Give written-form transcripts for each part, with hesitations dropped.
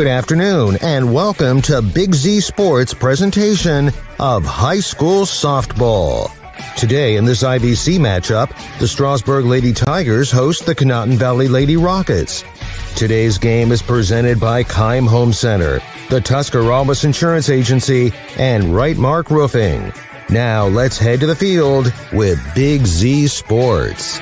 Good afternoon, and welcome to Big Z Sports' presentation of high school softball. Today in this IVC matchup, the Strasburg Lady Tigers host the Conotton Valley Lady Rockets. Today's game is presented by Keim Home Center, the Tuscarawas Insurance Agency, and Right Mark Roofing. Now let's head to the field with Big Z Sports.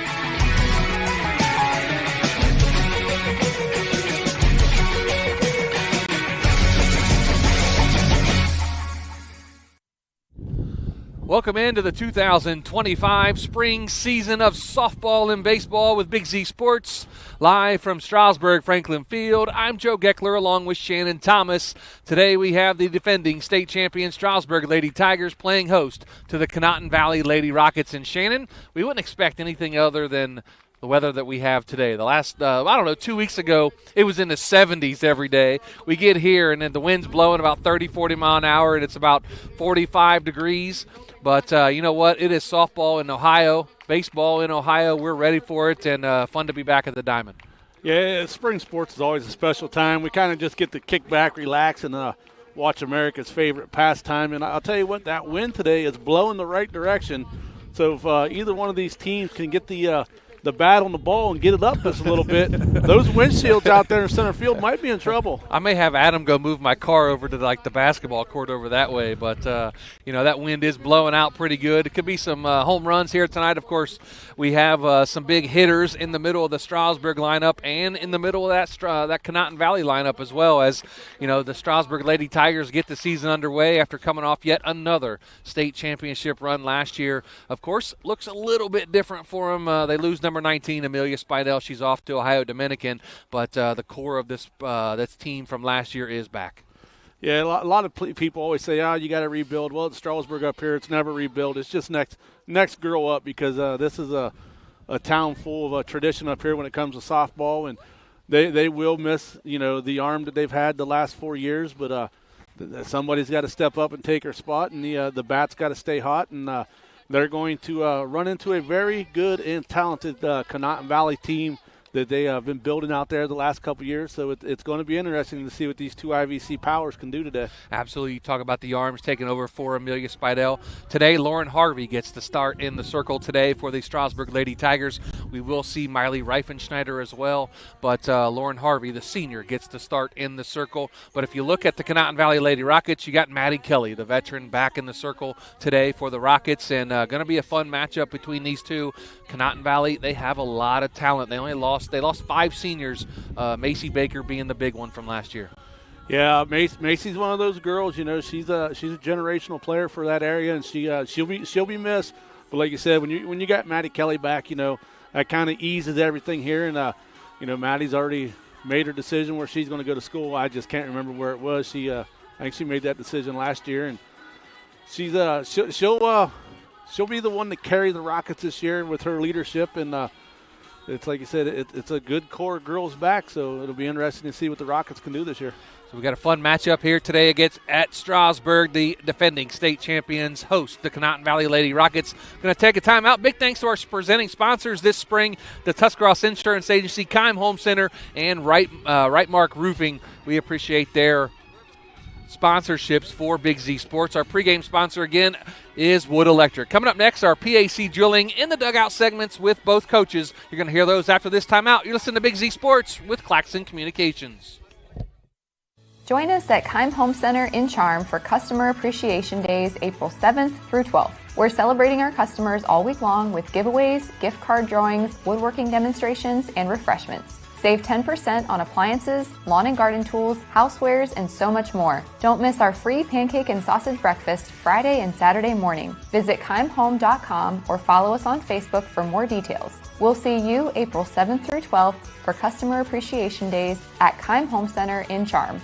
Welcome into the 2025 spring season of softball and baseball with Big Z Sports. Live from Strasburg Franklin Field, I'm Joe Geckler along with Shannon Thomas. Today we have the defending state champion Strasburg Lady Tigers playing host to the Conotton Valley Lady Rockets. And Shannon, we wouldn't expect anything other than the weather that we have today. The last, 2 weeks ago, it was in the 70s every day. We get here, and then the wind's blowing about 30, 40 mile an hour, and it's about 45 degrees. But you know what? It is softball in Ohio, baseball in Ohio. We're ready for it, and fun to be back at the Diamond. Yeah, spring sports is always a special time. We kind of just get to kick back, relax, and watch America's favorite pastime. And I'll tell you what, that wind today is blowing the right direction. So if either one of these teams can get the bat on the ball and get it up just a little bit, those windshields out there in center field might be in trouble. I may have Adam go move my car over to the basketball court over that way, but that wind is blowing out pretty good. It could be some home runs here tonight. Of course, we have some big hitters in the middle of the Strasburg lineup and in the middle of that Conotton Valley lineup as well, as the Strasburg Lady Tigers get the season underway after coming off yet another state championship run last year. Of course, looks a little bit different for them. They lose number 19, Amelia Spidell. She's off to Ohio Dominican, but the core of this team from last year is back. Yeah, a lot of people always say, you got to rebuild. Well, it's Strasburg up here. It's never rebuild. It's just next girl up, because this is a town full of tradition up here when it comes to softball, and they will miss the arm that they've had the last 4 years, but somebody's got to step up and take her spot, and the bat's got to stay hot, and they're going to run into a very good and talented Conotton Valley team that they have been building out there the last couple of years. So it's going to be interesting to see what these two IVC powers can do today. Absolutely. You talk about the arms taking over for Amelia Spidell. Today, Lauren Harvey gets to start in the circle today for the Strasburg Lady Tigers. We will see Miley Reifenschneider as well, but Lauren Harvey, the senior, gets to start in the circle. But if you look at the Conotton Valley Lady Rockets, you got Maddie Kelly, the veteran, back in the circle today for the Rockets, and going to be a fun matchup between these two. Conotton Valley, they have a lot of talent. They lost 5 seniors, Macy Baker being the big one from last year. Yeah, Macy's one of those girls. She's a generational player for that area, and she'll be missed. But like you said, when you got Maddie Kelly back, that kind of eases everything here. And Maddie's already made her decision where she's going to go to school. I just can't remember where it was. I think she made that decision last year, and she'll be the one to carry the Rockets this year with her leadership. And it's like you said, it's a good core of girls back, so it'll be interesting to see what the Rockets can do this year. So we got a fun matchup here today at Strasburg. The defending state champions host the Conotton Valley Lady Rockets. Going to take a timeout. Big thanks to our presenting sponsors this spring, the Tuscarawas Insurance Agency, Keim Home Center, and Right Mark Roofing. We appreciate their sponsorships for Big Z Sports. Our pregame sponsor again is Wood Electric. Coming up next, our PAC drilling in the dugout segments with both coaches. You're going to hear those after this timeout. You're listening to Big Z Sports with Claxon Communications. Join us at Keim Home Center in Charm for Customer Appreciation Days, April 7th through 12th. We're celebrating our customers all week long with giveaways, gift card drawings, woodworking demonstrations, and refreshments. Save 10% on appliances, lawn and garden tools, housewares, and so much more. Don't miss our free pancake and sausage breakfast Friday and Saturday morning. Visit keimhome.com or follow us on Facebook for more details. We'll see you April 7th through 12th for Customer Appreciation Days at Keim Home Center in Charm.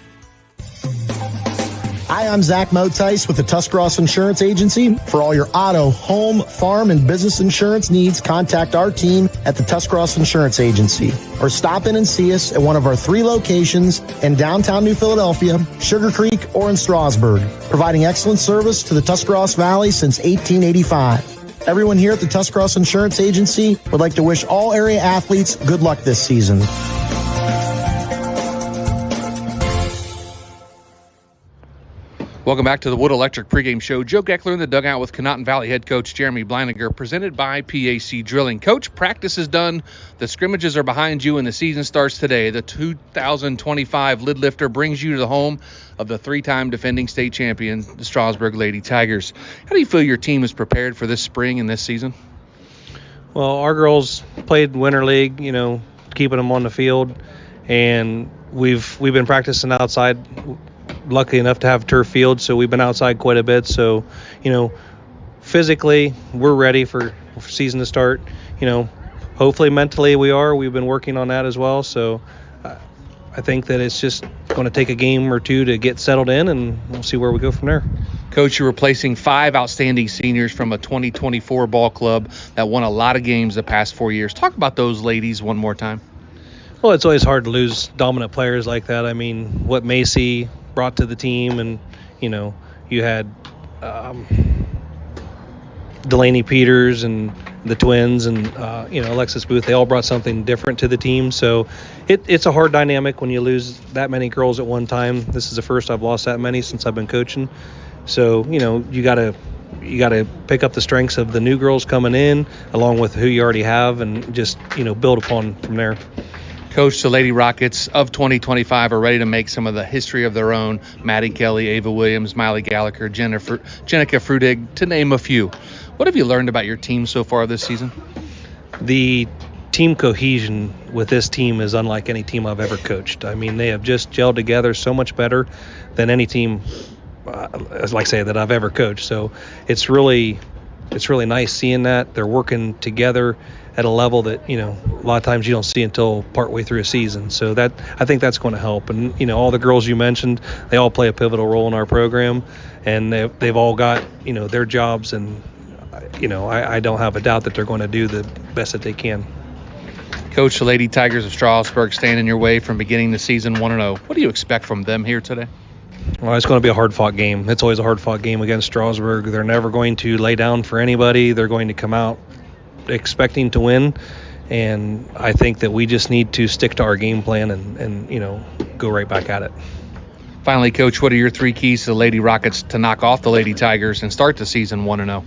Hi, I'm Zach Motice with the Tuscarawas Insurance Agency. For all your auto, home, farm, and business insurance needs, contact our team at the Tuscarawas Insurance Agency. Or stop in and see us at one of our 3 locations in downtown New Philadelphia, Sugar Creek, or in Strasburg, providing excellent service to the Tuscarawas Valley since 1885. Everyone here at the Tuscarawas Insurance Agency would like to wish all area athletes good luck this season. Welcome back to the Wood Electric pregame show. Joe Geckler in the dugout with Conotton Valley head coach Jeremy Bleininger, presented by PAC Drilling. Coach, practice is done. The scrimmages are behind you, and the season starts today. The 2025 lid lifter brings you to the home of the three-time defending state champion, the Strasburg Lady Tigers. How do you feel your team is prepared for this spring and this season? Well, our girls played Winter League, keeping them on the field, and we've been practicing outside. Lucky enough to have turf field, so we've been outside quite a bit. So, physically, we're ready for season to start. Hopefully mentally we are. We've been working on that as well. So I think that it's just going to take a game or two to get settled in, and we'll see where we go from there. Coach, you're replacing 5 outstanding seniors from a 2024 ball club that won a lot of games the past 4 years. Talk about those ladies one more time. Well, it's always hard to lose dominant players like that. I mean, what Macy brought to the team, and you had Delaney Peters and the twins and Alexis Booth. They all brought something different to the team, so it's a hard dynamic when you lose that many girls at one time. This is the first I've lost that many since I've been coaching, so you gotta pick up the strengths of the new girls coming in along with who you already have, and just build upon from there. Coach, the Lady Rockets of 2025 are ready to make some of the history of their own. Maddie Kelly, Ava Williams, Miley Gallagher, Jenica Frudig, to name a few. What have you learned about your team so far this season? The team cohesion with this team is unlike any team I've ever coached. I mean, they have just gelled together so much better than any team, that I've ever coached. So it's really nice seeing that. They're working together at a level that, a lot of times you don't see until partway through a season. So that, I think that's going to help. And, all the girls you mentioned, they all play a pivotal role in our program, and they've all got, their jobs, and, I don't have a doubt that they're going to do the best that they can. Coach, the Lady Tigers of Strasburg stand in your way from beginning the season 1-0. What do you expect from them here today? Well, it's going to be a hard-fought game. It's always a hard-fought game against Strasburg. They're never going to lay down for anybody. They're going to come out expecting to win, and I think that we just need to stick to our game plan and go right back at it. Finally, Coach, what are your 3 keys to the Lady Rockets to knock off the Lady Tigers and start the season 1-0?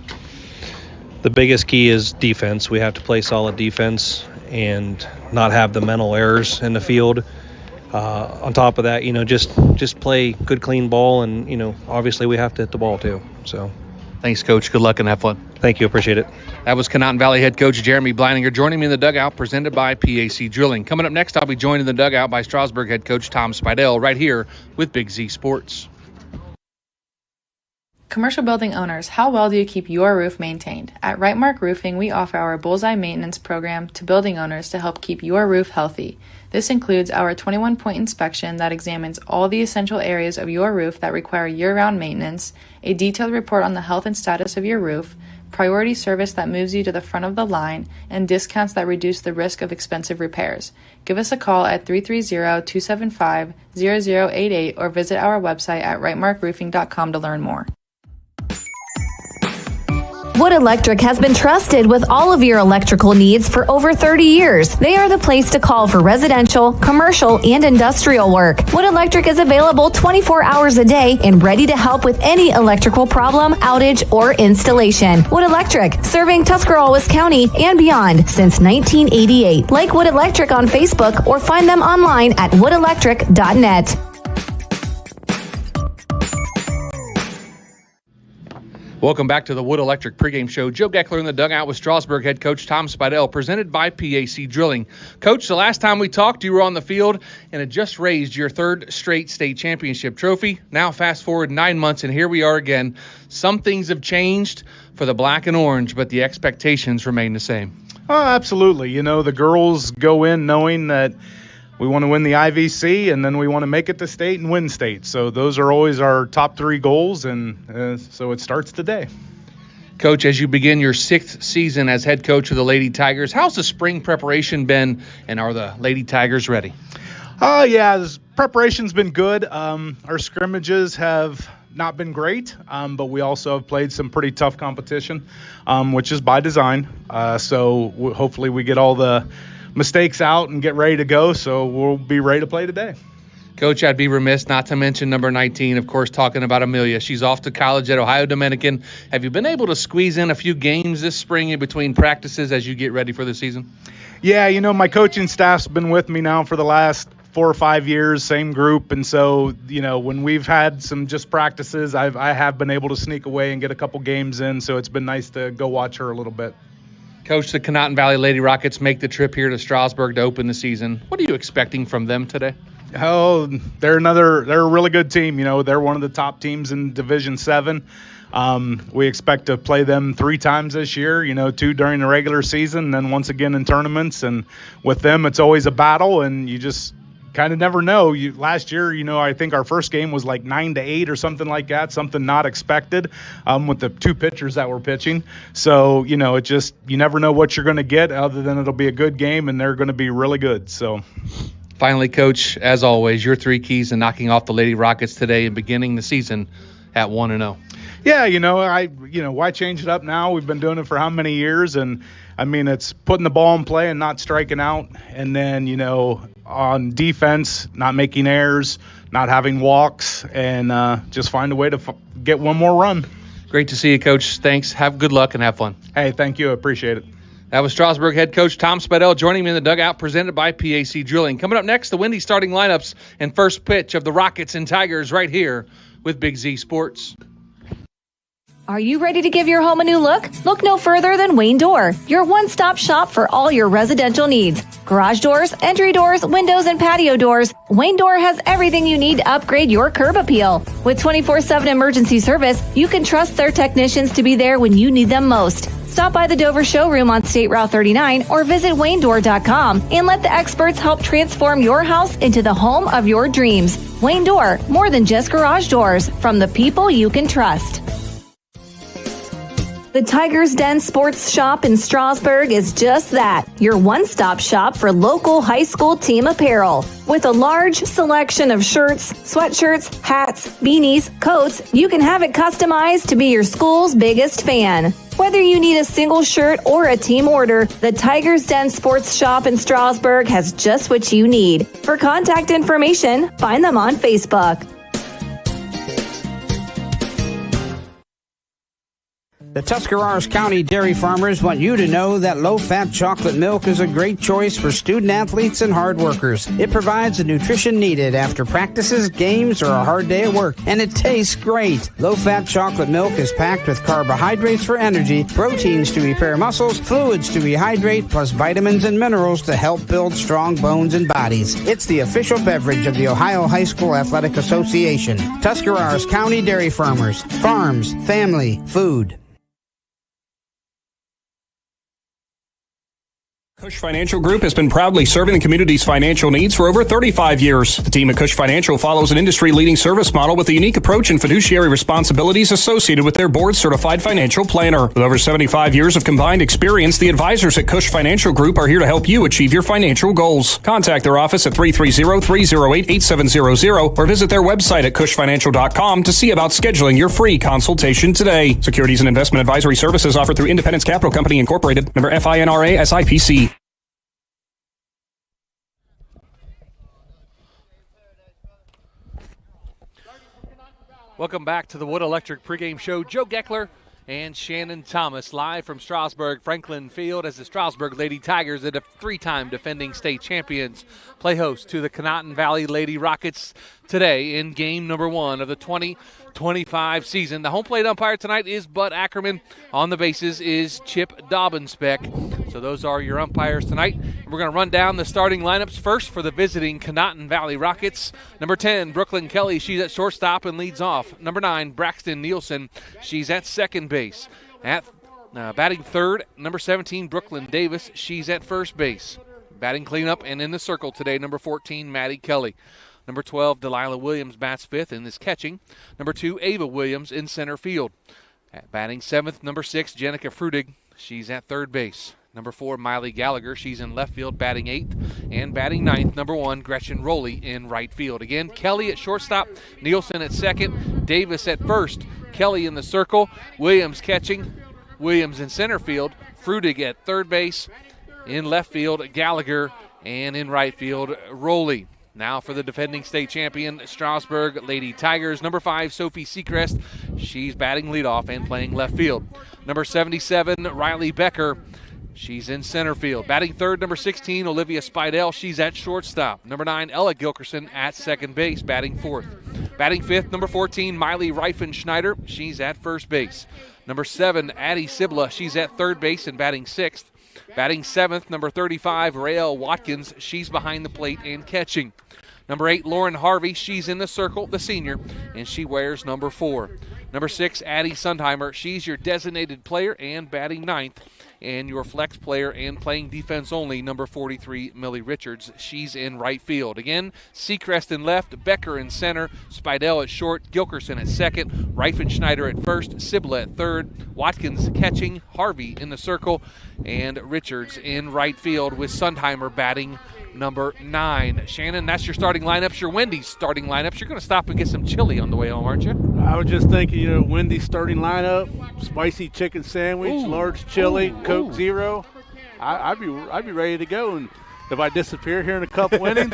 The biggest key is defense. We have to play solid defense and not have the mental errors in the field. On top of that, just play good, clean ball, and obviously we have to hit the ball too. So, thanks, Coach. Good luck and have fun. Thank you. Appreciate it. That was Conotton Valley head coach Jeremy Bleininger joining me in the dugout, presented by PAC Drilling. Coming up next, I'll be joined in the dugout by Strasburg head coach Tom Spidell right here with Big Z Sports. Commercial building owners, how well do you keep your roof maintained? At Right Mark Roofing, we offer our Bullseye Maintenance Program to building owners to help keep your roof healthy. This includes our 21-point inspection that examines all the essential areas of your roof that require year-round maintenance, a detailed report on the health and status of your roof, priority service that moves you to the front of the line, and discounts that reduce the risk of expensive repairs. Give us a call at 330-275-0088 or visit our website at rightmarkroofing.com to learn more. Wood Electric has been trusted with all of your electrical needs for over 30 years. They are the place to call for residential, commercial, and industrial work. Wood Electric is available 24 hours a day and ready to help with any electrical problem, outage, or installation. Wood Electric, serving Tuscarawas County and beyond since 1988. Like Wood Electric on Facebook or find them online at woodelectric.net. Welcome back to the Wood Electric pregame show. Joe Geckler in the dugout with Strasburg head coach Tom Spidell, presented by PAC Drilling. Coach, the last time we talked, you were on the field and had just raised your 3rd straight state championship trophy. Now fast forward 9 months, and here we are again. Some things have changed for the black and orange, but the expectations remain the same. Oh, absolutely. The girls go in knowing that we want to win the IVC, and then we want to make it to state and win state. So those are always our top 3 goals, and so it starts today. Coach, as you begin your 6th season as head coach of the Lady Tigers, how's the spring preparation been, and are the Lady Tigers ready? The preparation's been good. Our scrimmages have not been great, but we also have played some pretty tough competition, which is by design. So hopefully we get all the mistakes out and get ready to go, so we'll be ready to play today. Coach, I'd be remiss not to mention number 19, of course, talking about Amelia. She's off to college at Ohio Dominican. Have you been able to squeeze in a few games this spring in between practices as you get ready for the season? Yeah, my coaching staff's been with me now for the last 4 or 5 years, same group. And so, when we've had some just practices, I have been able to sneak away and get a couple games in. So it's been nice to go watch her a little bit. Coach, the Conotton Valley Lady Rockets make the trip here to Strasburg to open the season. What are you expecting from them today? Oh, they're a really good team. They're one of the top teams in Division 7. We expect to play them 3 times this year, 2 during the regular season, and then once again in tournaments. And with them, it's always a battle, and you just kind of never know. Last year, I think our first game was like 9-8 or something like that, something not expected with the 2 pitchers that were pitching. So, you never know what you're going to get other than it'll be a good game, and they're going to be really good. So. Finally, Coach, as always, your 3 keys to knocking off the Lady Rockets today and beginning the season at 1-0. Yeah, why change it up now? We've been doing it for how many years? And, it's putting the ball in play and not striking out. And then, on defense, not making errors, not having walks, and just find a way to get one more run. Great to see you, Coach. Thanks. Have good luck and have fun. Hey, thank you. I appreciate it. That was Strasburg head coach Tom Spadell joining me in the dugout, presented by PAC Drilling. Coming up next, the Windy starting lineups and first pitch of the Rockets and Tigers right here with Big Z Sports. Are you ready to give your home a new look? Look no further than Wayne Door, your one-stop shop for all your residential needs. Garage doors, entry doors, windows, and patio doors. Wayne Door has everything you need to upgrade your curb appeal. With 24/7 emergency service, you can trust their technicians to be there when you need them most. Stop by the Dover showroom on State Route 39 or visit WayneDoor.com and let the experts help transform your house into the home of your dreams. Wayne Door, more than just garage doors, from the people you can trust. The Tiger's Den Sports Shop in Strasburg is just that, your one-stop shop for local high school team apparel. With a large selection of shirts, sweatshirts, hats, beanies, coats, you can have it customized to be your school's biggest fan. Whether you need a single shirt or a team order, the Tiger's Den Sports Shop in Strasburg has just what you need. For contact information, find them on Facebook. The Tuscarawas County dairy farmers want you to know that low-fat chocolate milk is a great choice for student athletes and hard workers. It provides the nutrition needed after practices, games, or a hard day at work, and it tastes great. Low-fat chocolate milk is packed with carbohydrates for energy, proteins to repair muscles, fluids to rehydrate, plus vitamins and minerals to help build strong bones and bodies. It's the official beverage of the Ohio High School Athletic Association. Tuscarawas County Dairy Farmers. Farms, family, food. Cush Financial Group has been proudly serving the community's financial needs for over 35 years. The team at Cush Financial follows an industry-leading service model with a unique approach and fiduciary responsibilities associated with their board-certified financial planner. With over 75 years of combined experience, the advisors at Cush Financial Group are here to help you achieve your financial goals. Contact their office at 330-308-8700 or visit their website at cushfinancial.com to see about scheduling your free consultation today. Securities and investment advisory services offered through Independence Capital Company Incorporated, member FINRA SIPC. Welcome back to the Wood Electric pregame show. Joe Geckler and Shannon Thomas live from Strasburg Franklin Field as the Strasburg Lady Tigers, the 3-time defending state champions, play host to the Conotton Valley Lady Rockets today in game number 1 of the 2025 season. The home plate umpire tonight is Bud Ackerman. On the bases is Chip Dobbinspec. So those are your umpires tonight. We're going to run down the starting lineups first for the visiting Conotton Valley Rockets. Number 10, Brooklyn Kelly. She's at shortstop and leads off. Number 9, Braxton Nielsen. She's at second base. At batting third, number 17, Brooklyn Davis. She's at first base. Batting cleanup and in the circle today, number 14, Maddie Kelly. Number 12, Delilah Williams bats fifth and is catching. Number 2, Ava Williams in center field. At batting seventh, number 6, Jenica Frudig. She's at third base. Number 4, Miley Gallagher. She's in left field batting 8th. And batting 9th, number 1, Gretchen Rowley in right field. Again, Kelly at shortstop, Nielsen at second, Davis at first, Kelly in the circle, Williams catching, Williams in center field, Frudig at third base, in left field, Gallagher, and in right field, Rowley. Now for the defending state champion, Strasburg Lady Tigers. Number 5, Sophie Seacrest. She's batting leadoff and playing left field. Number 77, Riley Becker. She's in center field. Batting third, number 16, Olivia Spidell. She's at shortstop. Number 9, Ella Gilkerson at second base, batting fourth. Batting fifth, number 14, Miley Reifenschneider. She's at first base. Number 7, Addie Sibla. She's at third base and batting sixth. Batting seventh, number 35, Rael Watkins. She's behind the plate and catching. Number 8, Lauren Harvey. She's in the circle, the senior, and she wears number 4. Number 6, Addie Sundheimer. She's your designated player and batting ninth. And your flex player and playing defense only, number 43, Millie Richards. She's in right field. Again, Seacrest in left, Becker in center, Spidell at short, Gilkerson at second, Reifenschneider at first, Sibla at third, Watkins catching, Harvey in the circle, and Richards in right field with Sundheimer batting number 9. Shannon, that's your starting lineups, your Wendy's starting lineups. You're going to stop and get some chili on the way home, aren't you? I was just thinking, Wendy's starting lineup, spicy chicken sandwich, large chili, Coke Zero. I'd be ready to go. And if I disappear here in a couple innings,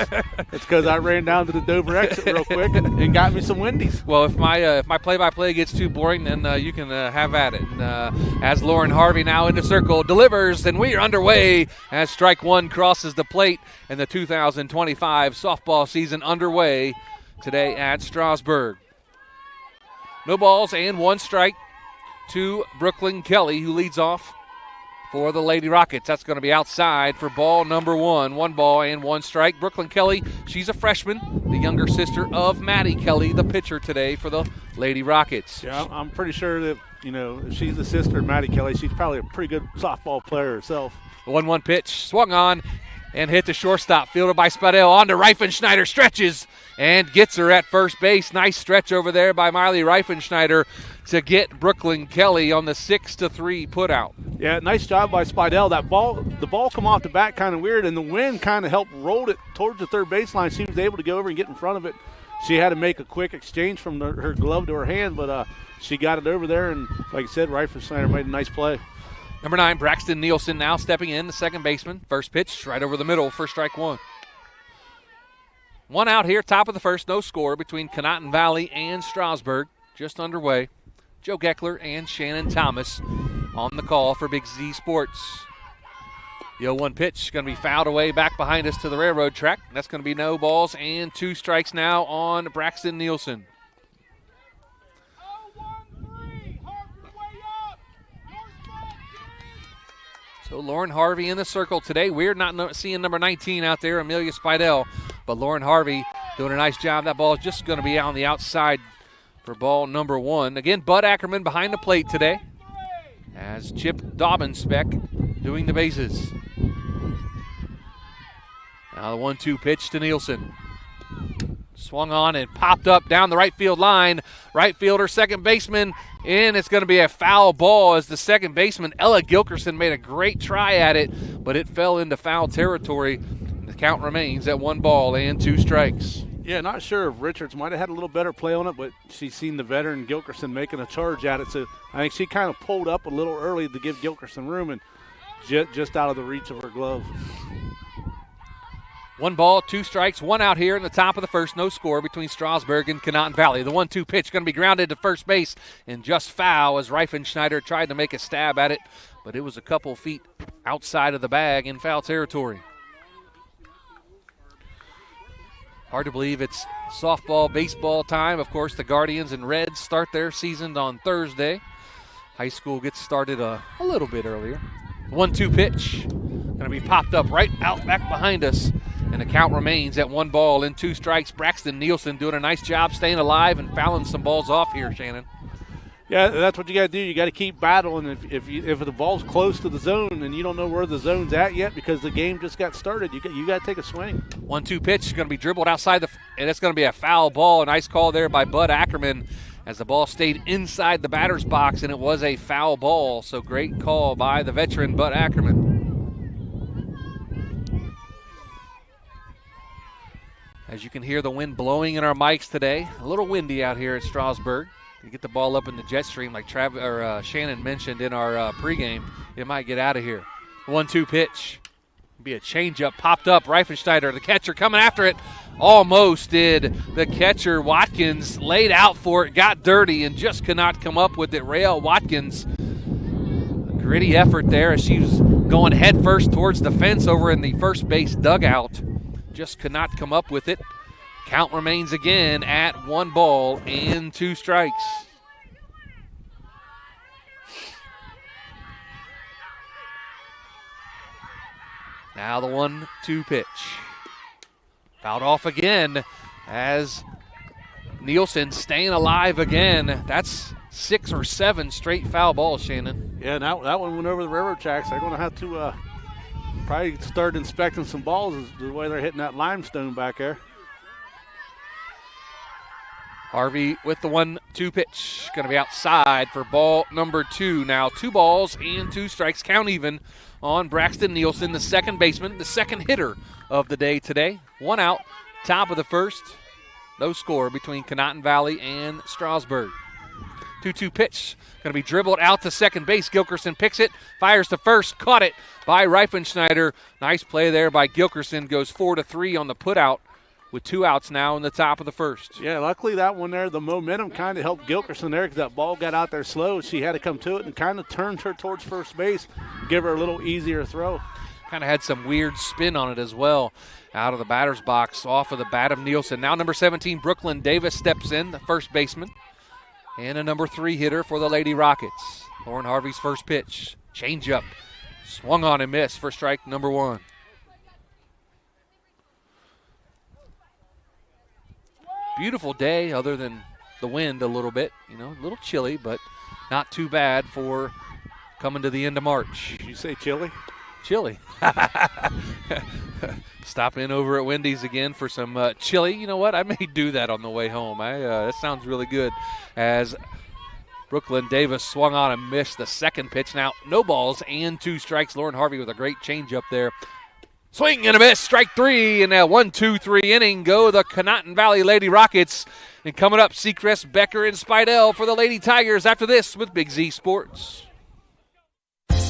it's because I ran down to the Dover exit real quick and got me some Wendy's. Well, if my play-by-play gets too boring, then you can have at it. And, as Lauren Harvey now in the circle delivers, and we are underway as strike one crosses the plate, and the 2025 softball season underway today at Strasburg. No balls and 1 strike to Brooklyn Kelly, who leads off for the Lady Rockets. That's going to be outside for ball number 1. 1 ball and 1 strike. Brooklyn Kelly, she's a freshman, the younger sister of Maddie Kelly, the pitcher today for the Lady Rockets. Yeah, I'm pretty sure that, if she's the sister of Maddie Kelly, she's probably a pretty good softball player herself. The 1-1 pitch swung on and hit the shortstop. Fielded by Spidell on to Reifenschneider. Stretches and gets her at first base. Nice stretch over there by Miley Reifenschneider to get Brooklyn Kelly on the 6-3 putout. Yeah, nice job by Spidell. The ball come off the bat kind of weird, and the wind kind of helped roll it towards the third baseline. She was able to go over and get in front of it. She had to make a quick exchange from her glove to her hand, but she got it over there, and like I said, Reifenschneider made a nice play. Number 9, Braxton Nielsen now stepping in, the second baseman. First pitch right over the middle for strike 1. 1 out here, top of the first, no score between Conotton Valley and Strasburg. Just underway. Joe Geckler and Shannon Thomas on the call for Big Z Sports. The 0-1 pitch going to be fouled away back behind us to the railroad track. That's going to be no balls and 2 strikes now on Braxton Nielsen. So Lauren Harvey in the circle today. We're not seeing number 19 out there, Amelia Spidell, but Lauren Harvey doing a nice job. That ball is just going to be on the outside for ball number 1. Again, Bud Ackerman behind the plate today as Chip Dobbins-Speck doing the bases. Now the 1-2 pitch to Nielsen. Swung on and popped up down the right field line. Right fielder, second baseman, and it's going to be a foul ball as the second baseman, Ella Gilkerson, made a great try at it, but it fell into foul territory. The count remains at 1 ball and 2 strikes. Yeah, not sure if Richards might have had a little better play on it, but she's seen the veteran Gilkerson making a charge at it, so I think she kind of pulled up a little early to give Gilkerson room and just out of the reach of her glove. 1 ball, 2 strikes, 1 out here in the top of the first. No score between Strasburg and Conotton Valley. The 1-2 pitch going to be grounded to first base and just foul as Reifenschneider tried to make a stab at it, but it was a couple feet outside of the bag in foul territory. Hard to believe it's softball, baseball time. Of course, the Guardians and Reds start their season on Thursday. High school gets started a little bit earlier. 1-2 pitch going to be popped up right out back behind us. And the count remains at 1 ball and 2 strikes. Braxton Nielsen doing a nice job staying alive and fouling some balls off here, Shannon. Yeah, that's what you got to do. You got to keep battling. If the ball's close to the zone and you don't know where the zone's at yet because the game just got started, you got to take a swing. 1-2 pitch is going to be dribbled outside and it's going to be a foul ball. A nice call there by Bud Ackerman as the ball stayed inside the batter's box, and it was a foul ball. So great call by the veteran Bud Ackerman. As you can hear the wind blowing in our mics today, a little windy out here at Strasburg. You get the ball up in the jet stream like Shannon mentioned in our pregame, it might get out of here. 1-2 pitch. Be a changeup popped up. Reifenschneider, the catcher, coming after it. almost did. The catcher, Watkins, laid out for it, got dirty, and just could not come up with it. Rael Watkins, a gritty effort there as she was going head first towards the fence over in the first base dugout. Just could not come up with it. Count remains again at 1 ball and 2 strikes. Now the 1-2 pitch. Fouled off again as Nielsen staying alive again. That's 6 or 7 straight foul balls, Shannon. Yeah, that one went over the railroad tracks. They're going to have to probably start inspecting some balls the way they're hitting that limestone back there. Harvey with the 1-2 pitch. Going to be outside for ball number 2. Now 2 balls and 2 strikes. Count even on Braxton Nielsen, the second baseman, the second hitter of the day today. 1 out, top of the first. No score between Conotton Valley and Strasburg. 2-2 pitch. Going to be dribbled out to second base. Gilkerson picks it, fires to first, caught it by Reifenschneider. Nice play there by Gilkerson. Goes 4-3 on the putout with 2 outs now in the top of the first. Yeah, luckily that one there, the momentum kind of helped Gilkerson there because that ball got out there slow. She had to come to it and kind of turned her towards first base, give her a little easier throw. Kind of had some weird spin on it as well. Out of the batter's box, off of the bat of Nielsen. Now number 17, Brooklyn Davis steps in, the first baseman. And a number 3 hitter for the Lady Rockets. Lauren Harvey's first pitch. Changeup. Swung on and missed for strike number 1. Beautiful day other than the wind a little bit. You know, a little chilly, but not too bad for coming to the end of March. Did you say chilly? Chili. Stop in over at Wendy's again for some chili. You know what? I may do that on the way home. That sounds really good. As Brooklyn Davis swung on and missed the second pitch. Now no balls and 2 strikes. Lauren Harvey with a great changeup there. Swing and a miss, strike 3, and a 1-2-3 inning go the Conotton Valley Lady Rockets. And coming up, Seacrest, Becker, and Spidell for the Lady Tigers after this with Big Z Sports.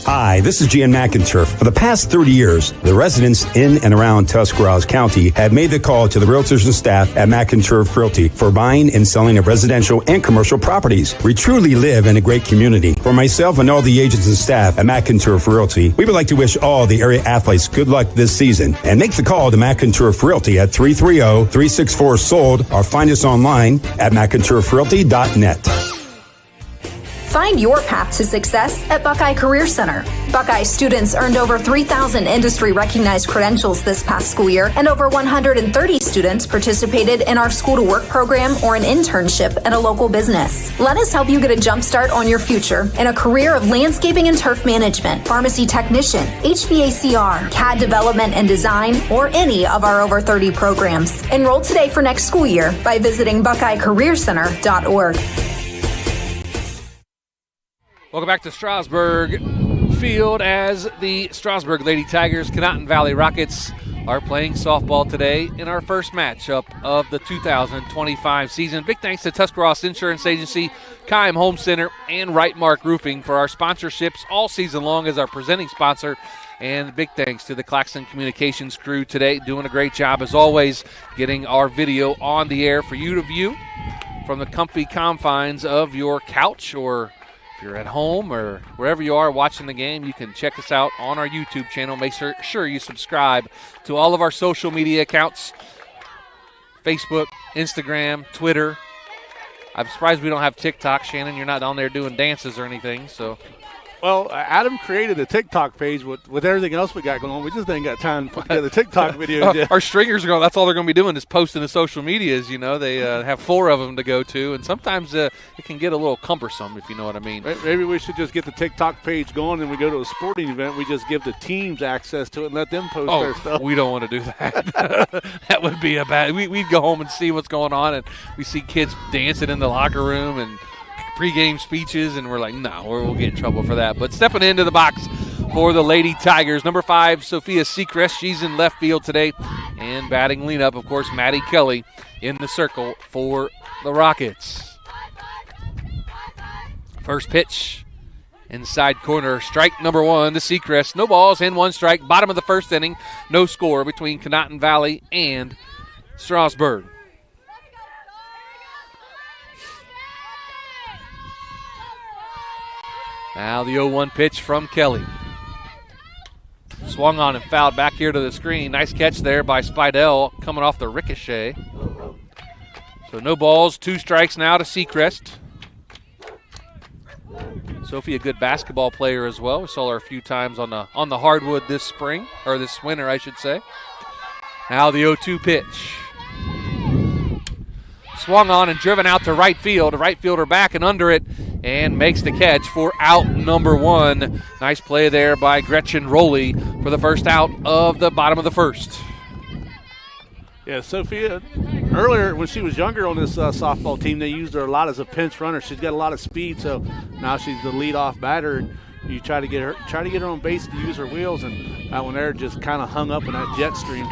Hi, this is Jan McInturf. For the past 30 years, the residents in and around Tuscarawas County have made the call to the realtors and staff at McInturf Realty for buying and selling of residential and commercial properties. We truly live in a great community. For myself and all the agents and staff at McInturf Realty, we would like to wish all the area athletes good luck this season and make the call to McInturf Realty at 330-364-SOLD or find us online at McInturfRealty.net. Find your path to success at Buckeye Career Center. Buckeye students earned over 3,000 industry-recognized credentials this past school year, and over 130 students participated in our school-to-work program or an internship at a local business. Let us help you get a jump start on your future in a career of landscaping and turf management, pharmacy technician, HVACR, CAD development and design, or any of our over 30 programs. Enroll today for next school year by visiting BuckeyeCareerCenter.org. Welcome back to Strasburg Field as the Strasburg Lady Tigers, Conotton Valley Rockets are playing softball today in our first matchup of the 2025 season. Big thanks to Tuscarawas Insurance Agency, Keim Home Center, and Right Mark Roofing for our sponsorships all season long as our presenting sponsor. And big thanks to the Claxon Communications crew today, doing a great job as always, getting our video on the air for you to view from the comfy confines of your couch, or if you're at home or wherever you are watching the game, you can check us out on our YouTube channel. Make sure you subscribe to all of our social media accounts, Facebook, Instagram, Twitter. I'm surprised we don't have TikTok. Shannon, you're not on there doing dances or anything, so. Well, Adam created a TikTok page with everything else we got going on. We just ain't got time to put together TikTok videos yet. Our stringers are going. That's all they're going to be doing is posting to social medias. You know, they have 4 of them to go to, and sometimes it can get a little cumbersome, if you know what I mean. Maybe we should just get the TikTok page going, and we go to a sporting event. We just give the teams access to it and let them post their stuff. We don't want to do that. That would be a bad. We'd go home and see what's going on, and we see kids dancing in the locker room and pregame speeches, and we're like, no, we'll get in trouble for that. But stepping into the box for the Lady Tigers, number 5, Sophia Seacrest. She's in left field today. And batting leanup, of course, Maddie Kelly in the circle for the Rockets. First pitch, inside corner, strike number 1 to Seacrest. No balls and 1 strike. Bottom of the first inning, no score between Conotton Valley and Strasburg. Now the 0-1 pitch from Kelly. Swung on and fouled back here to the screen. Nice catch there by Spidell coming off the ricochet. So no balls, 2 strikes now to Seacrest. Sophie, a good basketball player as well. We saw her a few times on the hardwood this spring, or this winter, I should say. Now the 0-2 pitch. Swung on and driven out to right field. The right fielder back and under it and makes the catch for out number 1. Nice play there by Gretchen Rowley for the first out of the bottom of the first. Yeah, Sophia, earlier when she was younger on this softball team, they used her a lot as a pinch runner. She's got a lot of speed, so now she's the leadoff batter. You try to get her on base to use her wheels, and that one there just kind of hung up in that jet stream.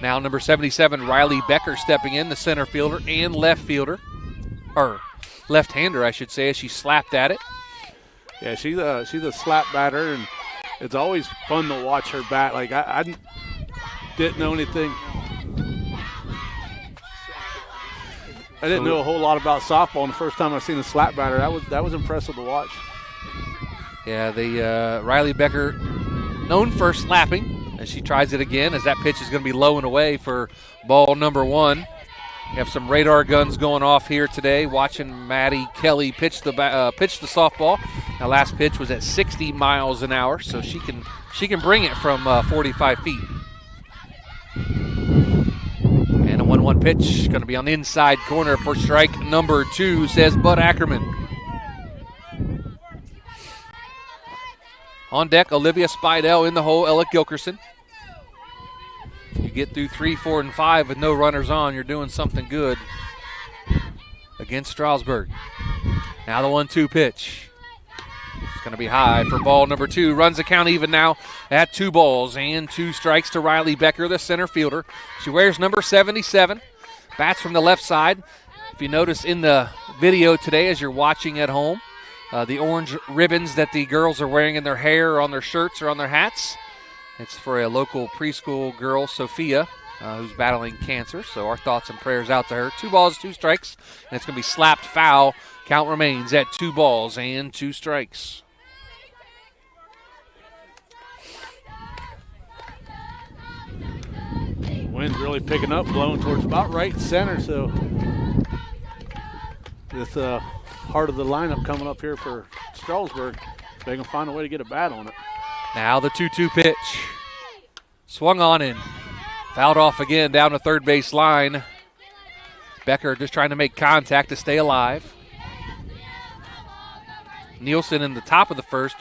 Now number 77, Riley Becker, stepping in, the center fielder and left fielder, or left-hander, I should say, as she slapped at it. Yeah, she's a slap batter, and it's always fun to watch her bat. Like I didn't know anything. I didn't know a whole lot about softball, and the first time I seen a slap batter, that was impressive to watch. Yeah, the Riley Becker, known for slapping, as she tries it again, as that pitch is going to be low and away for ball number 1. We have some radar guns going off here today, watching Maddie Kelly pitch the softball. Now, last pitch was at 60 miles an hour, so she can bring it from 45 feet. And a 1-1 pitch, going to be on the inside corner for strike number 2, says Bud Ackerman. On deck, Olivia Spidell in the hole, Ella Gilkerson. You get through 3, 4, and 5 with no runners on, you're doing something good against Strasburg. Now the 1-2 pitch. It's going to be high for ball number 2. Runs the count even now at 2 balls and 2 strikes to Riley Becker, the center fielder. She wears number 77, bats from the left side. If you notice in the video today as you're watching at home, the orange ribbons that the girls are wearing in their hair or on their shirts or on their hats, it's for a local preschool girl, Sophia, who's battling cancer. So our thoughts and prayers out to her. 2 balls, 2 strikes, and it's going to be slapped foul. Count remains at 2 balls and 2 strikes. Wind's really picking up, blowing towards about right center. So this heart of the lineup coming up here for Strasburg, they can find a way to get a bat on it. Now the 2-2 pitch. Swung on and fouled off again down the third base line. Becker just trying to make contact to stay alive. Nielsen in the top of the first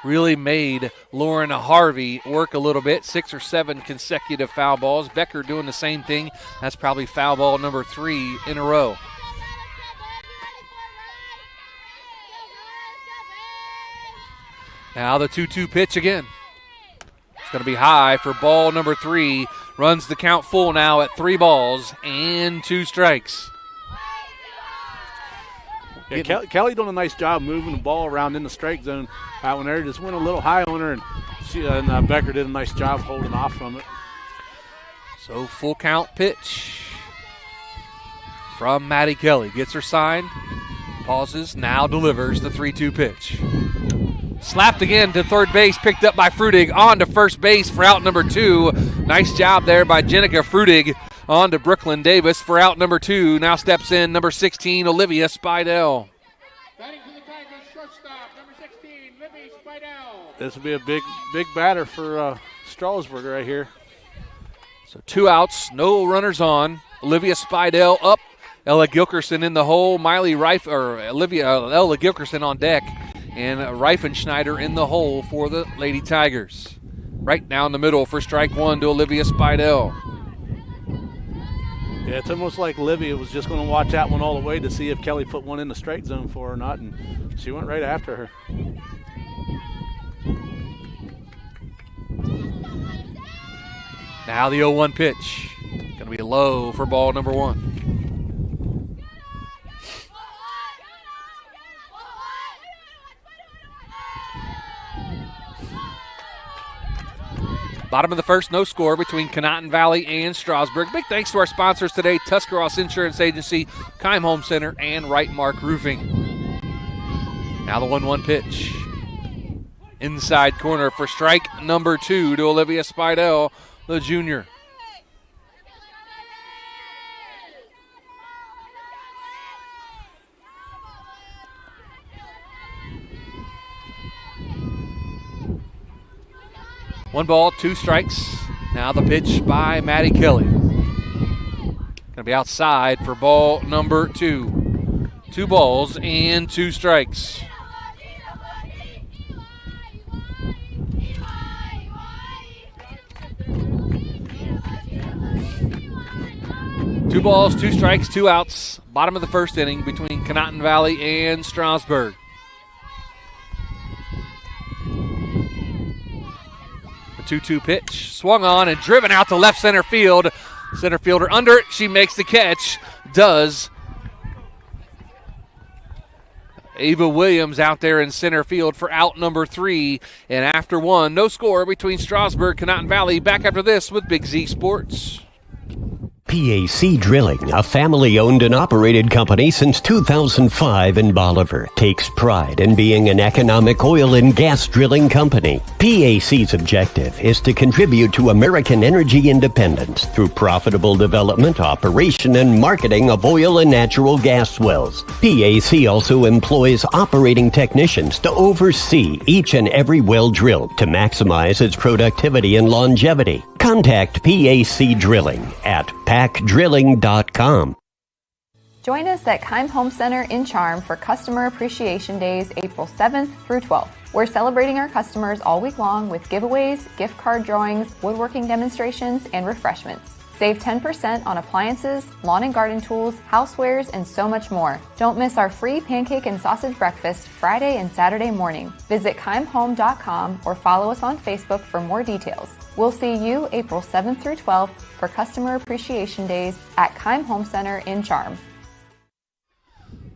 really made Lauren Harvey work a little bit. 6 or 7 consecutive foul balls. Becker doing the same thing. That's probably foul ball number 3 in a row. Now the 2-2 pitch again. It's going to be high for ball number 3. Runs the count full now at 3 balls and 2 strikes. Yeah, Kelly doing a nice job moving the ball around in the strike zone. That one there just went a little high on her, and Becker did a nice job holding off from it. So full count pitch from Maddie Kelly. Gets her sign, pauses, now delivers the 3-2 pitch. Slapped again to third base, picked up by Frudig. On to first base for out number 2. Nice job there by Jenica Frudig. On to Brooklyn Davis for out number 2. Now steps in number 16, Olivia Spidell. Batting for the Tigers, shortstop, number 16, Libby Spidell. This will be a big batter for Strasburg right here. So 2 outs, no runners on. Olivia Spidell up. Ella Gilkerson in the hole. Ella Gilkerson on deck. And Reifenschneider in the hole for the Lady Tigers. Right down the middle for strike 1 to Olivia Spidell. Yeah, it's almost like Olivia was just going to watch that one all the way to see if Kelly put one in the strike zone for her or not, and she went right after her. Now the 0-1 pitch. Going to be low for ball number 1. Bottom of the first, no score between Conotton Valley and Strasburg. Big thanks to our sponsors today, Tuscarawas Insurance Agency, Keim Home Center, and Right Mark Roofing. Now the 1-1 pitch. Inside corner for strike number 2 to Olivia Spidell, the junior. One ball, 2 strikes. Now the pitch by Maddie Kelly. Going to be outside for ball number 2. 2 balls and 2 strikes. Two balls, 2 strikes, 2 outs. Bottom of the first inning between Conotton Valley and Strasburg. The 2-2 pitch, swung on and driven out to left center field. Center fielder under it. She makes the catch. Does. Ava Williams out there in center field for out number 3. And after 1, no score between Strasburg, Conotton Valley. Back after this with Big Z Sports. PAC Drilling, a family-owned and operated company since 2005 in Bolivar, takes pride in being an economic oil and gas drilling company. PAC's objective is to contribute to American energy independence through profitable development, operation, and marketing of oil and natural gas wells. PAC also employs operating technicians to oversee each and every well drilled to maximize its productivity and longevity. Contact PAC Drilling at pacdrilling.com. Join us at Keim Home Center in Charm for Customer Appreciation Days, April 7th through 12th. We're celebrating our customers all week long with giveaways, gift card drawings, woodworking demonstrations, and refreshments. Save 10% on appliances, lawn and garden tools, housewares, and so much more. Don't miss our free pancake and sausage breakfast Friday and Saturday morning. Visit keimhome.com or follow us on Facebook for more details. We'll see you April 7th through 12th for Customer Appreciation Days at Keim Home Center in Charm.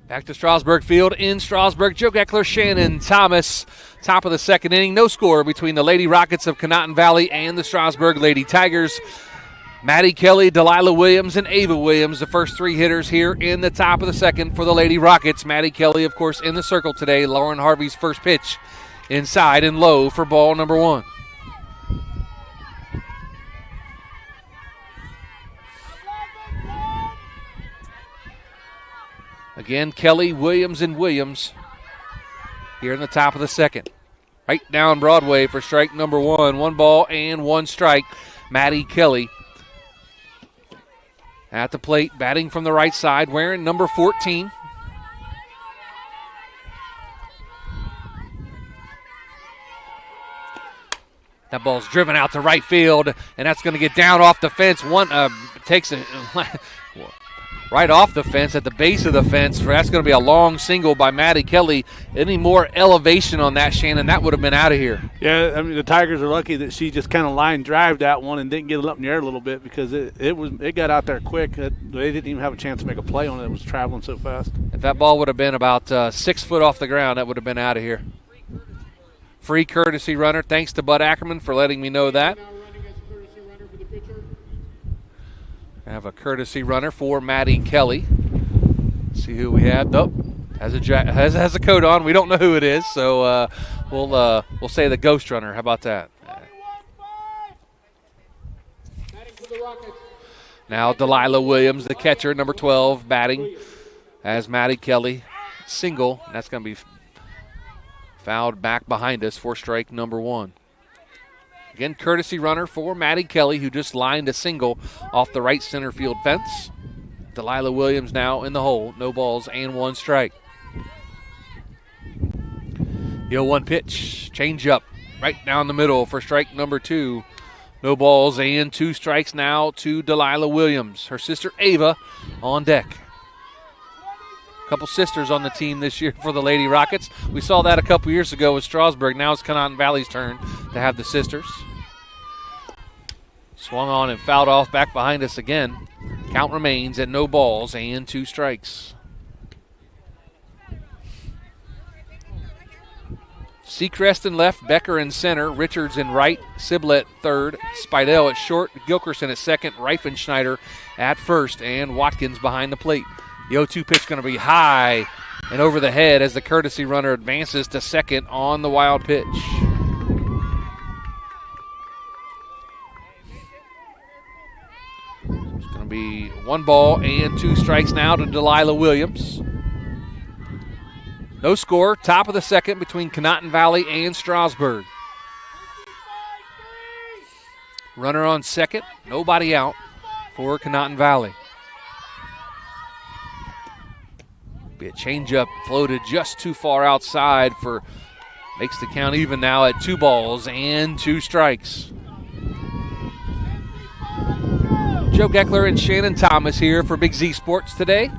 Back to Strasburg Field in Strasburg. Joe Geckler, Shannon, Thomas. Top of the second inning. No score between the Lady Rockets of Conotton Valley and the Strasburg Lady Tigers. Maddie Kelly, Delilah Williams, and Ava Williams, the first 3 hitters here in the top of the second for the Lady Rockets. Maddie Kelly, of course, in the circle today. Lauren Harvey's first pitch inside and low for ball number 1. Again, Kelly, Williams, and Williams here in the top of the second. Right down Broadway for strike number 1. 1 ball and 1 strike. Maddie Kelly at the plate, batting from the right side, wearing number 14. That ball's driven out to right field, and that's going to get down off the fence. Takes it right off the fence, at the base of the fence. That's going to be a long single by Maddie Kelly. Any more elevation on that, Shannon, that would have been out of here. Yeah, I mean, the Tigers are lucky that she just kind of line drive that one and didn't get it up in the air a little bit, because it got out there quick. They didn't even have a chance to make a play on it. It was traveling so fast. If that ball would have been about 6 foot off the ground, that would have been out of here. Free courtesy runner. Thanks to Bud Ackerman for letting me know that. I have a courtesy runner for Maddie Kelly. Let's see who we have. Oh, has a coat on. We don't know who it is, so we'll say the ghost runner. How about that? Now Delilah Williams, the catcher, number 12, batting as Maddie Kelly. Single. And that's going to be fouled back behind us for strike number 1. Again, courtesy runner for Maddie Kelly, who just lined a single off the right center field fence. Delilah Williams now in the hole. No balls and 1 strike. The 0-1 pitch. Change up right down the middle for strike number 2. No balls and 2 strikes now to Delilah Williams. Her sister Ava on deck. A couple sisters on the team this year for the Lady Rockets. We saw that a couple years ago with Strasburg. Now it's Conotton Valley's turn to have the sisters. Swung on and fouled off back behind us again. Count remains at no balls and 2 strikes. Seacrest in left, Becker in center, Richards in right, Sibla at third, Spidell at short, Gilkerson at second, Reifenschneider at first, and Watkins behind the plate. The 0-2 pitch going to be high and over the head as the courtesy runner advances to second on the wild pitch. It's going to be 1 ball and 2 strikes now to Delilah Williams. No score, top of the second between Conotton Valley and Strasburg. Runner on second, nobody out for Conotton Valley. Be a changeup floated just too far outside makes the count even now at 2 balls and 2 strikes. Joe Geckler and Shannon Thomas here for Big Z Sports today.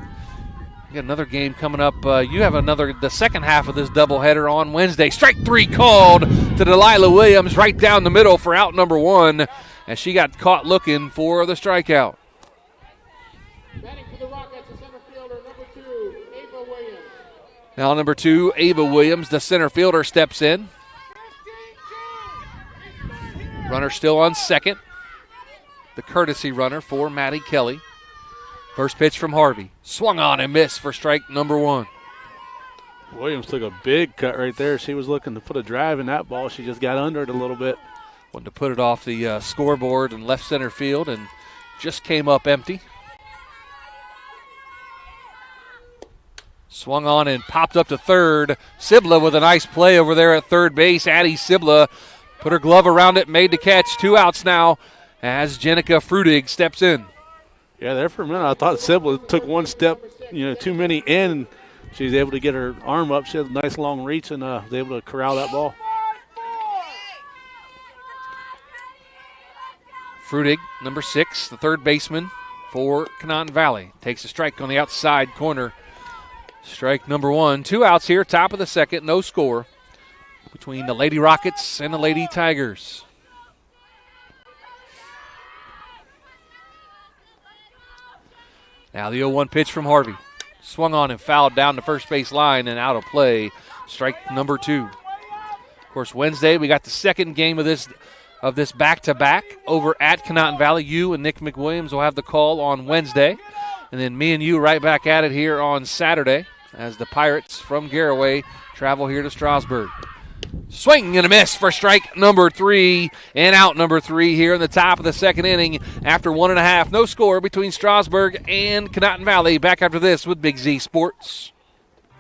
We got another game coming up. You have the second half of this doubleheader on Wednesday. Strike 3 called to Delilah Williams right down the middle for out number 1 as she got caught looking for the strikeout. Batting for the Rockets, the center fielder, number 2, Ava Williams. Now number 2, Ava Williams, the center fielder, steps in. Runner still on second. The courtesy runner for Maddie Kelly. First pitch from Harvey. Swung on and missed for strike number 1. Williams took a big cut right there. She was looking to put a drive in that ball. She just got under it a little bit. Wanted to put it off the scoreboard in left center field and just came up empty. Swung on and popped up to third. Sibla with a nice play over there at third base. Addie Sibla put her glove around it, made the catch. 2 outs now as Jenica Frudig steps in. Yeah, there for a minute I thought Sibla took one step, too many in. She was able to get her arm up. She had a nice long reach and was able to corral that ball. Frudig, number 6, the third baseman for Conotton Valley. Takes a strike on the outside corner. Strike number 1. 2 outs here, top of the second, no score between the Lady Rockets and the Lady Tigers. Now the 0-1 pitch from Harvey. Swung on and fouled down the first base line and out of play. Strike number 2. Of course, Wednesday we got the second game of this back-to-back over at Conotton Valley. You and Nick McWilliams will have the call on Wednesday. And then me and you right back at it here on Saturday as the Pirates from Garraway travel here to Strasburg. Swing and a miss for strike number 3 and out number 3 here in the top of the second inning after 1.5. No score between Strasburg and Conotton Valley. Back after this with Big Z Sports.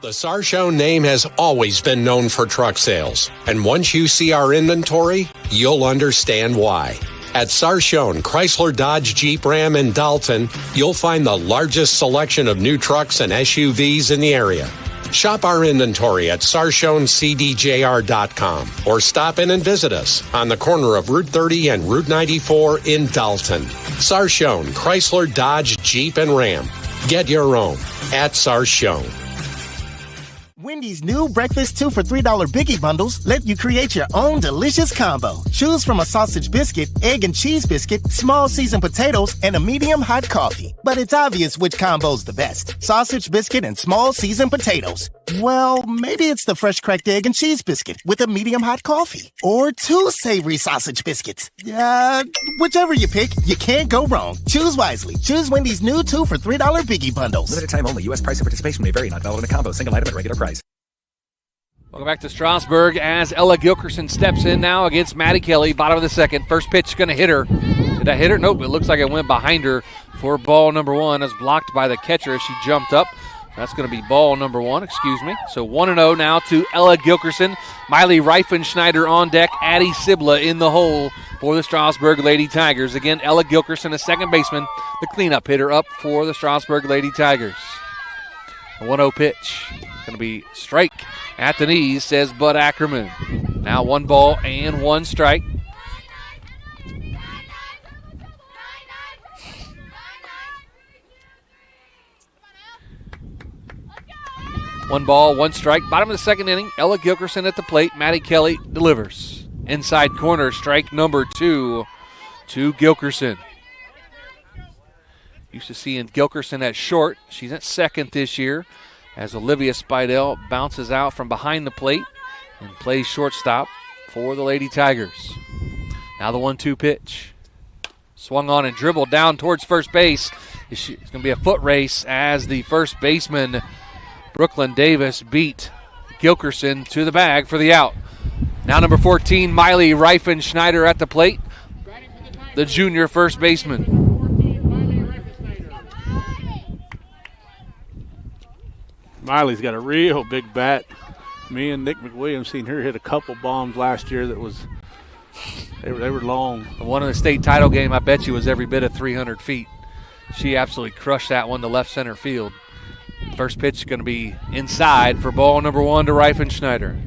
The Sarchone name has always been known for truck sales, and once you see our inventory, you'll understand why. At Sarchone Chrysler Dodge Jeep Ram in Dalton, you'll find the largest selection of new trucks and SUVs in the area. Shop our inventory at SarchoneCDJR.com or stop in and visit us on the corner of Route 30 and Route 94 in Dalton. Sarchone Chrysler Dodge Jeep and Ram. Get your own at Sarchone. Wendy's new breakfast 2 for $3 Biggie Bundles let you create your own delicious combo. Choose from a sausage biscuit, egg and cheese biscuit, small seasoned potatoes, and a medium hot coffee. But it's obvious which combo's the best. Sausage biscuit and small seasoned potatoes. Well, maybe it's the fresh cracked egg and cheese biscuit with a medium hot coffee. Or 2 savory sausage biscuits. Whichever you pick, you can't go wrong. Choose wisely. Choose Wendy's new 2 for $3 Biggie Bundles. Limited time only. U.S. price and participation may vary. Not valid in a combo. Single item at regular price. Welcome back to Strasburg as Ella Gilkerson steps in now against Maddie Kelly. Bottom of the second. First pitch going to hit her. Did I hit her? Nope. It looks like it went behind her for ball number 1 as blocked by the catcher as she jumped up. That's going to be ball number 1, excuse me. So 1-0 now to Ella Gilkerson. Miley Reifenschneider on deck. Addie Sibla in the hole for the Strasburg Lady Tigers. Again, Ella Gilkerson, a second baseman, the cleanup hitter up for the Strasburg Lady Tigers. A 1-0 pitch. Going to be strike at the knees, says Bud Ackerman. Now 1 ball and 1 strike. One ball, 1 strike. Bottom of the second inning, Ella Gilkerson at the plate. Maddie Kelly delivers. Inside corner, strike number 2 to Gilkerson. Used to seeing Gilkerson at short. She's at second this year as Olivia Spidell bounces out from behind the plate. and plays shortstop for the Lady Tigers. Now the 1-2 pitch. Swung on and dribbled down towards first base. It's going to be a foot race as the first baseman, Brooklyn Davis, beat Gilkerson to the bag for the out. Now number 14, Miley Reifenschneider at the plate, the junior first baseman. Miley's got a real big bat. Me and Nick McWilliams seen her hit a couple bombs last year that was, they were long. The one in the state title game, I bet you, was every bit of 300 feet. She absolutely crushed that one to left center field. First pitch is going to be inside for ball number 1 to Reifenschneider.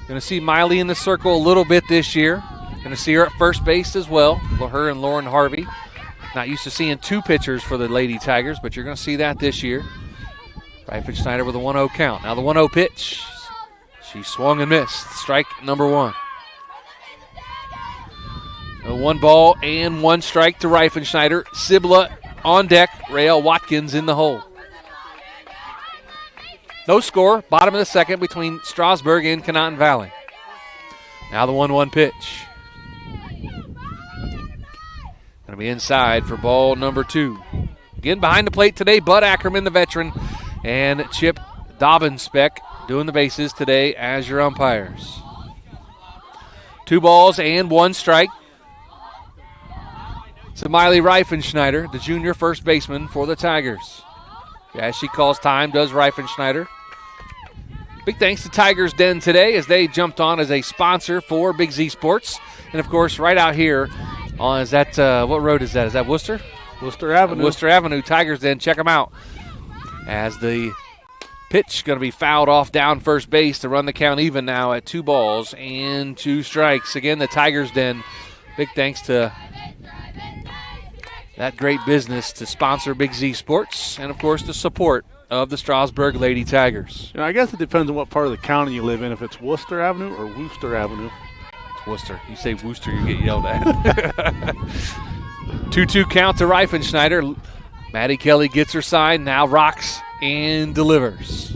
Going to see Miley in the circle a little bit this year. Going to see her at first base as well. Her and Lauren Harvey. Not used to seeing 2 pitchers for the Lady Tigers, but you're going to see that this year. Reifenschneider with a 1-0 count. Now the 1-0 pitch. She swung and missed. Strike number 1. A 1 ball and 1 strike to Reifenschneider. Sibla on deck. Rael Watkins in the hole. No score. Bottom of the second between Strasburg and Conotton Valley. Now the 1-1 pitch. Going to be inside for ball number 2. Again behind the plate today, Bud Ackerman, the veteran, and Chip Dobbinspec doing the bases today as your umpires. 2 balls and 1 strike. To Miley Reifenschneider, the junior first baseman for the Tigers. As she calls time, does Reifenschneider. Big thanks to Tigers Den today as they jumped on as a sponsor for Big Z Sports. And, of course, right out here, is that what road is that? Is that Worcester? Worcester Avenue. Worcester Avenue, Tigers Den. Check them out. As the pitch going to be fouled off down first base to run the count even now at 2 balls and 2 strikes. Again, the Tigers Den. Big thanks to that great business to sponsor Big Z Sports and, of course, the support of the Strasburg Lady Tigers. I guess it depends on what part of the county you live in, if it's Worcester Avenue or Wooster Avenue. It's Worcester. You say Wooster, you get yelled at. 2-2 count to Reifenschneider. Maddie Kelly gets her sign, now rocks and delivers.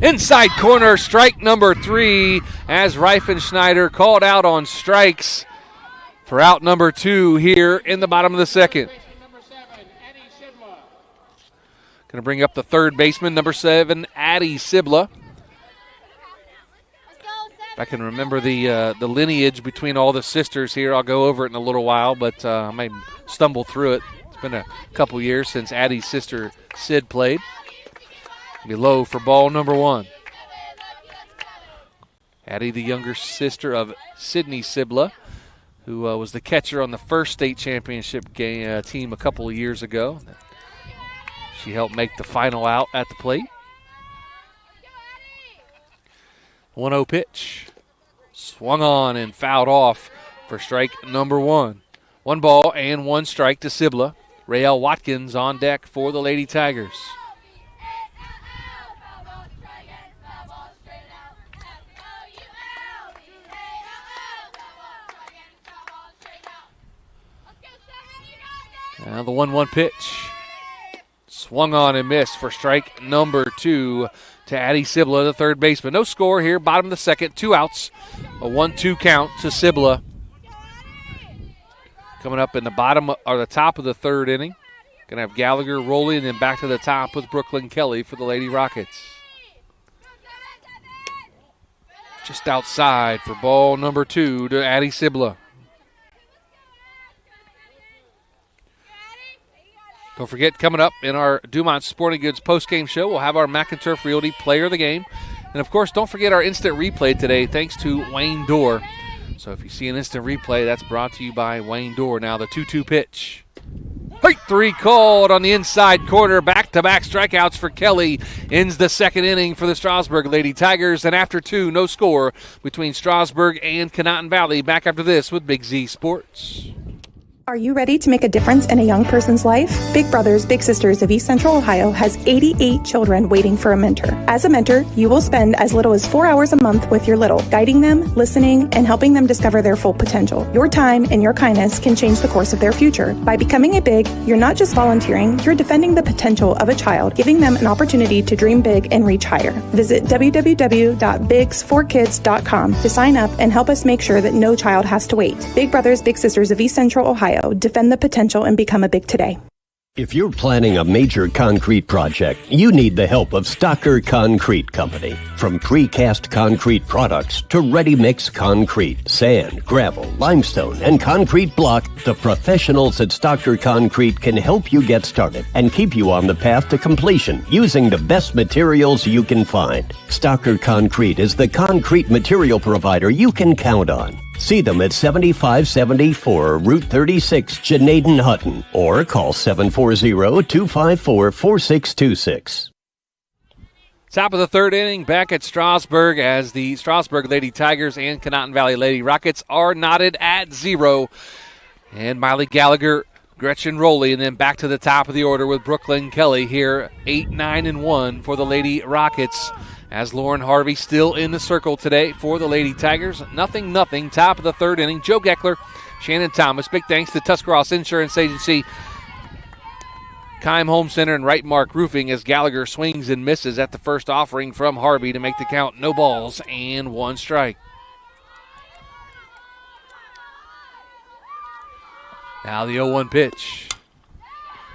Inside corner, strike number 3 as Reifenschneider called out on strikes for out number 2 here in the bottom of the second. Going to bring up the third baseman, number 7, Addie Sibla. If I can remember the lineage between all the sisters here, I'll go over it in a little while, but I may stumble through it. It's been a couple years since Addie's sister, Sid, played. Be low for ball number 1. Addie, the younger sister of Sydney Sibla, who was the catcher on the first state championship team a couple of years ago. She helped make the final out at the plate. 1-0 pitch. Swung on and fouled off for strike number 1. 1 ball and 1 strike to Sibla. Rael Watkins on deck for the Lady Tigers. Now the 1-1 pitch. Swung on and missed for strike number 2 to Addie Sibla, the third baseman. No score here, bottom of the second, 2 outs. A 1-2 count to Sibla. Coming up in the bottom or the top of the third inning. Going to have Gallagher rolling and then back to the top with Brooklyn Kelly for the Lady Rockets. Just outside for ball number 2 to Addie Sibla. Don't forget, coming up in our Dumont Sporting Goods postgame show, we'll have our McInturf Realty Player of the Game. And, of course, don't forget our instant replay today, thanks to Wayne Dorr. So if you see an instant replay, that's brought to you by Wayne Dorr. Now the 2-2 pitch. 3 called on the inside corner. Back-to-back strikeouts for Kelly. Ends the second inning for the Strasburg Lady Tigers. And after 2, no score between Strasburg and Conotton Valley. Back after this with Big Z Sports. Are you ready to make a difference in a young person's life? Big Brothers Big Sisters of East Central Ohio has 88 children waiting for a mentor. As a mentor, you will spend as little as 4 hours a month with your little, guiding them, listening, and helping them discover their full potential. Your time and your kindness can change the course of their future. By becoming a Big, you're not just volunteering, you're defending the potential of a child, giving them an opportunity to dream big and reach higher. Visit www.bigs4kids.com to sign up and help us make sure that no child has to wait. Big Brothers Big Sisters of East Central Ohio. Defend the potential and become a Big today. If you're planning a major concrete project, you need the help of Stocker Concrete Company. From precast concrete products to ready-mix concrete, sand, gravel, limestone, and concrete block, the professionals at Stocker Concrete can help you get started and keep you on the path to completion using the best materials you can find. Stocker Concrete is the concrete material provider you can count on. See them at 7574 Route 36, Genaden-Hutton, or call 740-254-4626. Top of the third inning, back at Strasburg as the Strasburg Lady Tigers and Conotton Valley Lady Rockets are knotted at 0. And Miley Gallagher, Gretchen Rowley, and then back to the top of the order with Brooklyn Kelly here, 8-9-1 for the Lady Rockets. As Lauren Harvey still in the circle today for the Lady Tigers. 0-0, top of the third inning. Joe Geckler, Shannon Thomas. Big thanks to Tuscarawas Insurance Agency, Keim Home Center, and Right Mark Roofing as Gallagher swings and misses at the first offering from Harvey to make the count no balls and 1 strike. Now the 0-1 pitch.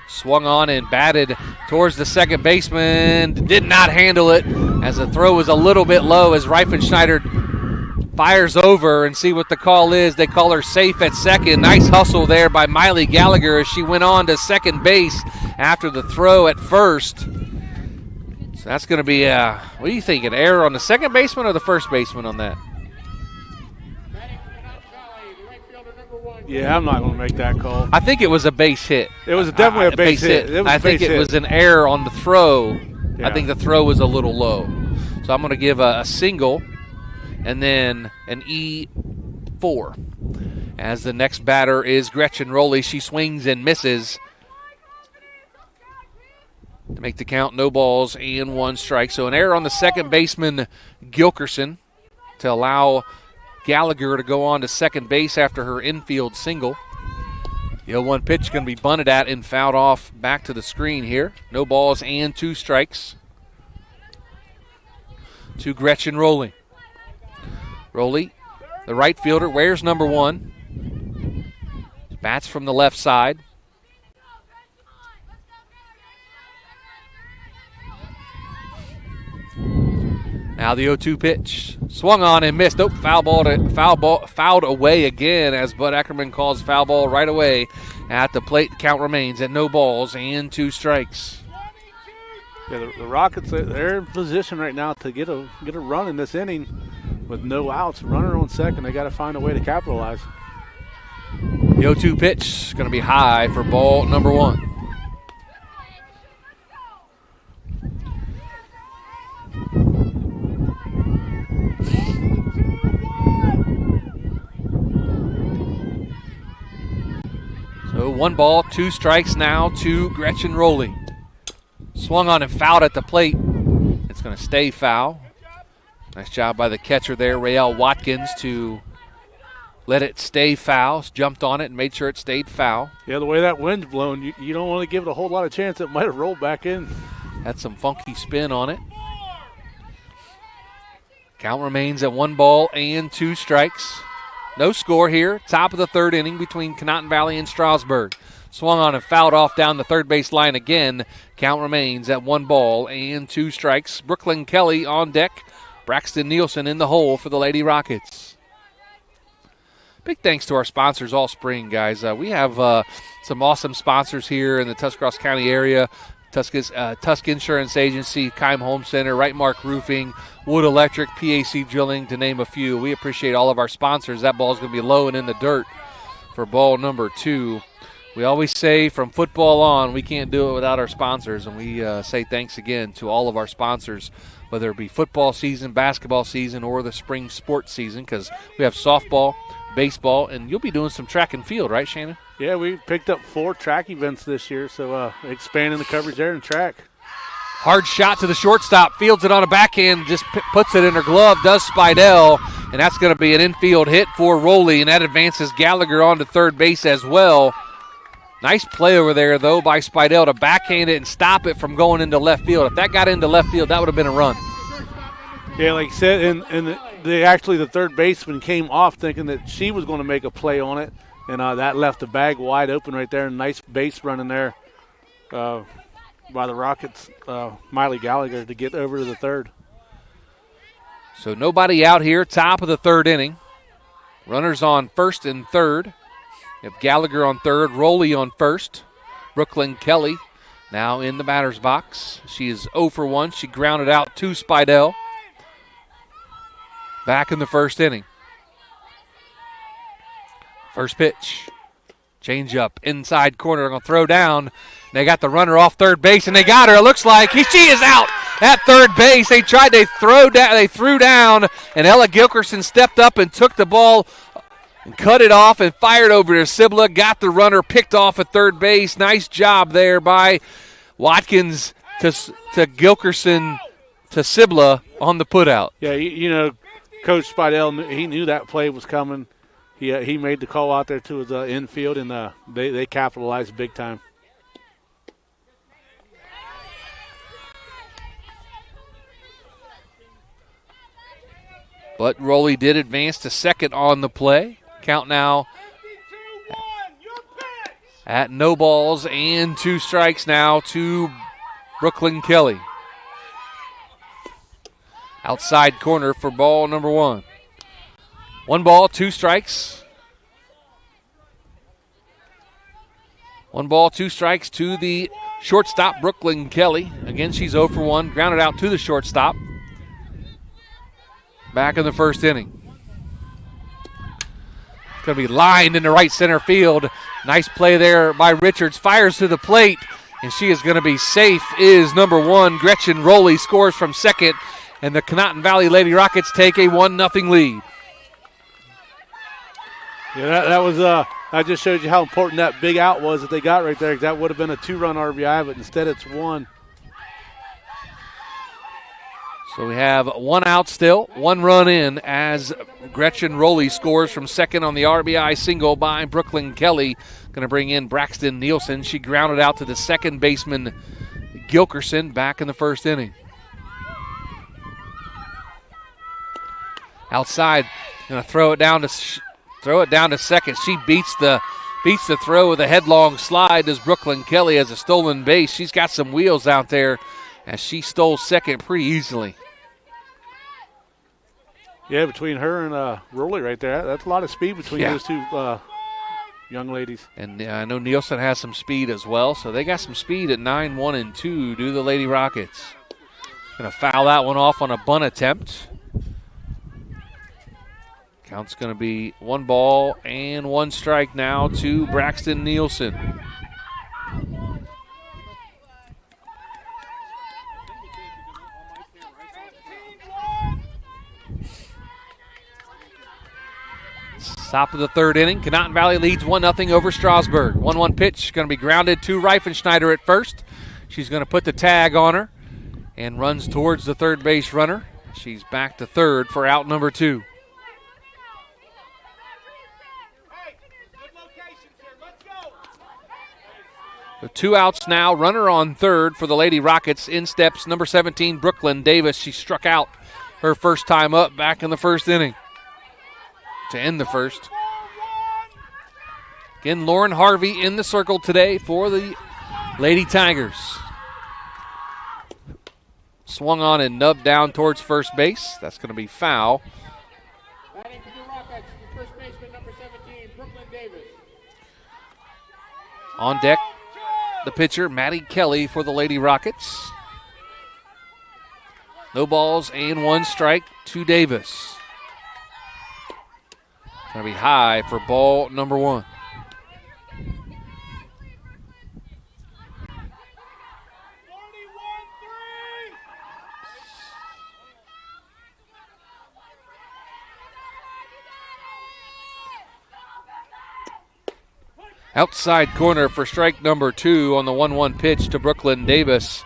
Swung on and batted towards the second baseman. Did not handle it as the throw was a little bit low as Reifenschneider fires over and see what the call is. They call her safe at second. Nice hustle there by Miley Gallagher as she went on to second base after the throw at first. So that's going to be, what do you think, an error on the second baseman or the first baseman on that? Yeah, I'm not going to make that call. I think it was a base hit. It was definitely a base hit. I think it was an error on the throw. Yeah. I think the throw was a little low. So I'm going to give a single and then an E4. As the next batter is Gretchen Rowley. She swings and misses to make the count no balls and 1 strike. So an error on the second baseman, Gilkerson, to allow Gallagher to go on to second base after her infield single. The 0-1 pitch is going to be bunted at and fouled off back to the screen here. No balls and 2 strikes to Gretchen Rowley. Rowley, the right fielder, wears number 1. Bats from the left side. Now the 0-2 pitch. Swung on and missed. Oh, fouled away again as Bud Eckerman calls foul ball right away at the plate. The count remains at no balls and 2 strikes. Yeah, the Rockets, they're in position right now to get a run in this inning with no outs. Runner on second. They got to find a way to capitalize. The 0-2 pitch is going to be high for ball number 1. So 1 ball, 2 strikes now to Gretchen Rowley. Swung on and fouled at the plate. It's going to stay foul. Nice job by the catcher there, Rael Watkins, to let it stay foul. Jumped on it and made sure it stayed foul. Yeah, the way that wind's blown, you don't want to give it a whole lot of chance. It might have rolled back in. Had some funky spin on it. Count remains at 1 ball and 2 strikes. No score here. Top of the third inning between Conotton Valley and Strasburg. Swung on and fouled off down the third base line again. Count remains at 1 ball and 2 strikes. Brooklyn Kelly on deck. Braxton Nielsen in the hole for the Lady Rockets. Big thanks to our sponsors all spring, guys. We have some awesome sponsors here in the Tuscarawas County area. Tusk Insurance Agency, Keim Home Center, Right Mark Roofing, Wood Electric, PAC Drilling, to name a few. We appreciate all of our sponsors. That ball's going to be low and in the dirt for ball number 2. We always say from football on, we can't do it without our sponsors, and we say thanks again to all of our sponsors, whether it be football season, basketball season, or the spring sports season, because we have softball, baseball, and you'll be doing some track and field, right, Shannon? Yeah, we picked up 4 track events this year, so expanding the coverage there in track. Hard shot to the shortstop, fields it on a backhand, just puts it in her glove, does Spidell, and that's going to be an infield hit for Rowley, and that advances Gallagher on to third base as well. Nice play over there, though, by Spidell to backhand it and stop it from going into left field. If that got into left field, that would have been a run. Yeah, like you said, and the third baseman came off thinking that she was going to make a play on it, and that left the bag wide open right there. Nice base running there by the Rockets, Miley Gallagher, to get over to the third. So nobody out here, top of the third inning. Runners on first and third. You have Gallagher on third, Rowley on first. Brooklyn Kelly now in the batter's box. She is 0 for 1. She grounded out to Spidell. Back in the first inning. First pitch. Change up. Inside corner. They're going to throw down. They got the runner off third base, and they got her. It looks like she is out at third base. They threw down, and Ella Gilkerson stepped up and took the ball and cut it off and fired over to Sibla. Got the runner picked off at third base. Nice job there by Watkins to Gilkerson to Sibla on the putout. Yeah, you know, Coach Spidell, he knew that play was coming. He made the call out there to his infield, and they capitalized big time. But Rowley did advance to second on the play. Count now at no balls and 2 strikes now to Brooklyn Kelly. Outside corner for ball number 1. 1 ball, 2 strikes. 1 ball, 2 strikes to the shortstop, Brooklyn Kelly. Again, she's 0 for 1. Grounded out to the shortstop. Back in the first inning. It's going to be lined into right center field. Nice play there by Richards. Fires to the plate, and she is going to be safe. Is number 1. Gretchen Rowley scores from second, and the Conotton Valley Lady Rockets take a 1-0 lead. Yeah, that was that just shows you how important that big out was that they got right there. That would have been a 2-run RBI, but instead it's 1. So we have 1 out still, 1 run in as Gretchen Rowley scores from second on the RBI single by Brooklyn Kelly. Going to bring in Braxton Nielsen. She grounded out to the second baseman Gilkerson back in the first inning. Outside, going to throw it down to second. She beats the throw with a headlong slide as Brooklyn Kelly has a stolen base. She's got some wheels out there as she stole second pretty easily. Yeah, between her and Rowley right there, that's a lot of speed between those two young ladies. And I know Nielsen has some speed as well, so they got some speed at 9, 1, and 2, do the Lady Rockets. Going to foul that one off on a bunt attempt. Count's going to be 1 ball and 1 strike now to Braxton Nielsen. Top of the third inning, Conotton Valley leads 1-0 over Strasburg. 1-1 pitch, going to be grounded to Reifenschneider at first. She's going to put the tag on her and runs towards the third base runner. She's back to third for out number 2. So 2 outs now, runner on third for the Lady Rockets. In steps number 17, Brooklyn Davis. She struck out her first time up back in the first inning to end the first. Again, Lauren Harvey in the circle today for the Lady Tigers. Swung on and nubbed down towards first base. That's going to be foul. Batting for the Rockets, the first baseman, number 17, Brooklyn Davis. On deck, the pitcher, Maddie Kelly for the Lady Rockets. No balls and 1 strike to Davis. Going to be high for ball number 1. Outside corner for strike number 2 on the 1-1 pitch to Brooklyn Davis.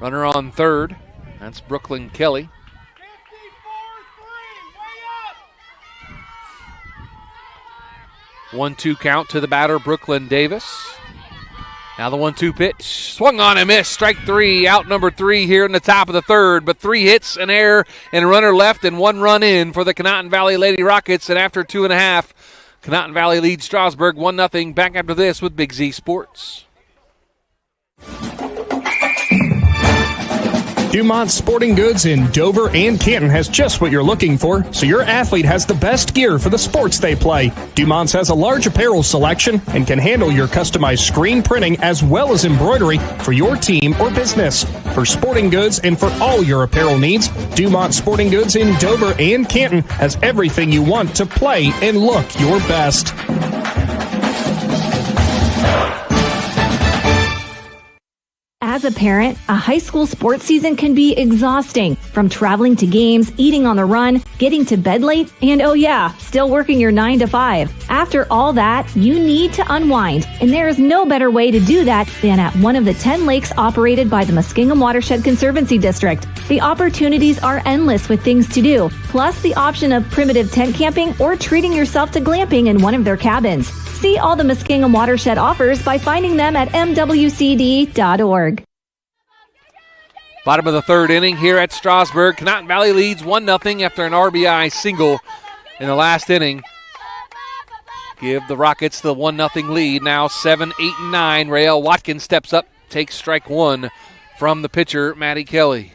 Runner on third. That's Brooklyn Kelly. One-two count to the batter, Brooklyn Davis. Now the 1-2 pitch. Swung on and missed. Strike 3. Out number 3 here in the top of the third. But 3 hits, an error, and a runner left, and 1 run in for the Conotton Valley Lady Rockets. And after 2.5, Conotton Valley leads Strasburg 1-0. Back after this with Big Z Sports. Dumont Sporting Goods in Dover and Canton has just what you're looking for, so your athlete has the best gear for the sports they play. Dumont's has a large apparel selection and can handle your customized screen printing as well as embroidery for your team or business. For sporting goods and for all your apparel needs, Dumont Sporting Goods in Dover and Canton has everything you want to play and look your best. As a parent, a high school sports season can be exhausting. From traveling to games, eating on the run, getting to bed late, and oh yeah, still working your 9 to 5. After all that, you need to unwind, and there is no better way to do that than at one of the 10 lakes operated by the Muskingum Watershed Conservancy District. The opportunities are endless with things to do, plus the option of primitive tent camping or treating yourself to glamping in one of their cabins. See all the Muskingum Watershed offers by finding them at mwcd.org. Bottom of the third inning here at Strasburg. Conotton Valley leads 1-0 after an RBI single in the last inning. Give the Rockets the 1-0 lead. Now 7, 8, and 9. Rael Watkins steps up, takes strike 1 from the pitcher, Maddie Kelly.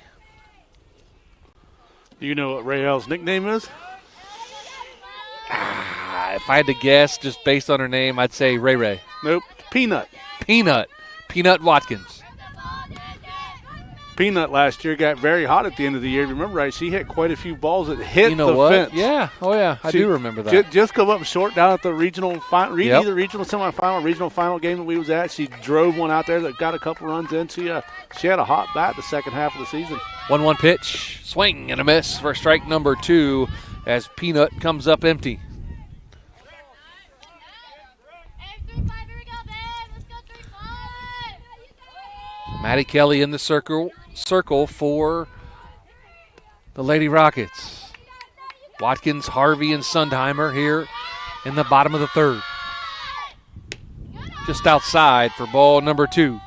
Do you know what Rael's nickname is? If I had to guess, just based on her name, I'd say Ray Ray. Nope. Peanut. Peanut Watkins. Peanut last year got very hot at the end of the year. Remember, right? She hit quite a few balls that hit the fence. Yeah. Oh, yeah. I do remember that. Just come up short down at the regional final, either regional semifinal, regional final game that we was at. She drove one out there that got a couple runs in. She had a hot bat the second half of the season. 1-1 pitch. Swing and a miss for strike number 2 as Peanut comes up empty. Maddie Kelly in the circle for the Lady Rockets. Watkins, Harvey, and Sundheimer here in the bottom of the third. Just outside for ball number 2.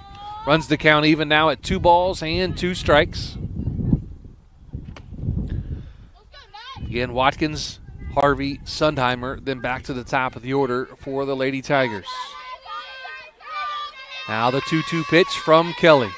Runs the count even now at 2 balls and 2 strikes. Again, Watkins, Harvey, Sundheimer, then back to the top of the order for the Lady Tigers. Now the 2-2 pitch from Kelly.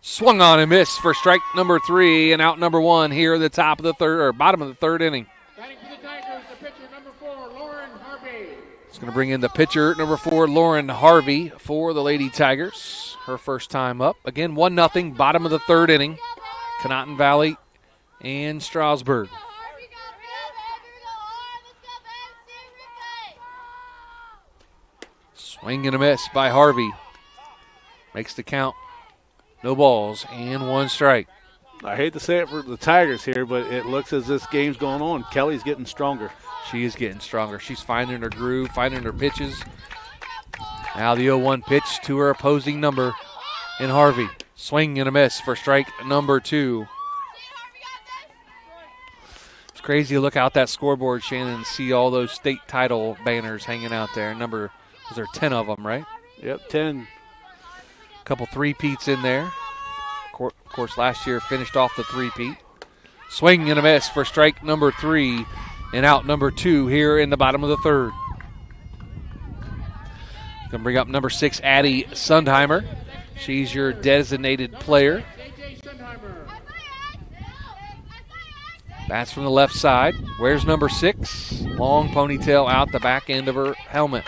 Swung on and missed for strike number 3 and out number 1 here at the top of the third, or bottom of the third inning. Batting for the Tigers, the pitcher number 4, Lauren Harvey. It's going to bring in the pitcher number 4, Lauren Harvey, for the Lady Tigers. Her first time up. Again, 1-0, bottom of the third inning. Conotton Valley and Strasburg. Swing and a miss by Harvey. Makes the count. No balls and 1 strike. I hate to say it for the Tigers here, but it looks as this game's going on. Kelly's getting stronger. She is getting stronger. She's finding her groove, finding her pitches. Now the 0-1 pitch to her opposing number in Harvey. Swing and a miss for strike number 2. It's crazy to look out that scoreboard, Shannon, and see all those state title banners hanging out there. Was there 10 of them, right? Yep, 10. Couple three-peats in there. Of course, last year finished off the three-peat. Swing and a miss for strike number 3 and out number 2 here in the bottom of the third. Going to bring up number 6, Addie Sundheimer. She's your designated player. Bats from the left side. Where's number 6? Long ponytail out the back end of her helmet.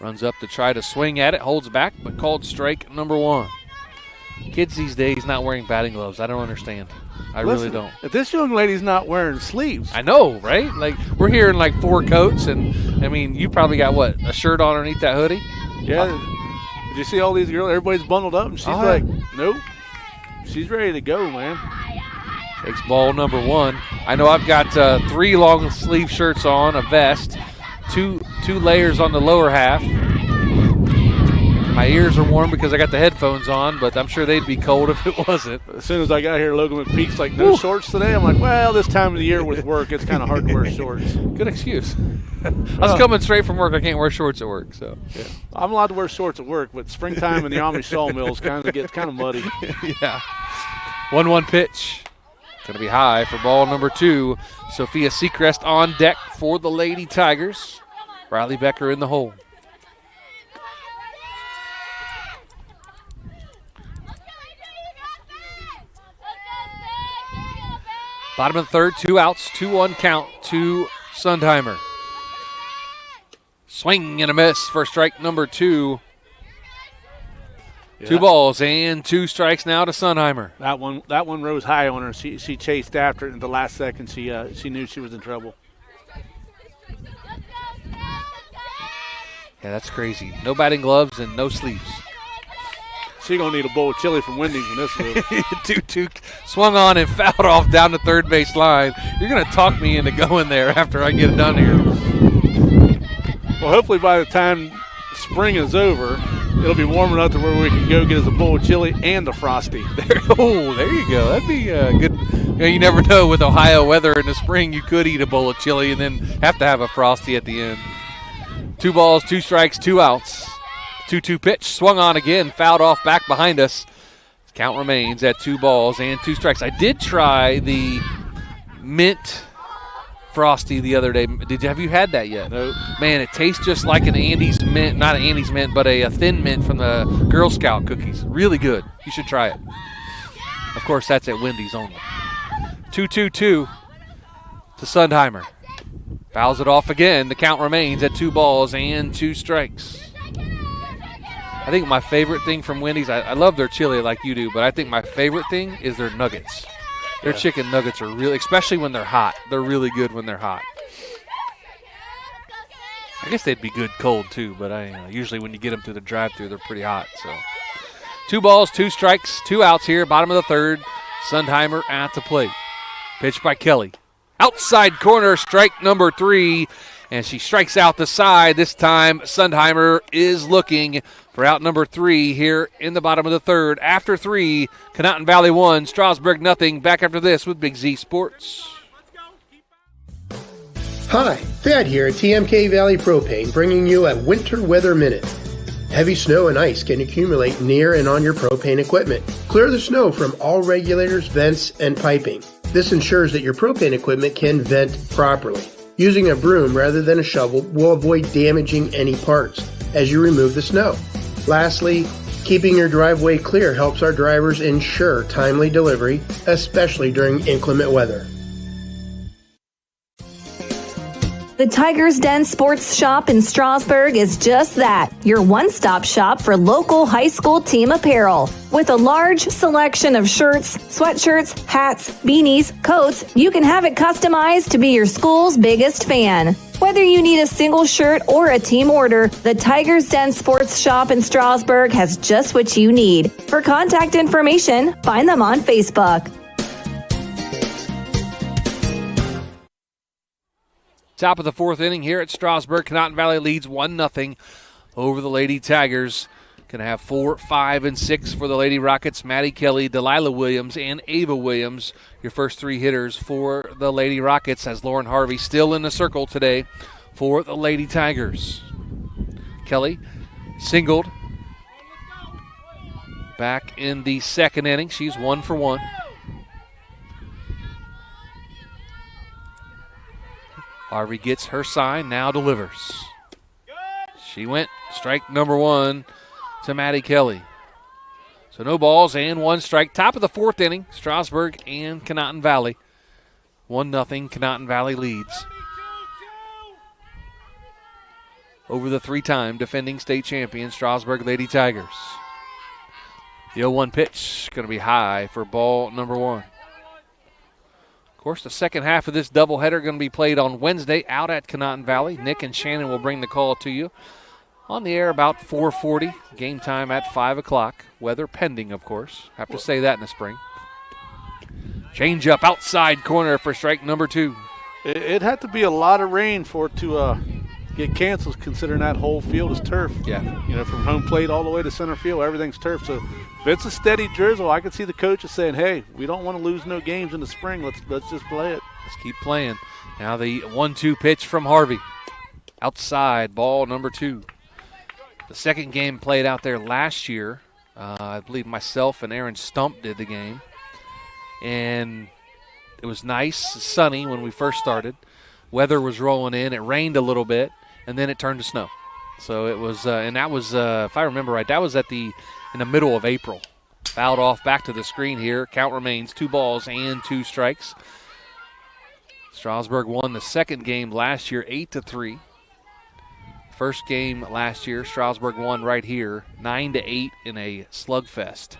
Runs up to try to swing at it, holds back, but called strike number 1. Kids these days not wearing batting gloves. I don't understand. Really don't. If this young lady's not wearing sleeves. I know, right? Like, we're hearing like 4 coats, and, I mean, you probably got, what, a shirt on underneath that hoodie? Yeah. Did you see all these girls? Everybody's bundled up, and she's like, nope. She's ready to go, man. Takes ball number 1. I know I've got 3 long sleeve shirts on, a vest, two layers on the lower half. My ears are warm because I got the headphones on, but I'm sure they'd be cold if it wasn't. As soon as I got here, Logan McPeek's like, no shorts today? I'm like, well, this time of the year with work, it's kind of hard to wear shorts. Good excuse. I was coming straight from work. I can't wear shorts at work, so. Yeah. I'm allowed to wear shorts at work, but springtime in the Amish sawmills gets kind of muddy. Yeah. 1-1 pitch. Going to be high for ball number 2. Sophia Seacrest on deck for the Lady Tigers. Riley Becker in the hole. Bottom of the third, 2 outs, 2-1 count to Sundheimer. Swing and a miss for strike number 2. Yeah. 2 balls and 2 strikes now to Sundheimer. That one rose high on her. She chased after it in the last second. She knew she was in trouble. Yeah, that's crazy. No batting gloves and no sleeves. She's going to need a bowl of chili from Wendy's in this one. 2-2 swung on and fouled off down the third base line. You're going to talk me into going there after I get done here. Well, hopefully by the time spring is over, it'll be warm enough to where we can go get us a bowl of chili and a Frosty. There you go. That'd be good. You never know with Ohio weather in the spring, you could eat a bowl of chili and then have to have a Frosty at the end. 2 balls, 2 strikes, 2 outs. 2-2 pitch, swung on again, fouled off back behind us. Count remains at 2 balls and 2 strikes. I did try the mint Frosty the other day. Have you had that yet? No. Man, it tastes just like an Andy's mint, not an Andy's mint, but a thin mint from the Girl Scout cookies. Really good. You should try it. Of course, that's at Wendy's only. 2-2-2 to Sundheimer. Fouls it off again. The count remains at 2 balls and 2 strikes. I think my favorite thing from Wendy's, I love their chili like you do, but I think my favorite thing is their nuggets. Their chicken nuggets are really, especially when they're hot. They're really good when they're hot. I guess they'd be good cold too, but usually when you get them through the drive-thru, they're pretty hot. So, 2 balls, 2 strikes, 2 outs here, bottom of the third. Sundheimer at the plate. Pitch by Kelly. Outside corner, strike number 3. And she strikes out the side. This time, Sundheimer is looking for out number 3 here in the bottom of the third. After 3, Conotton Valley 1, Strasburg nothing. Back after this with Big Z Sports. Hi, Thad here at TMK Valley Propane, bringing you a Winter Weather Minute. Heavy snow and ice can accumulate near and on your propane equipment. Clear the snow from all regulators, vents, and piping. This ensures that your propane equipment can vent properly. Using a broom rather than a shovel will avoid damaging any parts as you remove the snow. Lastly, keeping your driveway clear helps our drivers ensure timely delivery, especially during inclement weather. The Tiger's Den Sports Shop in Strasburg is just that, your one-stop shop for local high school team apparel. With a large selection of shirts, sweatshirts, hats, beanies, coats, you can have it customized to be your school's biggest fan. Whether you need a single shirt or a team order, the Tiger's Den Sports Shop in Strasburg has just what you need. For contact information, find them on Facebook. Top of the 4th inning here at Strasburg. Conotton Valley leads 1-0 over the Lady Tigers. Going to have 4, 5, and 6 for the Lady Rockets. Maddie Kelly, Delilah Williams, and Ava Williams, your first 3 hitters for the Lady Rockets, as Lauren Harvey still in the circle today for the Lady Tigers. Kelly singled back in the 2nd inning. She's 1 for 1. Harvey gets her sign, now delivers. She went strike number 1 to Maddie Kelly. So no balls and 1 strike. Top of the 4th inning, Strasburg and Conotton Valley. 1-0, Conotton Valley leads over the 3-time defending state champion Strasburg Lady Tigers. The 0-1 pitch going to be high for ball number 1. Of course, the second half of this doubleheader going to be played on Wednesday out at Conotton Valley. Nick and Shannon will bring the call to you. On the air about 4:40. Game time at 5 o'clock. Weather pending, of course. Have to say that in the spring. Change up outside corner for strike number 2. It had to be a lot of rain for it to get canceled, considering that whole field is turf. Yeah. You know, from home plate all the way to center field, everything's turf. So if it's a steady drizzle, I can see the coaches saying, hey, we don't want to lose no games in the spring. Let's just play it. Let's keep playing. Now the 1-2 pitch from Harvey. Outside, ball number 2. The second game played out there last year. I believe myself and Aaron Stump did the game. And it was nice, sunny when we first started. Weather was rolling in. It rained a little bit, and then it turned to snow. So it was, and that was, if I remember right, that was in the middle of April. Fouled off back to the screen here. Count remains 2 balls and 2 strikes. Strasburg won the second game last year 8-3. First game last year, Strasburg won right here 9-8 in a slugfest.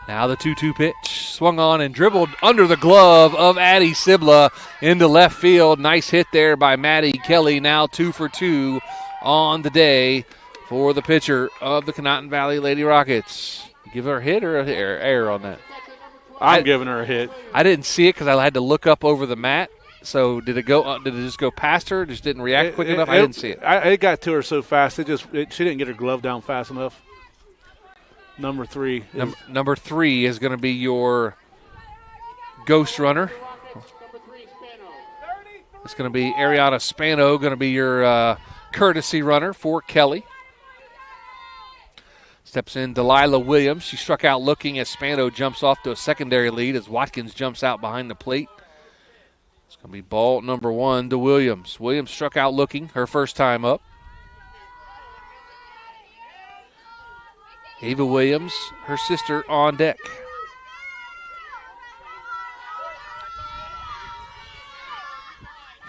Now the 2-2 pitch, swung on and dribbled under the glove of Addie Sibla into left field. Nice hit there by Maddie Kelly. Now 2 for 2 on the day for the pitcher of the Conotton Valley Lady Rockets. Give her a hit or an error on that? I'm giving her a hit. I didn't see it because I had to look up over the mat. So did it go? Did it just go past her? Just didn't react quick enough? I didn't see it. It got to her so fast. She didn't get her glove down fast enough. Number 3. Number 3 is going to be your ghost runner. It's going to be Ariana Spano, going to be your courtesy runner for Kelly. Steps in Delilah Williams. She struck out looking as Spano jumps off to a secondary lead as Watkins jumps out behind the plate. It's going to be ball number 1 to Williams. Williams struck out looking her first time up. Ava Williams, her sister, on deck.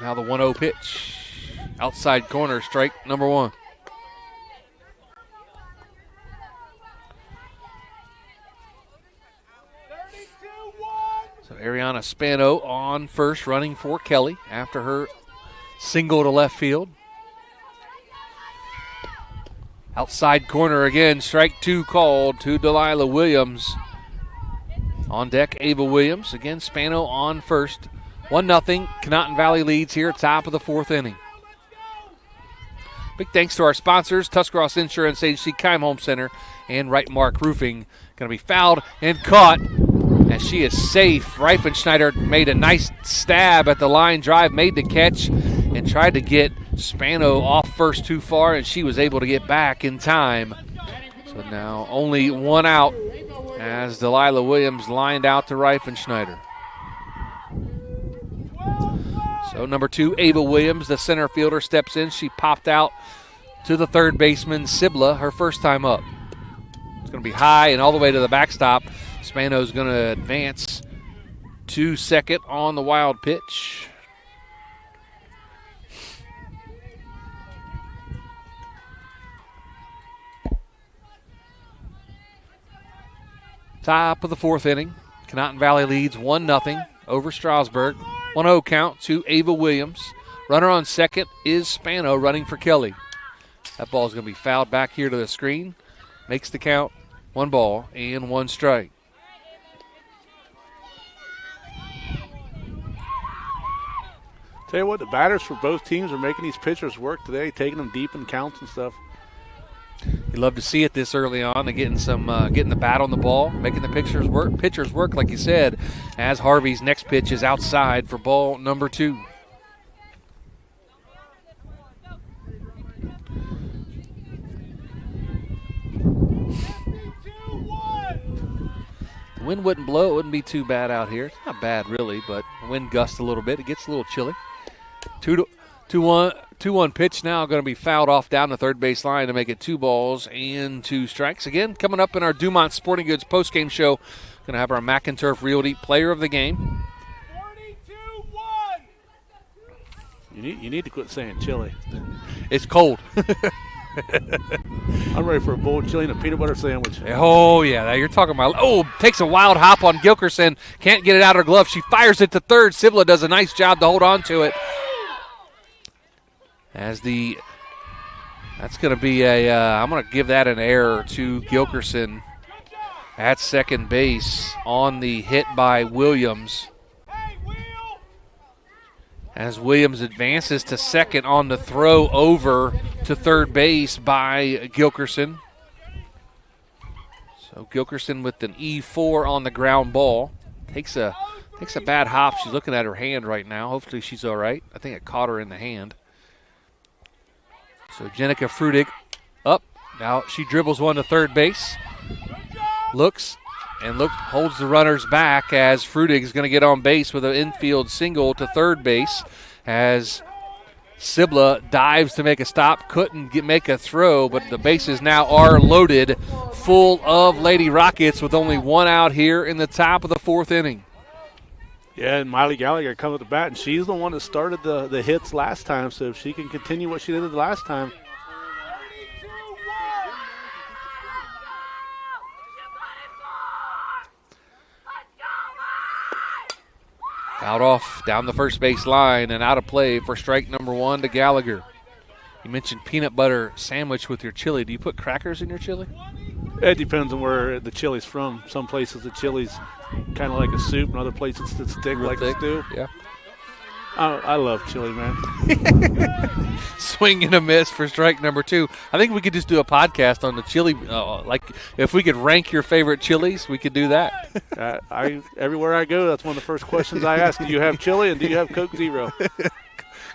Now the 1-0 pitch. Outside corner, strike number 1. So Ariana Spano on first, running for Kelly after her single to left field. Outside corner again, strike 2 called to Delilah Williams. On deck, Ava Williams. Again, Spano on first. 1-0. Conotton Valley leads here, top of the 4th inning. Big thanks to our sponsors, Tuscarawas Insurance Agency, Keim Home Center, and Right Mark Roofing. Going to be fouled and caught as she is safe. Reifenschneider made a nice stab at the line drive, made the catch, and tried to get Spano off first too far, and she was able to get back in time. So now only 1 out as Delilah Williams lined out to Reifenschneider. So number 2, Ava Williams, the center fielder, steps in. She popped out to the third baseman, Sibla, her first time up. It's going to be high and all the way to the backstop. Spano's going to advance to second on the wild pitch. Top of the 4th inning. Conotton Valley leads 1-0 over Strasburg. 1-0 count to Ava Williams. Runner on second is Spano running for Kelly. That ball is going to be fouled back here to the screen. Makes the count 1 ball and 1 strike. Tell you what, the batters for both teams are making these pitchers work today, taking them deep in counts and stuff. You love to see it this early on, and getting the bat on the ball, making the pitchers work, like you said, as Harvey's next pitch is outside for ball number 2. The wind wouldn't blow, it wouldn't be too bad out here. It's not bad really, but the wind gusts a little bit. It gets a little chilly. 2-1 pitch now, going to be fouled off down the third base line to make it 2 balls and 2 strikes. Again, coming up in our Dumont Sporting Goods postgame show, going to have our McInturf Realty Player of the Game. 42-1. You need to quit saying chili. It's cold. I'm ready for a bowl of chili and a peanut butter sandwich. Oh, yeah, you're talking about. Oh, takes a wild hop on Gilkerson. Can't get it out of her glove. She fires it to third. Sibla does a nice job to hold on to it. That's going to be I'm going to give that an error to Gilkerson at second base on the hit by Williams. As Williams advances to second on the throw over to third base by Gilkerson. So Gilkerson with an E4 on the ground ball. Takes a bad hop. She's looking at her hand right now. Hopefully she's all right. I think it caught her in the hand. So Jenica Frudig up. Now she dribbles one to third base. Looks, holds the runners back as Frudig is going to get on base with an infield single to third base as Sibla dives to make a stop. Couldn't make a throw, but the bases now are loaded full of Lady Rockets with only one out here in the top of the fourth inning. Yeah, and Miley Gallagher comes to the bat, and she's the one that started the hits last time, so if she can continue what she did the last time. Out off down the first base line and out of play for strike number one to Gallagher. You mentioned peanut butter sandwich with your chili. Do you put crackers in your chili? It depends on where the chili's from. Some places the chili's kind of like a soup, and other places it's thick like a stew. Yeah. I love chili, man. Swing and a miss for strike number two. I think we could just do a podcast on the chili. Like if we could rank your favorite chilies, we could do that. Everywhere I go, that's one of the first questions I ask. Do you have chili and do you have Coke Zero?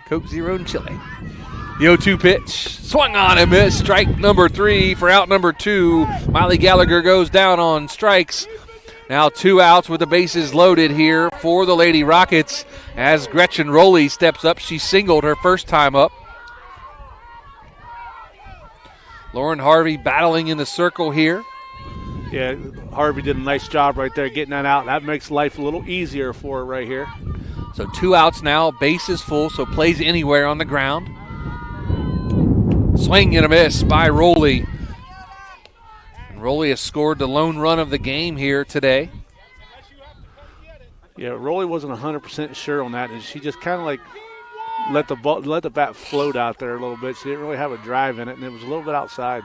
Coke Zero and chili. The 0-2 pitch. Swung on and missed. Strike number three for out number two. Miley Gallagher goes down on strikes. Now 2 outs with the bases loaded here for the Lady Rockets as Gretchen Rowley steps up. She singled her first time up. Lauren Harvey battling in the circle here. Yeah, Harvey did a nice job right there getting that out. That makes life a little easier for her right here. So 2 outs now, bases full, so plays anywhere on the ground. Swing and a miss by Rowley. Rowley has scored the lone run of the game here today. Yeah, Rowley wasn't 100% sure on that, and she just kind of like let the bat float out there a little bit. She didn't really have a drive in it, and it was a little bit outside.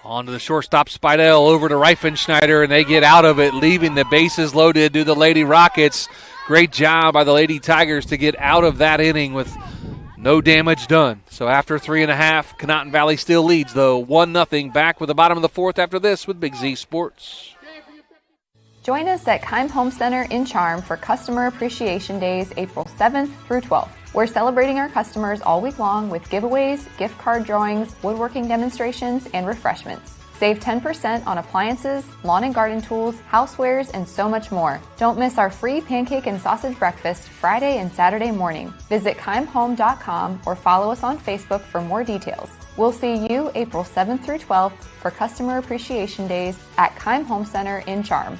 On to the shortstop, Spidell over to Reifenschneider, and they get out of it, leaving the bases loaded to the Lady Rockets. Great job by the Lady Tigers to get out of that inning with no damage done. So after 3.5, Conotton Valley still leads, though, 1-0. Back with the bottom of the fourth after this with Big Z Sports. Join us at Keim Home Center in Charm for Customer Appreciation Days, April 7th through 12th. We're celebrating our customers all week long with giveaways, gift card drawings, woodworking demonstrations, and refreshments. Save 10% on appliances, lawn and garden tools, housewares, and so much more. Don't miss our free pancake and sausage breakfast Friday and Saturday morning. Visit keimhome.com or follow us on Facebook for more details. We'll see you April 7th through 12th for Customer Appreciation Days at Keim Home Center in Charm.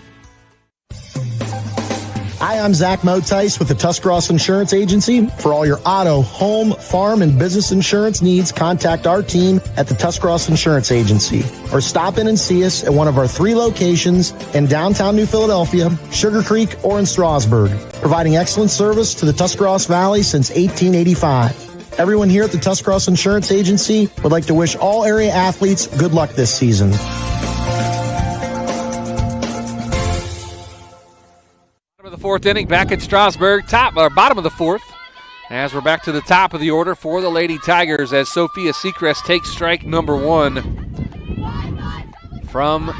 Hi, I'm Zach Motice with the Tuscarawas Insurance Agency. For all your auto, home, farm, and business insurance needs, contact our team at the Tuscarawas Insurance Agency or stop in and see us at one of our 3 locations in downtown New Philadelphia, Sugar Creek, or in Strasburg, providing excellent service to the Tuscarawas Valley since 1885. Everyone here at the Tuscarawas Insurance Agency would like to wish all area athletes good luck this season. The fourth inning back at Strasburg, bottom of the fourth, as we're back to the top of the order for the Lady Tigers as Sophia Seacrest takes strike number 1 from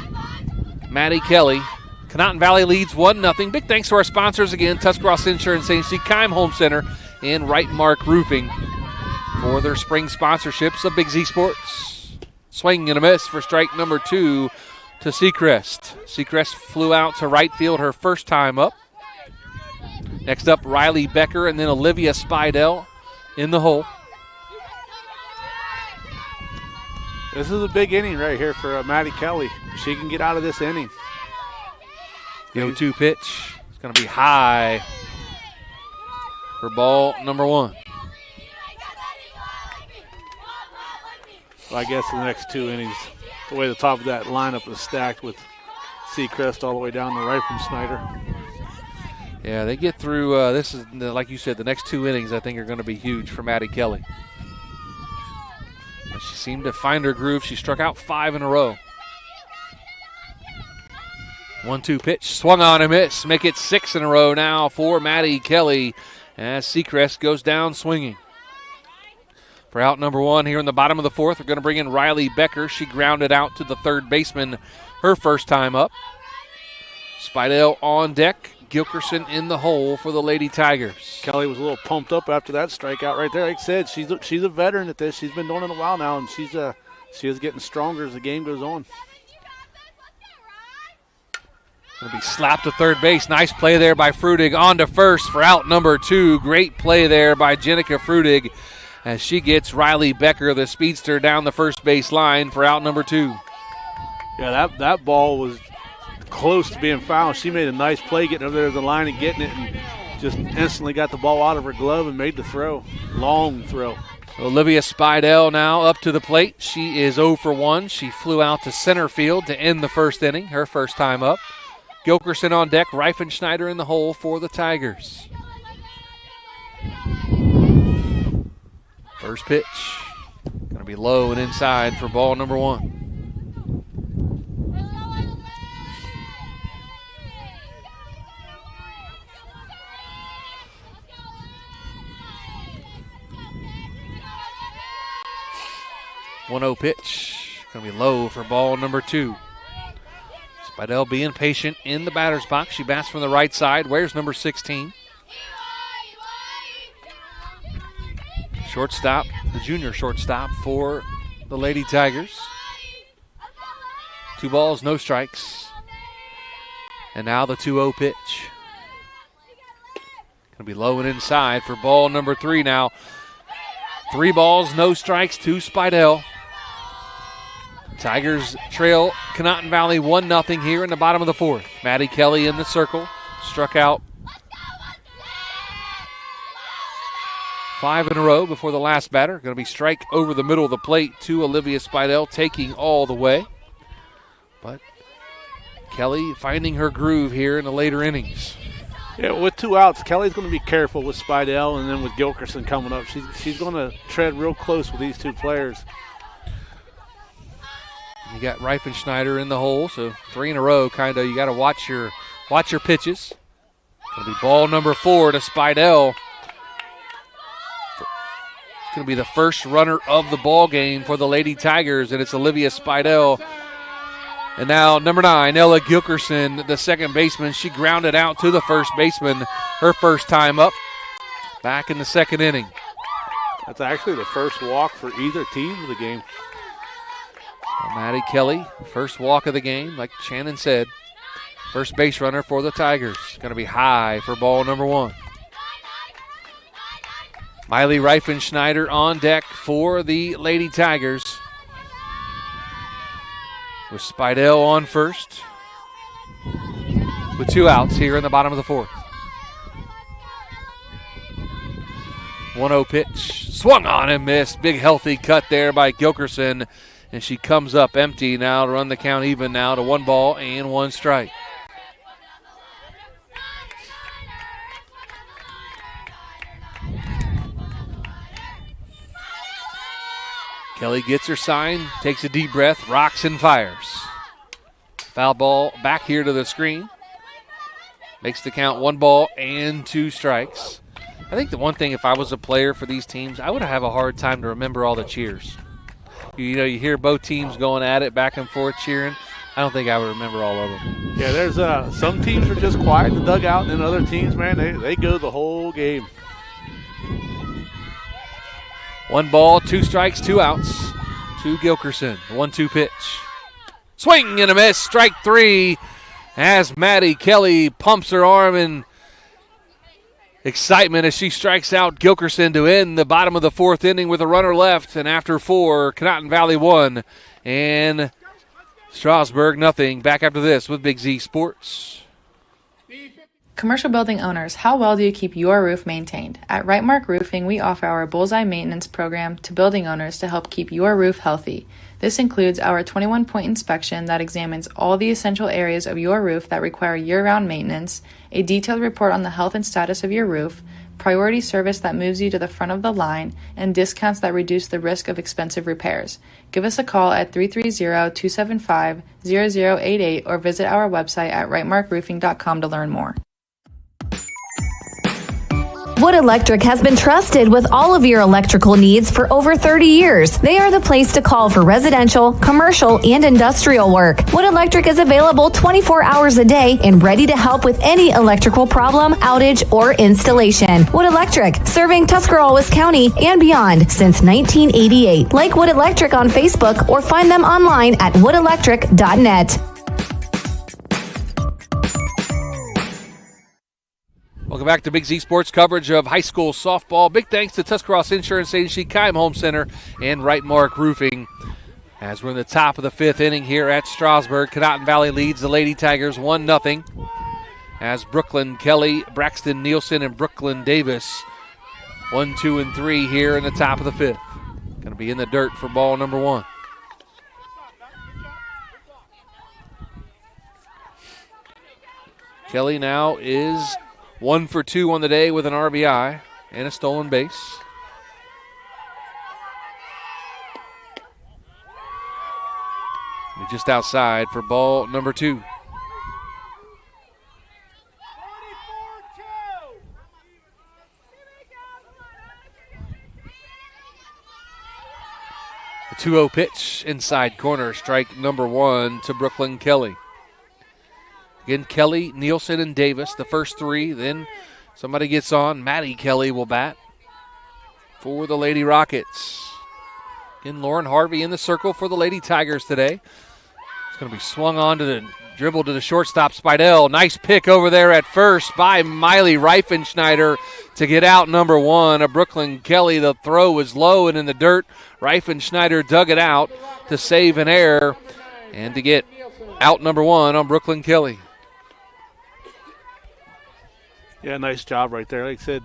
Maddie Kelly. Conotton Valley leads 1-0. Big thanks to our sponsors again, Tuscarawas Insurance Agency, Keim Home Center, and Right Mark Roofing for their spring sponsorships of Big Z Sports. Swing and a miss for strike number 2 to Seacrest. Seacrest flew out to right field her first time up. Next up, Riley Becker and then Olivia Spidell in the hole. This is a big inning right here for Maddie Kelly. She can get out of this inning. The 0-2 pitch is going to be high for ball number 1. Well, I guess the next 2 innings, the way the top of that lineup is stacked with Seacrest all the way down to Reifenschneider. Yeah, they get through. This is, like you said, the next 2 innings I think are going to be huge for Maddie Kelly. She seemed to find her groove. She struck out 5 in a row. 1-2 pitch, swung on and missed. Make it 6 in a row now for Maddie Kelly as Seacrest goes down swinging. For out number 1 here in the bottom of the 4th, we're going to bring in Riley Becker. She grounded out to the third baseman her first time up. Spidell on deck. Gilkerson in the hole for the Lady Tigers. Kelly was a little pumped up after that strikeout right there. Like I said, she's a veteran at this. She's been doing it a while now, and she is getting stronger as the game goes on. Going to be slapped to third base. Nice play there by Frudig. On to first for out number 2. Great play there by Jenica Frudig as she gets Riley Becker, the speedster, down the first base line for out number 2. Yeah, that ball was close to being fouled. She made a nice play getting over there to the line and getting it, and just instantly got the ball out of her glove and made the throw. Long throw. Olivia Spidell now up to the plate. She is 0 for 1. She flew out to center field to end the first inning, her first time up. Gilkerson on deck, Reifenschneider in the hole for the Tigers. First pitch, going to be low and inside for ball number 1. One-0 pitch, going to be low for ball number 2. Spidell being patient in the batter's box. She bats from the right side. Where's number 16? Shortstop, the junior shortstop for the Lady Tigers. 2 balls, no strikes. And now the 2-0 pitch. Going to be low and inside for ball number 3 now. 3 balls, no strikes to Spidell. Tigers trail Conotton Valley 1-0 here in the bottom of the 4th. Maddie Kelly in the circle. Struck out 5 in a row before the last batter. Going to be strike over the middle of the plate to Olivia Spidell, taking all the way. But Kelly finding her groove here in the later innings. Yeah, with 2 outs, Kelly's going to be careful with Spidell, and then with Gilkerson coming up, she's going to tread real close with these 2 players. You got Reifenschneider in the hole, so 3 in a row. Kind of, you got to watch your pitches. Going to be ball number 4 to Spidell. It's going to be the first runner of the ball game for the Lady Tigers, and it's Olivia Spidell. And now number 9, Ella Gilkerson, the second baseman. She grounded out to the first baseman her first time up back in the second inning. That's actually the first walk for either team of the game. Maddie Kelly, first walk of the game, like Shannon said. First base runner for the Tigers. Going to be high for ball number 1. Miley Reifenschneider on deck for the Lady Tigers. With Spidell on first. With 2 outs here in the bottom of the 4th. 1-0 pitch. Swung on and missed. Big healthy cut there by Gilkerson. And she comes up empty now to run the count even now to 1 ball and 1 strike. Kelly gets her sign, takes a deep breath, rocks and fires. Foul ball back here to the screen. Makes the count 1 ball and 2 strikes. I think the one thing, if I was a player for these teams, I would have a hard time to remember all the cheers. You know, you hear both teams going at it, back and forth cheering. I don't think I would remember all of them. Yeah, there's some teams are just quiet in the dugout, and then other teams, man, they go the whole game. 1 ball, 2 strikes, 2 outs to Gilkerson. 1-2 pitch. Swing and a miss, strike 3 as Maddie Kelly pumps her arm in excitement as she strikes out Gilkerson to end the bottom of the 4th inning with a runner left. And after 4, Conotton Valley 1 and Strasburg nothing. Back after this with Big Z Sports. Commercial building owners, how well do you keep your roof maintained? At Rightmark Roofing, we offer our Bullseye Maintenance Program to building owners to help keep your roof healthy. This includes our 21-point inspection that examines all the essential areas of your roof that require year-round maintenance, a detailed report on the health and status of your roof, priority service that moves you to the front of the line, and discounts that reduce the risk of expensive repairs. Give us a call at 330-275-0088 or visit our website at rightmarkroofing.com to learn more. Wood Electric has been trusted with all of your electrical needs for over 30 years. They are the place to call for residential, commercial, and industrial work. Wood Electric is available 24 hours a day and ready to help with any electrical problem, outage, or installation. Wood Electric, serving Tuscarawas County and beyond since 1988. Like Wood Electric on Facebook or find them online at woodelectric.net. Welcome back to Big Z Sports coverage of high school softball. Big thanks to Tuscarawas Insurance Agency, Keim Home Center, and Right Mark Roofing. As we're in the top of the fifth inning here at Strasburg, Conotton Valley leads the Lady Tigers 1-0. As Brooklyn Kelly, Braxton Nielsen, and Brooklyn Davis 1, 2, and 3 here in the top of the fifth. Going to be in the dirt for ball number 1. Kelly now is 1 for 2 on the day with an RBI and a stolen base. Just outside for ball number 2. The 2-0 pitch inside corner, strike number 1 to Brooklyn Kelly. Again, Kelly, Nielsen, and Davis, the first 3. Then somebody gets on. Maddie Kelly will bat for the Lady Rockets. Again, Lauren Harvey in the circle for the Lady Tigers today. It's going to be swung on to the dribble to the shortstop, Spidell. Nice pick over there at first by Miley Reifenschneider to get out number 1. A Brooklyn Kelly, the throw was low and in the dirt. Reifenschneider dug it out to save an error and to get out number 1 on Brooklyn Kelly. Yeah, nice job right there. Like I said,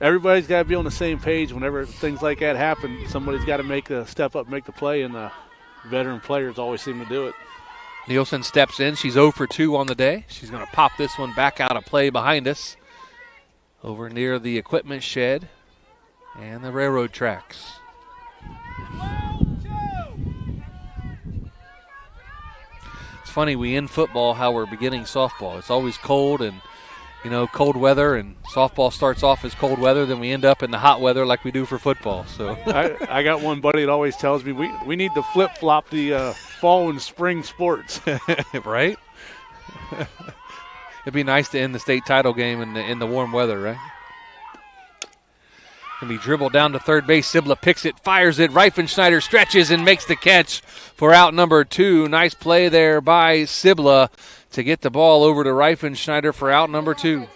everybody's got to be on the same page whenever things like that happen. Somebody's got to make a step up, make the play, and the veteran players always seem to do it. Nielsen steps in. She's 0 for 2 on the day. She's going to pop this one back out of play behind us over near the equipment shed and the railroad tracks. It's funny, we end football how we're beginning softball. It's always cold and cold weather, and softball starts off as cold weather, then we end up in the hot weather like we do for football. So I got one buddy that always tells me we need to flip-flop the fall and spring sports. Right? It'd be nice to end the state title game in the warm weather, right? Can be dribbled down to third base. Sibla picks it, fires it. Reifenschneider stretches and makes the catch for out number 2. Nice play there by Sibla to get the ball over to Reifenschneider for out number 2.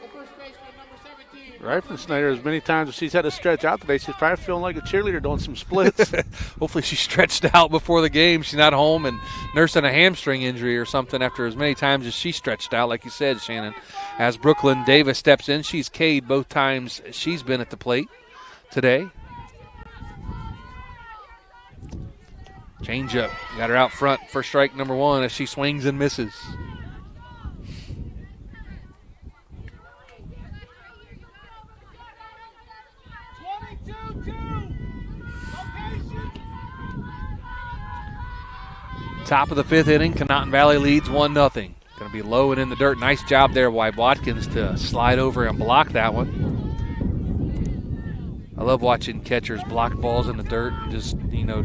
Reifenschneider, as many times as she's had to stretch out today, she's probably feeling like a cheerleader doing some splits. Hopefully she stretched out before the game. She's not home and nursing a hamstring injury or something after as many times as she stretched out, like you said, Shannon. As Brooklyn Davis steps in, she's K'd both times she's been at the plate today. Change up. Got her out front for strike number 1 as she swings and misses. Top of the 5th inning, Conotton Valley leads 1-0. Going to be low and in the dirt. Nice job there by Watkins to slide over and block that one. I love watching catchers block balls in the dirt and just,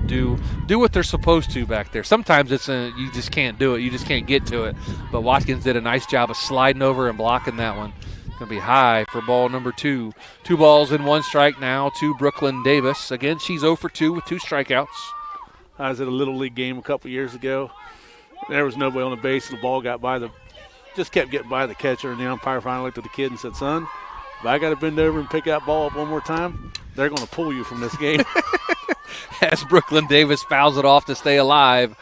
do what they're supposed to back there. Sometimes you just can't do it. You just can't get to it. But Watkins did a nice job of sliding over and blocking that one. Going to be high for ball number 2. 2 balls and 1 strike now to Brooklyn Davis. Again, she's 0 for 2 with 2 strikeouts. I was at a Little League game a couple years ago. There was nobody on the base. The ball just kept getting by the catcher, and the umpire finally looked at the kid and said, "Son, if I got to bend over and pick that ball up one more time, they're going to pull you from this game." As Brooklyn Davis fouls it off to stay alive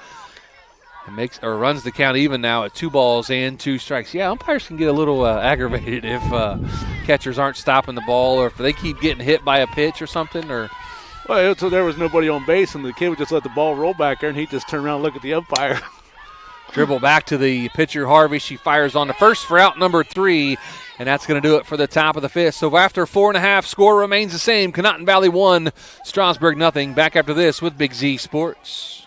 and runs the count even now at 2 balls and 2 strikes. Yeah, umpires can get a little aggravated if catchers aren't stopping the ball or if they keep getting hit by a pitch or something, or Well, so there was nobody on base, and the kid would just let the ball roll back there, and he'd just turn around and look at the umpire. Dribble back to the pitcher, Harvey. She fires on the first for out number 3, and that's going to do it for the top of the 5th. So after 4.5, score remains the same. Conotton Valley 1, Strasburg nothing. Back after this with Big Z Sports.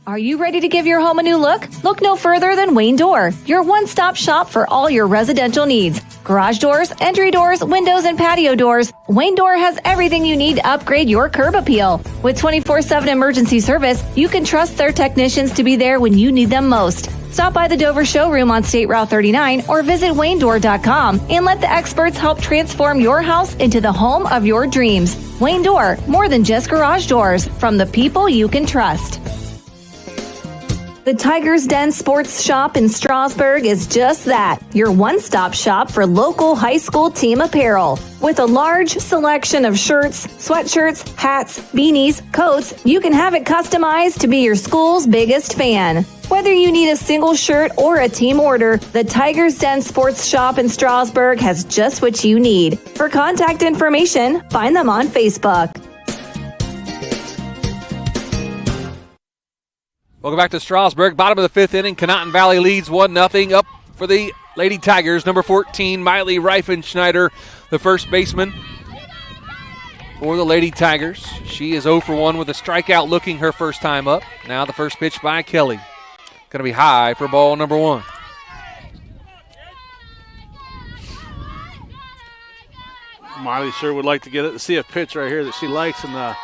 Are you ready to give your home a new look? Look no further than Wayne Door, your one-stop shop for all your residential needs. Garage doors, entry doors, windows, and patio doors. Wayne Door has everything you need to upgrade your curb appeal. With 24/7 emergency service, you can trust their technicians to be there when you need them most. Stop by the Dover showroom on State Route 39 or visit WayneDoor.com and let the experts help transform your house into the home of your dreams. Wayne Door, more than just garage doors, from the people you can trust. The Tiger's Den Sports Shop in Strasburg is just that, your one-stop shop for local high school team apparel. With a large selection of shirts, sweatshirts, hats, beanies, coats, you can have it customized to be your school's biggest fan. Whether you need a single shirt or a team order, the Tiger's Den Sports Shop in Strasburg has just what you need. For contact information, find them on Facebook. Welcome back to Strasburg. Bottom of the 5th inning. Conotton Valley leads 1-0. Up for the Lady Tigers. Number 14, Miley Reifenschneider, the first baseman for the Lady Tigers. She is 0 for 1 with a strikeout, looking her first time up. Now the first pitch by Kelly. Going to be high for ball number 1. Miley sure would like to see a pitch right here that she likes and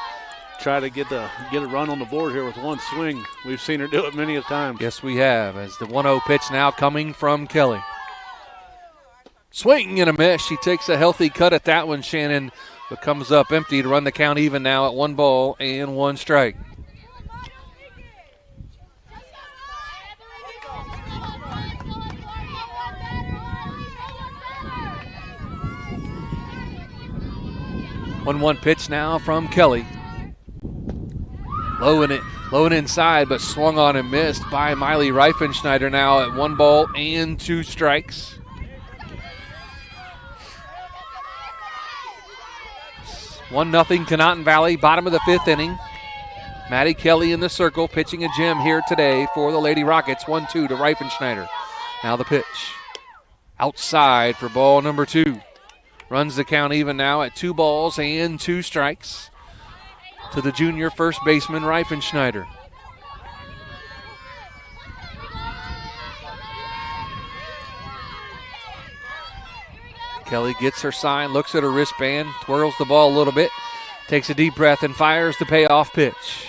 try to get a run on the board here with one swing. We've seen her do it many a time. Yes, we have, as the 1-0 pitch now coming from Kelly. Swing and a miss. She takes a healthy cut at that one, Shannon, but comes up empty to run the count even now at 1 ball and 1 strike. One pitch now from Kelly. Low and inside, but swung on and missed by Miley Reifenschneider now at 1 ball and 2 strikes. 1-0 Conotton Valley, bottom of the 5th inning. Maddie Kelly in the circle, pitching a gem here today for the Lady Rockets. 1-2 to Reifenschneider. Now the pitch. Outside for ball number 2. Runs the count even now at 2 balls and 2 strikes. To the junior first baseman, Reifenschneider. Kelly gets her sign, looks at her wristband, twirls the ball a little bit, takes a deep breath and fires the payoff pitch.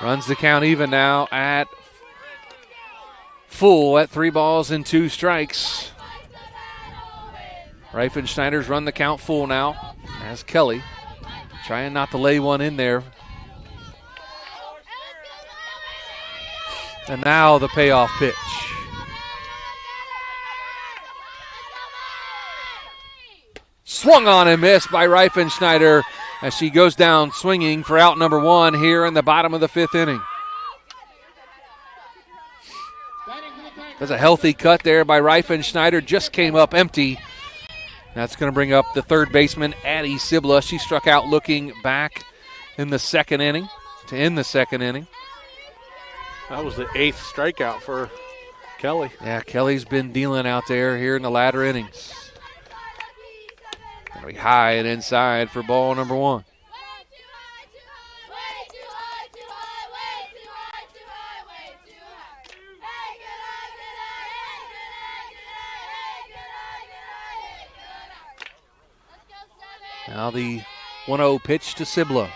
Runs the count even now at full at 3 balls and 2 strikes. Reifenschneider's run the count full now as Kelly trying not to lay one in there. And now the payoff pitch. Swung on and missed by Reifenschneider as she goes down swinging for out number 1 here in the bottom of the 5th inning. There's a healthy cut there by Reifenschneider, just came up empty. That's going to bring up the third baseman, Addie Sibla. She struck out looking back in the 2nd inning to end the 2nd inning. That was the 8th strikeout for Kelly. Yeah, Kelly's been dealing out there here in the latter innings. Going to be high and inside for ball number 1. Now the 1-0 pitch to Sibla.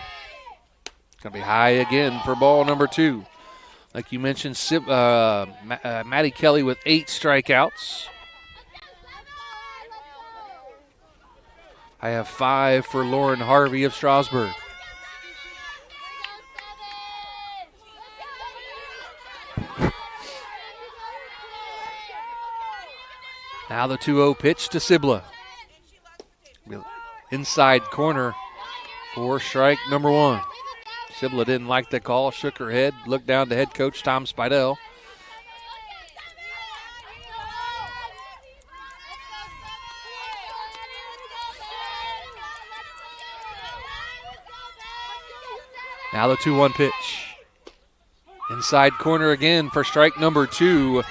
Going to be high again for ball number 2. Like you mentioned, Maddie Kelly with 8 strikeouts. I have 5 for Lauren Harvey of Strasburg. Now the 2-0 pitch to Sibla. Inside corner for strike number 1. Sibla didn't like the call, shook her head, looked down to head coach Tom Spidell. Now the 2-1 pitch. Inside corner again for strike number 2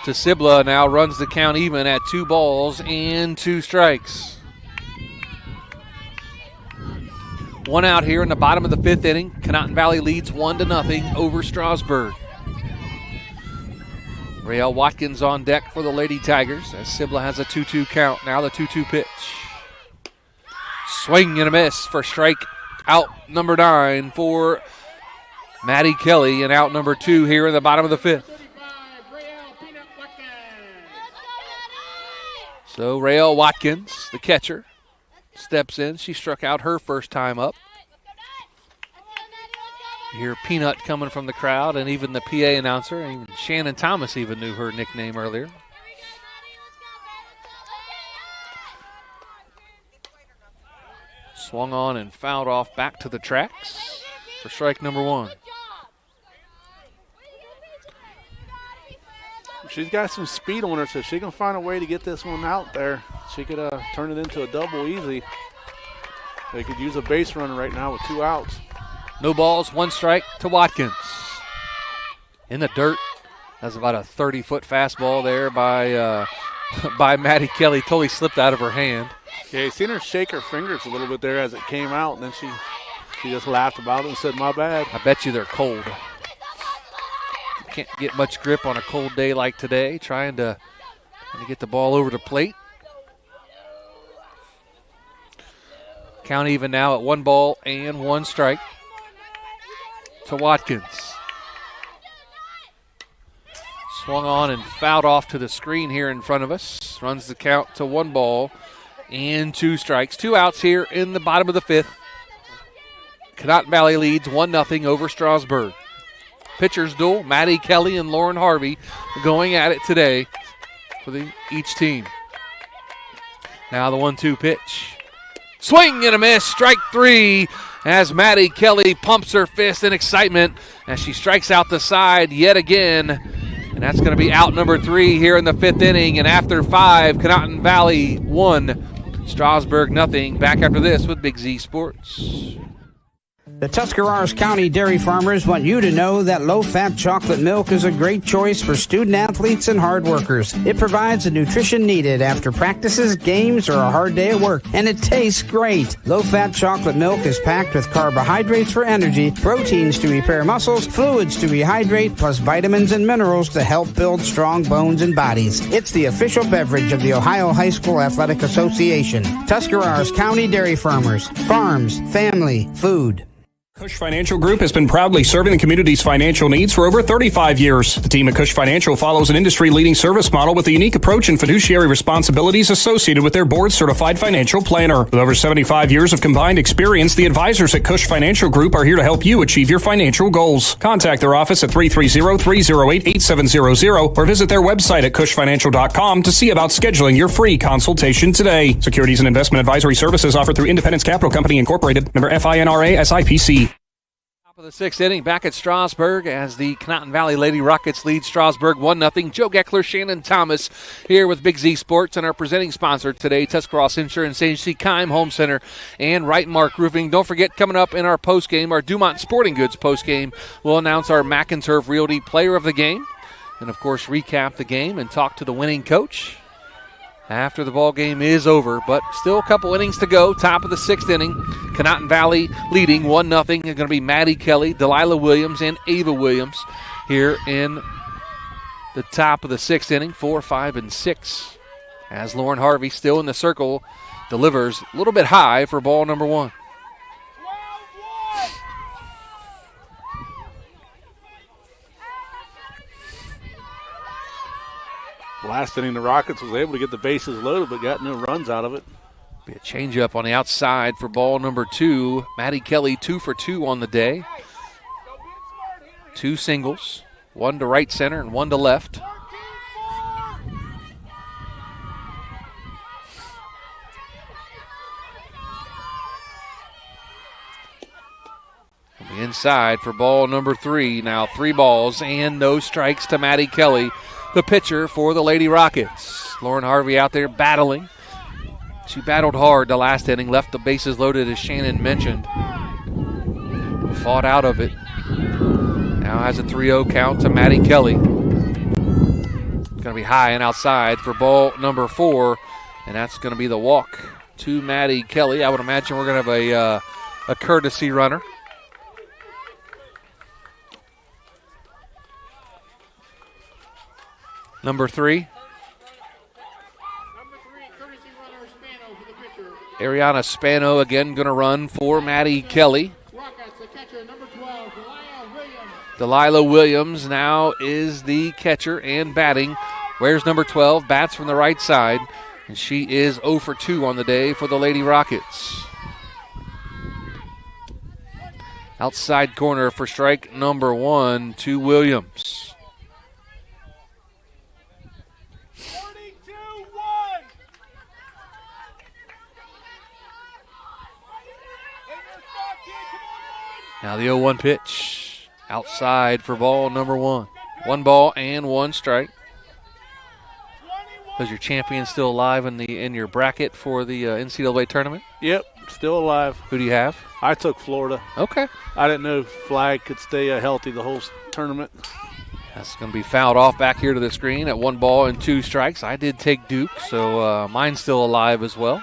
to Sibla. Now runs the count even at 2 balls and 2 strikes. 1 out here in the bottom of the 5th inning. Conotton Valley leads 1-0 over Strasburg. Rael Watkins on deck for the Lady Tigers as Sibla has a 2-2 count. Now the 2-2 pitch. Swing and a miss for strike out number 9 for Maddie Kelly, and out number 2 here in the bottom of the 5th. So Rael Watkins, the catcher, steps in. She struck out her first time up. You hear Peanut coming from the crowd, and even the PA announcer, and even Shannon Thomas even knew her nickname earlier. Swung on and fouled off back to the tracks for strike number 1. She's got some speed on her, so she can find a way to get this one out there. She could turn it into a double easy. They could use a base runner right now with 2 outs. No balls, 1 strike to Watkins. In the dirt. That's about a 30-foot fastball there by Maddie Kelly. Totally slipped out of her hand. Yeah, you seen her shake her fingers a little bit there as it came out, and then she just laughed about it and said, "My bad." I bet you they're cold. You can't get much grip on a cold day like today, trying to get the ball over the plate. Count even now at 1 ball and 1 strike to Watkins. Swung on and fouled off to the screen here in front of us. Runs the count to 1 ball and 2 strikes. 2 outs here in the bottom of the 5th. Conotton Valley leads 1-0 over Strasburg. Pitchers duel, Maddie Kelly and Lauren Harvey going at it today for each team. Now the 1-2 pitch. Swing and a miss, strike 3 as Maddie Kelly pumps her fist in excitement as she strikes out the side yet again. And that's going to be out number 3 here in the 5th inning. And after 5, Conotton Valley 1, Strasburg 0. Back after this with Big Z Sports. The Tuscarawas County dairy farmers want you to know that low-fat chocolate milk is a great choice for student-athletes and hard workers. It provides the nutrition needed after practices, games, or a hard day at work, and it tastes great. Low-fat chocolate milk is packed with carbohydrates for energy, proteins to repair muscles, fluids to rehydrate, plus vitamins and minerals to help build strong bones and bodies. It's the official beverage of the Ohio High School Athletic Association. Tuscarawas County dairy farmers. Farms, family, food. Cush Financial Group has been proudly serving the community's financial needs for over 35 years. The team at Cush Financial follows an industry-leading service model with a unique approach and fiduciary responsibilities associated with their board-certified financial planner. With over 75 years of combined experience, the advisors at Cush Financial Group are here to help you achieve your financial goals. Contact their office at 330-308-8700 or visit their website at cushfinancial.com to see about scheduling your free consultation today. Securities and investment advisory services offered through Independence Capital Company Incorporated, member FINRA SIPC. Top of the 6th inning, back at Strasburg as the Conotton Valley Lady Rockets lead Strasburg 1-0. Joe Geckler, Shannon Thomas here with Big Z Sports and our presenting sponsor today, Tuscarawas Insurance Agency, Keim Home Center, and Right Mark Roofing. Don't forget, coming up in our postgame, our Dumont Sporting Goods postgame, we'll announce our McInturf Realty Player of the Game and, of course, recap the game and talk to the winning coach after the ball game is over, but still a couple innings to go. Top of the 6th inning, Conotton Valley leading 1-0. It's going to be Maddie Kelly, Delilah Williams, and Ava Williams here in the top of the 6th inning, 4, 5, and 6. As Lauren Harvey, still in the circle, delivers a little bit high for ball number 1. Last inning, the Rockets was able to get the bases loaded, but got no runs out of it. Be a changeup on the outside for ball number 2. Maddie Kelly 2 for 2 on the day. 2 singles, 1 to right center and 1 to left. On the inside for ball number 3. Now 3 balls and no strikes to Maddie Kelly, the pitcher for the Lady Rockets. Lauren Harvey out there battling. She battled hard the last inning, left the bases loaded as Shannon mentioned. fought out of it. Now has a 3-0 count to Maddie Kelly. It's going to be high and outside for ball number 4, and that's going to be the walk to Maddie Kelly. I would imagine we're going to have a courtesy runner. Number 3. Ariana Spano again going to run for Maddie Kelly. Delilah Williams now is the catcher and batting. Where's number 12? Bats from the right side. And she is 0 for 2 on the day for the Lady Rockets. Outside corner for strike number 1 to Williams. Now the 0-1 pitch. Outside for ball number 1. 1 ball and 1 strike. Is your champion still alive in your bracket for the NCAA tournament? Yep, still alive. Who do you have? I took Florida. Okay. I didn't know Flag could stay healthy the whole tournament. That's going to be fouled off back here to the screen at 1 ball and 2 strikes. I did take Duke, so mine's still alive as well.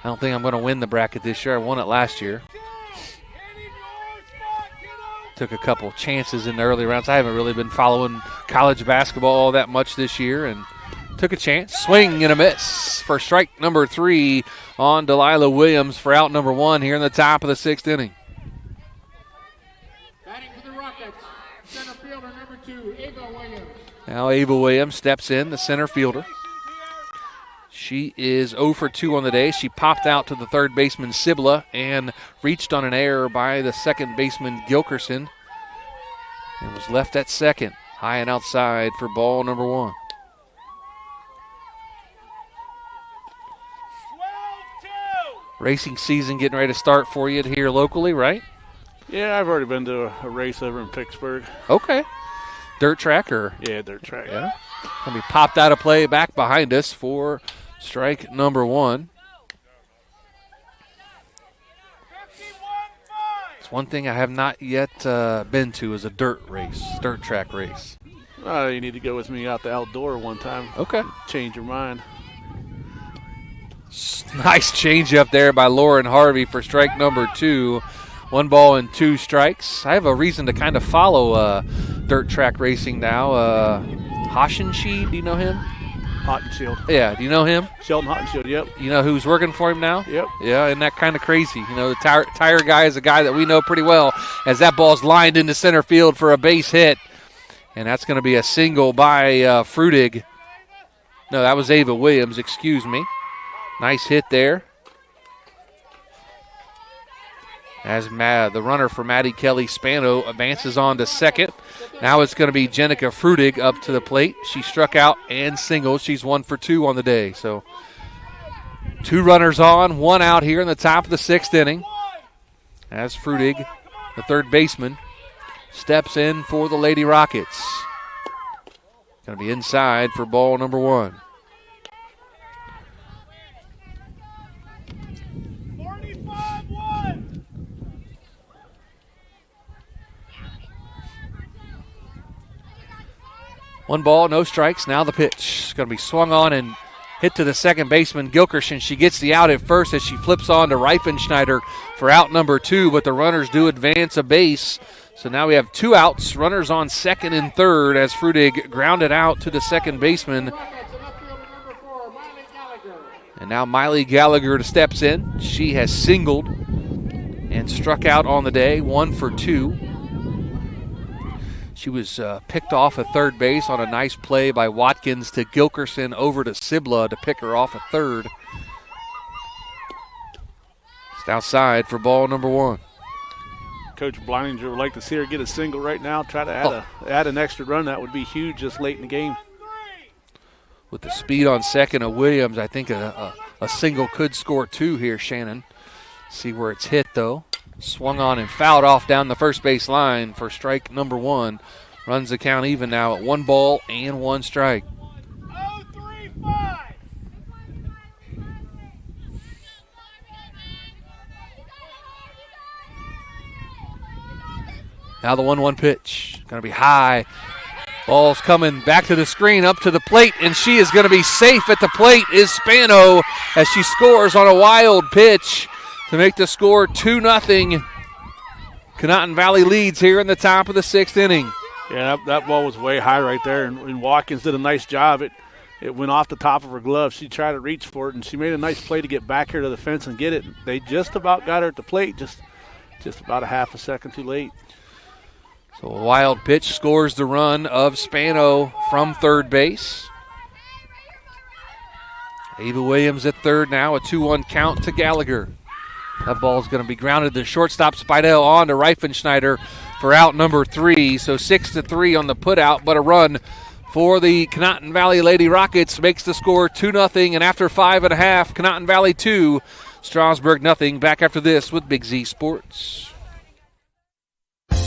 I don't think I'm going to win the bracket this year. I won it last year. Took a couple chances in the early rounds. I haven't really been following college basketball all that much this year, and took a chance. Swing and a miss for strike number 3 on Delilah Williams for out number 1 here in the top of the 6th inning. Batting for the Rockets, center fielder number 2, Ava Williams. Now Ava Williams steps in, the center fielder. She is 0 for 2 on the day. She popped out to the third baseman, Sibla, and reached on an error by the second baseman, Gilkerson, and was left at second. High and outside for ball number 1. Racing season getting ready to start for you here locally, right? Yeah, I've already been to a race over in Pittsburgh. Okay. Dirt track or? Yeah, dirt track. Yeah. Going to be popped out of play back behind us for strike number 1. It's one thing I have not yet been to is a dirt track race. You need to go with me out the outdoor one time. Okay. Change your mind. Nice change up there by Lauren Harvey for strike number 2. 1 ball and 2 strikes. I have a reason to kind of follow dirt track racing now. Hoshenschied, do you know him? Hottenshield. Yeah, do you know him? Sheldon Hottenshield, yep. You know who's working for him now? Yep. Yeah, isn't that kind of crazy? You know, the tire guy is a guy that we know pretty well, as that ball's lined into center field for a base hit. And that's going to be a single by Frutig. No, that was Ava Williams, excuse me. Nice hit there. As the runner for Maddie Kelly Spano advances on to second. Now it's going to be Jenica Frutig up to the plate. She struck out and singled. She's 1 for 2 on the day. So 2 runners on, 1 out here in the top of the 6th inning. As Frutig, the third baseman, steps in for the Lady Rockets. Going to be inside for ball number 1. One ball, no strikes. Now the pitch. It's going to be swung on and hit to the second baseman, Gilkerson. She gets the out at first as she flips on to Reifenschneider for out number 2, but the runners do advance a base. So now we have 2 outs, runners on second and third as Frutig grounded out to the second baseman. And now Miley Gallagher steps in. She has singled and struck out on the day, 1 for 2. She was picked off at third base on a nice play by Watkins to Gilkerson over to Sibla to pick her off at third. Just outside for ball number 1. Coach Bleininger would like to see her get a single right now. Try to add an extra run. That would be huge just late in the game. With the speed on second of Williams, I think a single could score 2 here, Shannon. See where it's hit, though. Swung on and fouled off down the first base line for strike number 1. Runs the count even now at 1 ball and 1 strike. 0-3-5. Now the 1-1 pitch. Going to be high. Ball's coming back to the screen, up to the plate, and she is going to be safe at the plate is Spano as she scores on a wild pitch to make the score 2-0. Conotton Valley leads here in the top of the 6th inning. Yeah, that ball was way high right there, and Watkins did a nice job. It went off the top of her glove. She tried to reach for it, and she made a nice play to get back here to the fence and get it. They just about got her at the plate, just about a half a second too late. So a wild pitch scores the run of Spano from third base. Ava Williams at third now, a 2-1 count to Gallagher. That ball's going to be grounded to shortstop Spidell on to Reifenschneider for out number 3. So 6-3 on the putout, but a run for the Conotton Valley Lady Rockets makes the score 2-0. And after 5.5, Conotton Valley 2, Strasburg 0. Back after this with Big Z Sports.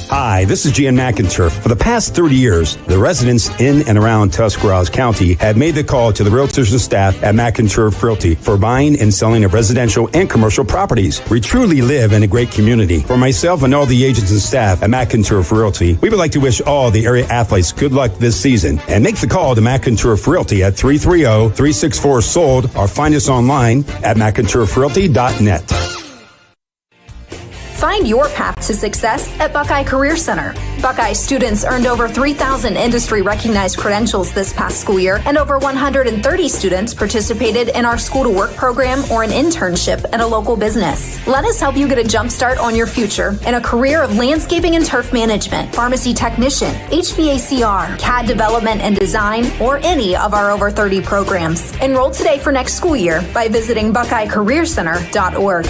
Hi, this is Gian McInturf. For the past 30 years, the residents in and around Tuscarawas County have made the call to the realtors and staff at McInturf Realty for buying and selling of residential and commercial properties. We truly live in a great community. For myself and all the agents and staff at McInturf Realty, we would like to wish all the area athletes good luck this season and make the call to McInturf Realty at 330-364-SOLD or find us online at McInturfRealty.net. Find your path to success at Buckeye Career Center. Buckeye students earned over 3,000 industry-recognized credentials this past school year, and over 130 students participated in our School to Work program or an internship at a local business. Let us help you get a jump start on your future in a career of landscaping and turf management, pharmacy technician, HVACR, CAD development and design, or any of our over 30 programs. Enroll today for next school year by visiting BuckeyeCareerCenter.org.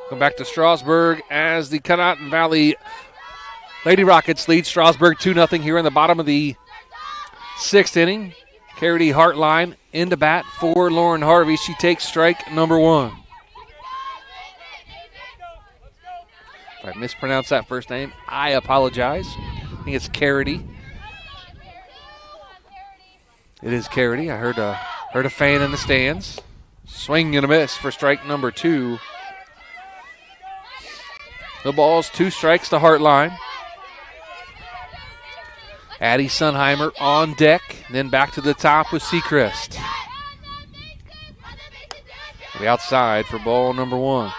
Come back to Strasburg as the Conotton Valley Lady Rockets lead Strasburg 2-0 here in the bottom of the 6th inning. Carity Hartline into bat for Lauren Harvey. She takes strike number 1. If I mispronounced that first name, I apologize. I think it's Carity. It is Carity. I heard a fan in the stands. Swing and a miss for strike number 2. The ball's 2 strikes to Hartline. Addie Sunheimer on deck, then back to the top with Seacrest. The outside for ball number 1.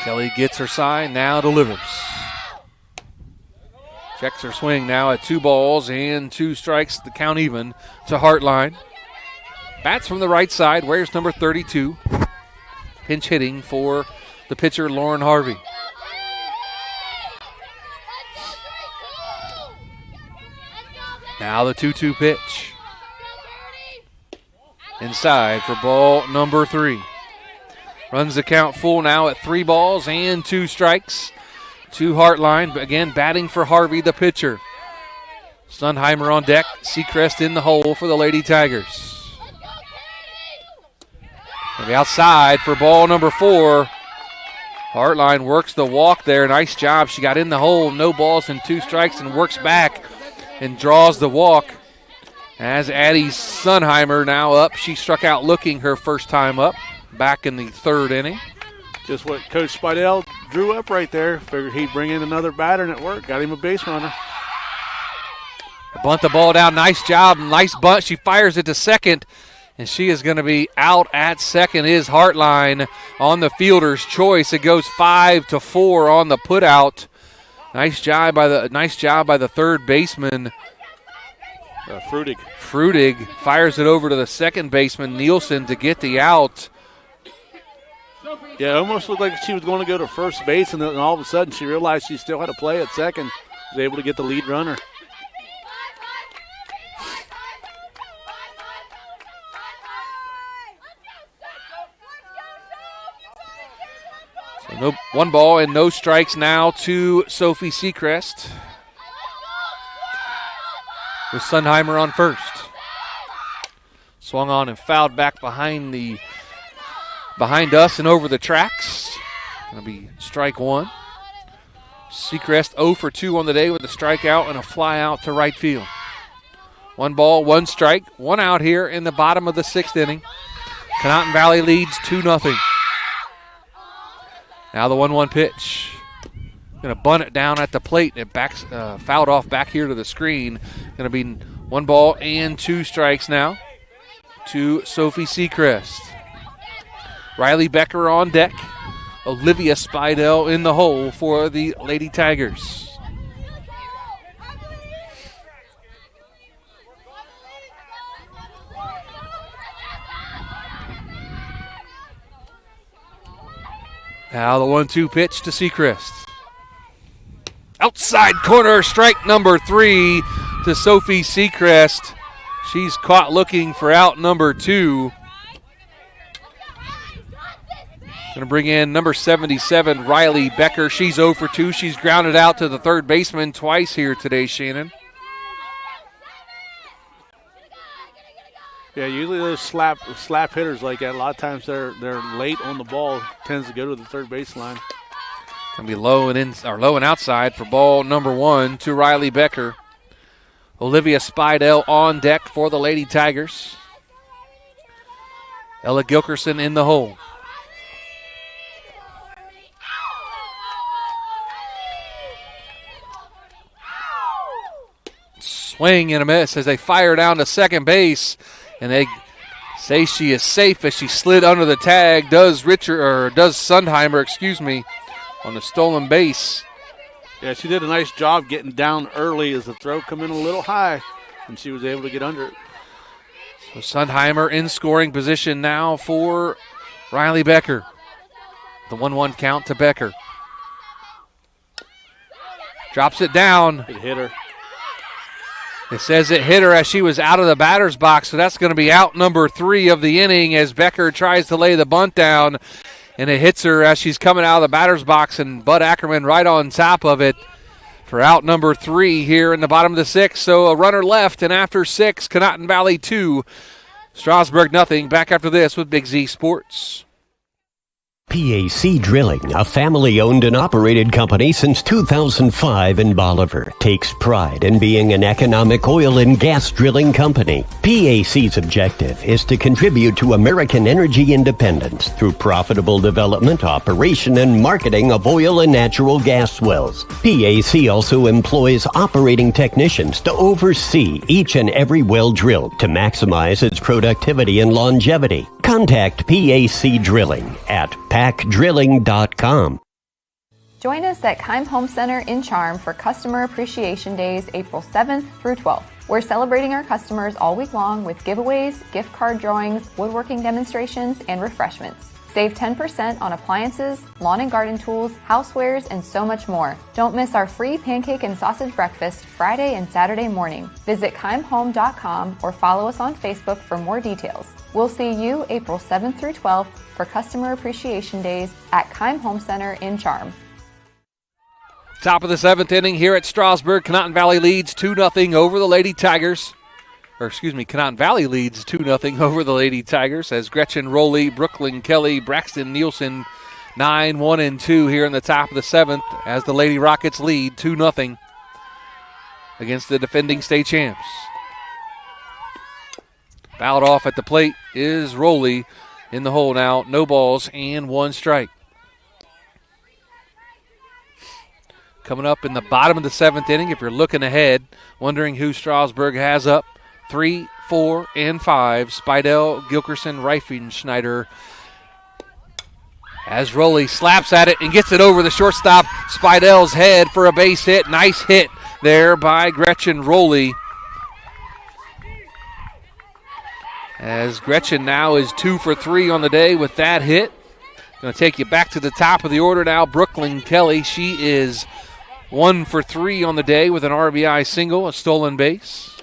Kelly gets her sign, now delivers. Checks her swing now at 2 balls and 2 strikes, the count even to Hartline. Bats from the right side, wears number 32. Pinch hitting for the pitcher, Lauren Harvey. Now the 2-2 pitch. Inside for ball number 3. Runs the count full now at 3 balls and 2 strikes. To Hartline, again batting for Harvey, the pitcher. Sunheimer on deck, Seacrest in the hole for the Lady Tigers. And the outside for ball number 4. Hartline works the walk there, nice job. She got in the hole, no balls and 2 strikes, and works back and draws the walk. As Addie Sunheimer now up, she struck out looking her first time up, back in the 3rd inning. Just what Coach Spidell drew up right there. Figured he'd bring in another batter, and it worked. Got him a base runner. Bunt the ball down. Nice job. Nice bunt. She fires it to second, and she is going to be out at second. Is Hartline on the fielder's choice. It goes 5-4 on the putout. Nice job by the third baseman. Frutig fires it over to the second baseman, Nielsen, to get the out. Yeah, it almost looked like she was going to go to first base, and then all of a sudden she realized she still had to play at second. Was able to get the lead runner. So 1 ball and no strikes now to Sophie Seacrest, with Sunheimer on first. Swung on and fouled back behind us and over the tracks. Going to be strike 1. Seacrest 0 for 2 on the day with a strikeout and a fly out to right field. 1 ball, 1 strike, 1 out here in the bottom of the 6th inning. Conotton Valley leads 2-0. Now the 1-1 pitch. Going to bunt it down at the plate. It backs fouled off back here to the screen. Going to be 1 ball and 2 strikes now to Sophie Seacrest. Riley Becker on deck. Olivia Spidell in the hole for the Lady Tigers. Now the 1-2 pitch to Seacrest. Outside corner, strike number 3 to Sophie Seacrest. She's caught looking for out number 2. Going to bring in number 77, Riley Becker. She's 0 for 2. She's grounded out to the third baseman twice here today, Shannon. Yeah, usually those slap hitters like that, a lot of times they're late on the ball, tends to go to the third baseline. Going to be low and outside for ball number 1 to Riley Becker. Olivia Spidell on deck for the Lady Tigers. Ella Gilkerson in the hole. Swing and a miss as they fire down to second base, and they say she is safe as she slid under the tag. Does Sundheimer, on the stolen base. Yeah, she did a nice job getting down early as the throw come in a little high, and she was able to get under it. So Sundheimer in scoring position now for Riley Becker. The 1-1 count to Becker. Drops it down. It hit her. It says it hit her as she was out of the batter's box, so that's going to be out number 3 of the inning as Becker tries to lay the bunt down, and it hits her as she's coming out of the batter's box, and Bud Ackerman right on top of it for out number 3 here in the bottom of the 6th. So a runner left, and after 6, Conotton Valley 2, Strasburg nothing. Back after this with Big Z Sports. PAC Drilling, a family-owned and operated company since 2005 in Bolivar, takes pride in being an economic oil and gas drilling company. PAC's objective is to contribute to American energy independence through profitable development, operation, and marketing of oil and natural gas wells. PAC also employs operating technicians to oversee each and every well drilled to maximize its productivity and longevity. Contact PAC Drilling at pacdrilling.com. Join us at Keim Home Center in Charm for Customer Appreciation Days, April 7th through 12th. We're celebrating our customers all week long with giveaways, gift card drawings, woodworking demonstrations, and refreshments. Save 10% on appliances, lawn and garden tools, housewares, and so much more. Don't miss our free pancake and sausage breakfast Friday and Saturday morning. Visit keimhome.com or follow us on Facebook for more details. We'll see you April 7th through 12th for Customer Appreciation Days at Keim Home Center in Charm. Top of the 7th inning here at Strasburg. Conotton Valley leads 2-0 over the Lady Tigers. Conotton Valley leads 2-0 over the Lady Tigers as Gretchen Rowley, Brooklyn Kelly, Braxton Nielsen 9-1-2 here in the top of the 7th as the Lady Rockets lead 2-0 against the defending state champs. Fouled off at the plate is Rowley in the hole now. No balls and 1 strike. Coming up in the bottom of the 7th inning, if you're looking ahead, wondering who Strasburg has up, 3, 4, and 5. Spidell, Gilkerson, Reifenschneider. As Rowley slaps at it and gets it over the shortstop, Spidell's head for a base hit. Nice hit there by Gretchen Rowley. As Gretchen now is 2 for 3 on the day with that hit. Going to take you back to the top of the order now. Brooklyn Kelly, she is 1 for 3 on the day with an RBI single, a stolen base.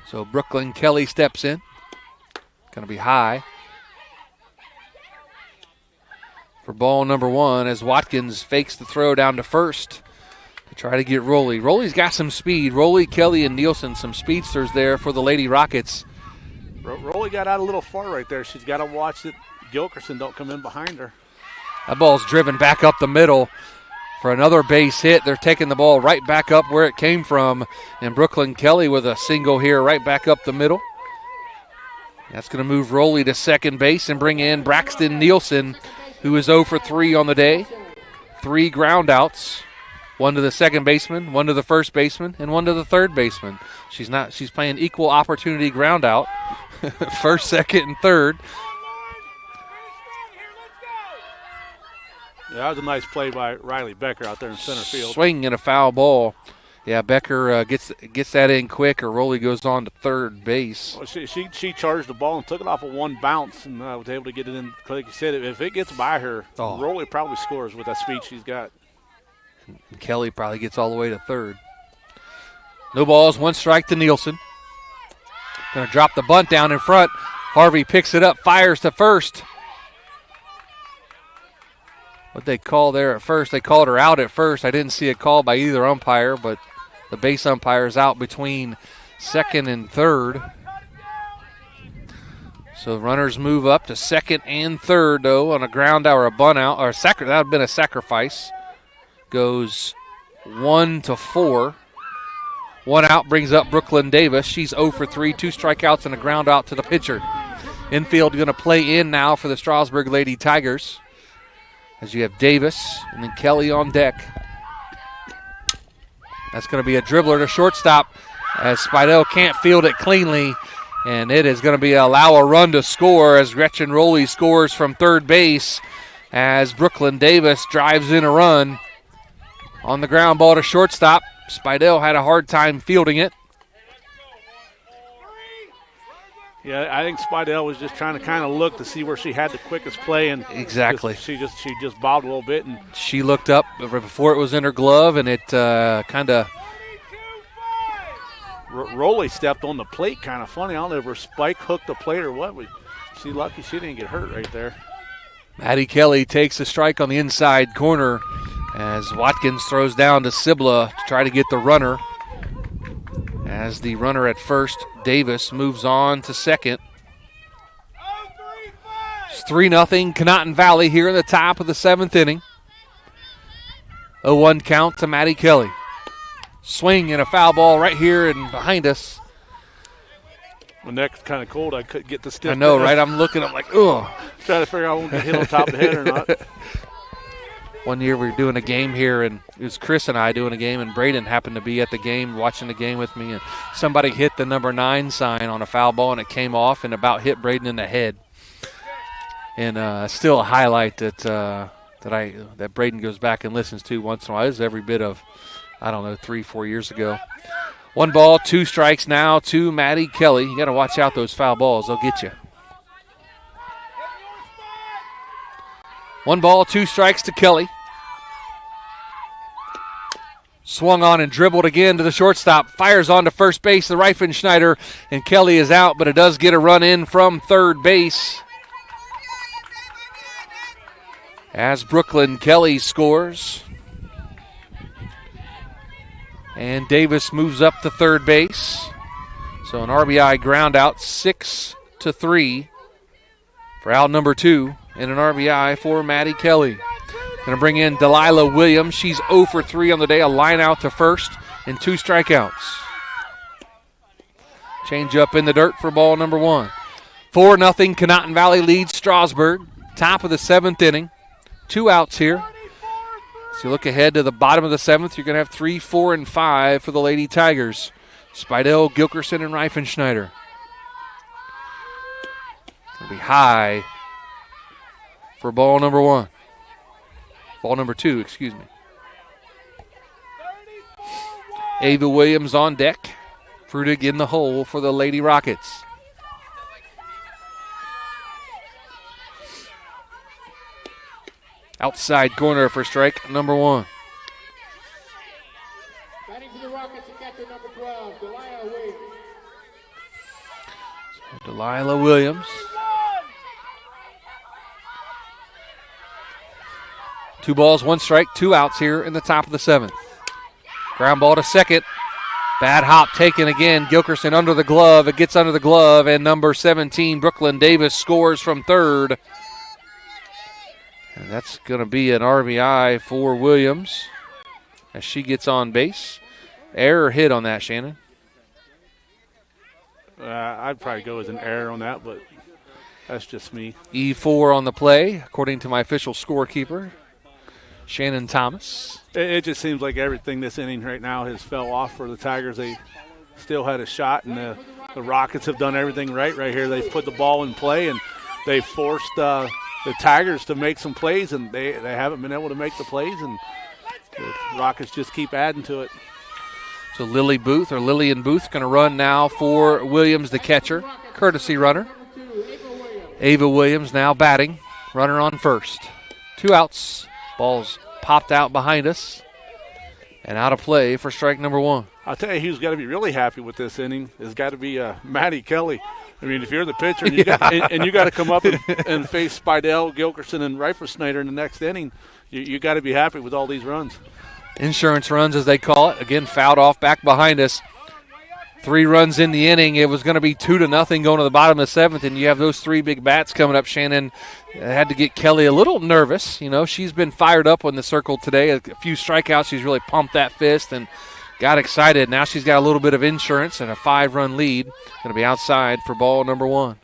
So Brooklyn Kelly steps in. Going to be high for ball number 1 as Watkins fakes the throw down to first to try to get Rowley. Rowley's got some speed. Rowley, Kelly, and Nielsen, some speedsters there for the Lady Rockets. Rolly got out a little far right there. She's got to watch that Gilkerson don't come in behind her. That ball's driven back up the middle for another base hit. They're taking the ball right back up where it came from. And Brooklyn Kelly with a single here right back up the middle. That's going to move Rolly to second base and bring in Braxton Nielsen, who is 0 for 3 on the day. 3 ground outs. 1 to the second baseman, 1 to the first baseman, and 1 to the third baseman. She's playing equal opportunity ground out. First, second, and third. Yeah, that was a nice play by Riley Becker out there in center field. Swing and a foul ball. Yeah, Becker gets that in quick, or Rolly goes on to third base. Well, she charged the ball and took it off of one bounce and was able to get it in. Like you said, if it gets by her, Rolly probably scores with that speed she's got. Kelly probably gets all the way to third. No balls, 1 strike to Nielsen. Going to drop the bunt down in front. Harvey picks it up, fires to first. What they call there at first, they called her out at first. I didn't see a call by either umpire, but the base umpire is out between second and third. So runners move up to second and third, though, on a ground out or a bunt out. Or that would have been a sacrifice. Goes 1 to 4. 1 out brings up Brooklyn Davis. She's 0 for 3, 2 strikeouts and a ground out to the pitcher. Infield going to play in now for the Strasburg Lady Tigers, as you have Davis and then Kelly on deck. That's going to be a dribbler to shortstop as Spidell can't field it cleanly, and it is going to be allow a run to score as Gretchen Roley scores from third base as Brooklyn Davis drives in a run. On the ground ball to shortstop. Spidell had a hard time fielding it. Yeah, I think Spidell was just trying to kind of look to see where she had the quickest play, and exactly she just bobbed a little bit, and she looked up before it was in her glove, and it kind of. Roley stepped on the plate, kind of funny. I don't know if her spike hooked the plate or what. She's lucky she didn't get hurt right there. Maddie Kelly takes a strike on the inside corner as Watkins throws down to Sibla to try to get the runner. As the runner at first, Davis, moves on to second. It's 3-0 Conotton Valley here in the top of the 7th inning. 0-1 count to Maddie Kelly. Swing and a foul ball right here and behind us. My neck's kind of cold. I couldn't get the stiff. I know, right? I'm looking. I'm like, ugh. Trying to figure out if I won't get hit on top of the head or not. One year we were doing a game here, and it was Chris and I doing a game, and Braden happened to be at the game, watching the game with me, and somebody hit the number 9 sign on a foul ball, and it came off and about hit Braden in the head. And still a highlight that Braden goes back and listens to once in a while. This is every bit of, 3-4 years ago. 1 ball, 2 strikes now to Maddie Kelly. You got to watch out those foul balls. They'll get you. 1 ball, 2 strikes to Kelly. Swung on and dribbled again to the shortstop. Fires on to first base, the Reifenschneider, and Kelly is out, but it does get a run in from third base. As Brooklyn Kelly scores. And Davis moves up to third base. So an RBI ground out, 6-3 for out number 2, and an RBI for Maddie Kelly. Going to bring in Delilah Williams. She's 0 for 3 on the day, a line out to first, and 2 strikeouts. Change up in the dirt for ball number 1. 4-0 Conotton Valley leads Strasburg. Top of the 7th inning. 2 outs here. So you look ahead to the bottom of the 7th, you're going to have 3, 4, and 5 for the Lady Tigers. Spidell, Gilkerson, and Reifenschneider. It'll be high for ball number 1. Ball number 2, excuse me. Ava Williams on deck. Frudig in the hole for the Lady Rockets. Outside corner for strike number 1. Batting for the Rockets, catcher number 12, Delilah Williams. So Delilah Williams. 2 balls, 1 strike, 2 outs here in the top of the 7th. Ground ball to second. Bad hop taken again. Gilkerson under the glove. It gets under the glove, and number 17, Brooklyn Davis, scores from third. And that's going to be an RBI for Williams as she gets on base. Error hit on that, Shannon? I'd probably go as an error on that, but that's just me. E4 on the play, according to my official scorekeeper, Shannon Thomas. It just seems like everything this inning right now has fell off for the Tigers. They still had a shot, and the Rockets have done everything right here. They've put the ball in play, and they've forced the Tigers to make some plays, and they haven't been able to make the plays, and the Rockets just keep adding to it. So Lillian Booth going to run now for Williams, the catcher, courtesy runner. Ava Williams now batting, runner on first. 2 outs, ball's popped out behind us, and out of play for strike number 1. I'll tell you who's got to be really happy with this inning has got to be Maddie Kelly. I mean, if you're the pitcher and you got to come up and face Spidell, Gilkerson, and Reifers-Snyder in the next inning, you got to be happy with all these runs. Insurance runs, as they call it. Again, fouled off back behind us. 3 runs in the inning. It was going to be 2-0 going to the bottom of the 7th, and you have those 3 big bats coming up. Shannon had to get Kelly a little nervous. You know, she's been fired up on the circle today. A few strikeouts. She's really pumped that fist and got excited. Now she's got a little bit of insurance and a 5-run lead. Going to be outside for ball number 1.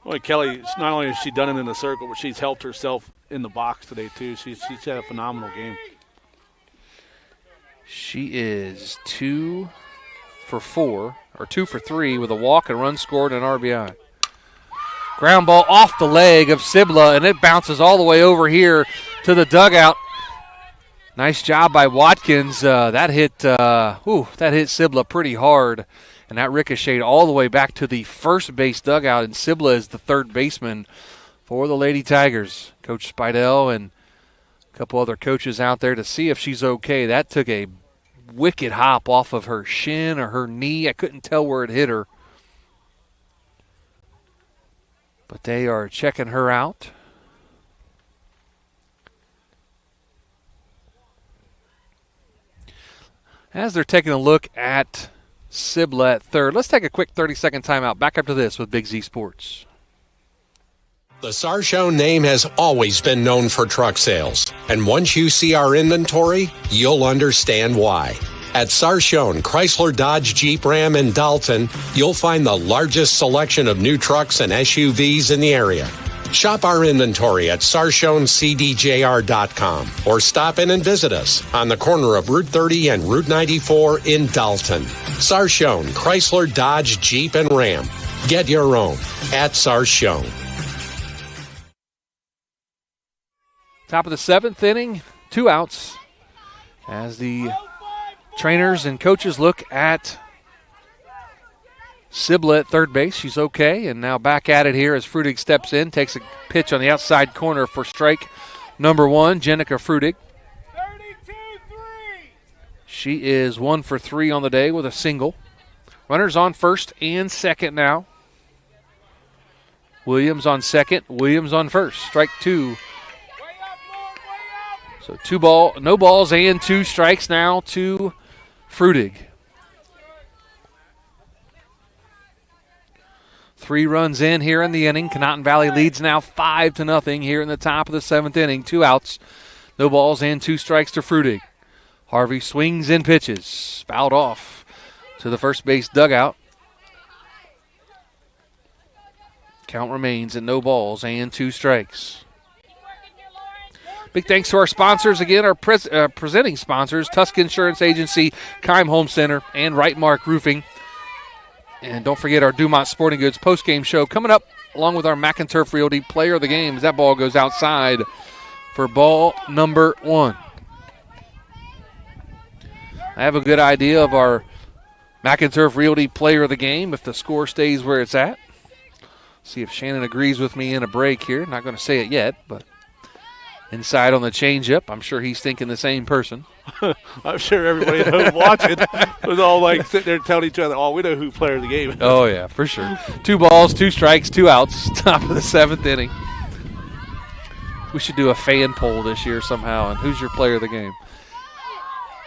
Well, Kelly, not only has she done it in the circle, but she's helped herself in the box today, too. She's had a phenomenal game. She is 2 for 4, or 2 for 3 with a walk, a run scored, and an RBI. Ground ball off the leg of Sibla, and it bounces all the way over here to the dugout. Nice job by Watkins. That hit Sibla pretty hard, and that ricocheted all the way back to the first base dugout, and Sibla is the third baseman for the Lady Tigers. Coach Spidell and a couple other coaches out there to see if she's okay. That took a wicked hop off of her shin or her knee. I couldn't tell where it hit her. But they are checking her out. As they're taking a look at Sibla at third, let's take a quick 30-second timeout. Back up to this with Big Z Sports. The Sarchone name has always been known for truck sales, and once you see our inventory, you'll understand why. At Sarchone, Chrysler, Dodge, Jeep, Ram, and Dalton, you'll find the largest selection of new trucks and SUVs in the area. Shop our inventory at SarchoneCDJR.com or stop in and visit us on the corner of Route 30 and Route 94 in Dalton. Sarchone, Chrysler, Dodge, Jeep, and Ram. Get your own at Sarchone. Top of the 7th inning, 2 outs as the trainers and coaches look at Sibla at third base. She's okay, and now back at it here as Frudig steps in, takes a pitch on the outside corner for strike number 1, Jenica Frudig. She is 1 for 3 on the day with a single. Runners on first and second now. Williams on second, Williams on first. Strike 2. So no balls and 2 strikes now to Frudig. 3 runs in here in the inning. Conotton Valley leads now 5-0 here in the top of the 7th inning. 2 outs, no balls and 2 strikes to Frudig. Harvey swings and pitches. Fouled off to the first base dugout. Count remains at no balls and 2 strikes. Big thanks to our sponsors again, our presenting sponsors, Tusk Insurance Agency, Keim Home Center, and Right Mark Roofing. And don't forget our Dumont Sporting Goods postgame show coming up, along with our McInturf Realty Player of the Game as that ball goes outside for ball number 1. I have a good idea of our McInturf Realty Player of the Game if the score stays where it's at. See if Shannon agrees with me in a break here. Not going to say it yet, but inside on the changeup, I'm sure he's thinking the same person. I'm sure everybody at home watching was all like sitting there telling each other, we know who player of the game is. Oh, yeah, for sure. 2 balls, 2 strikes, 2 outs, top of the 7th inning. We should do a fan poll this year somehow, and who's your player of the game?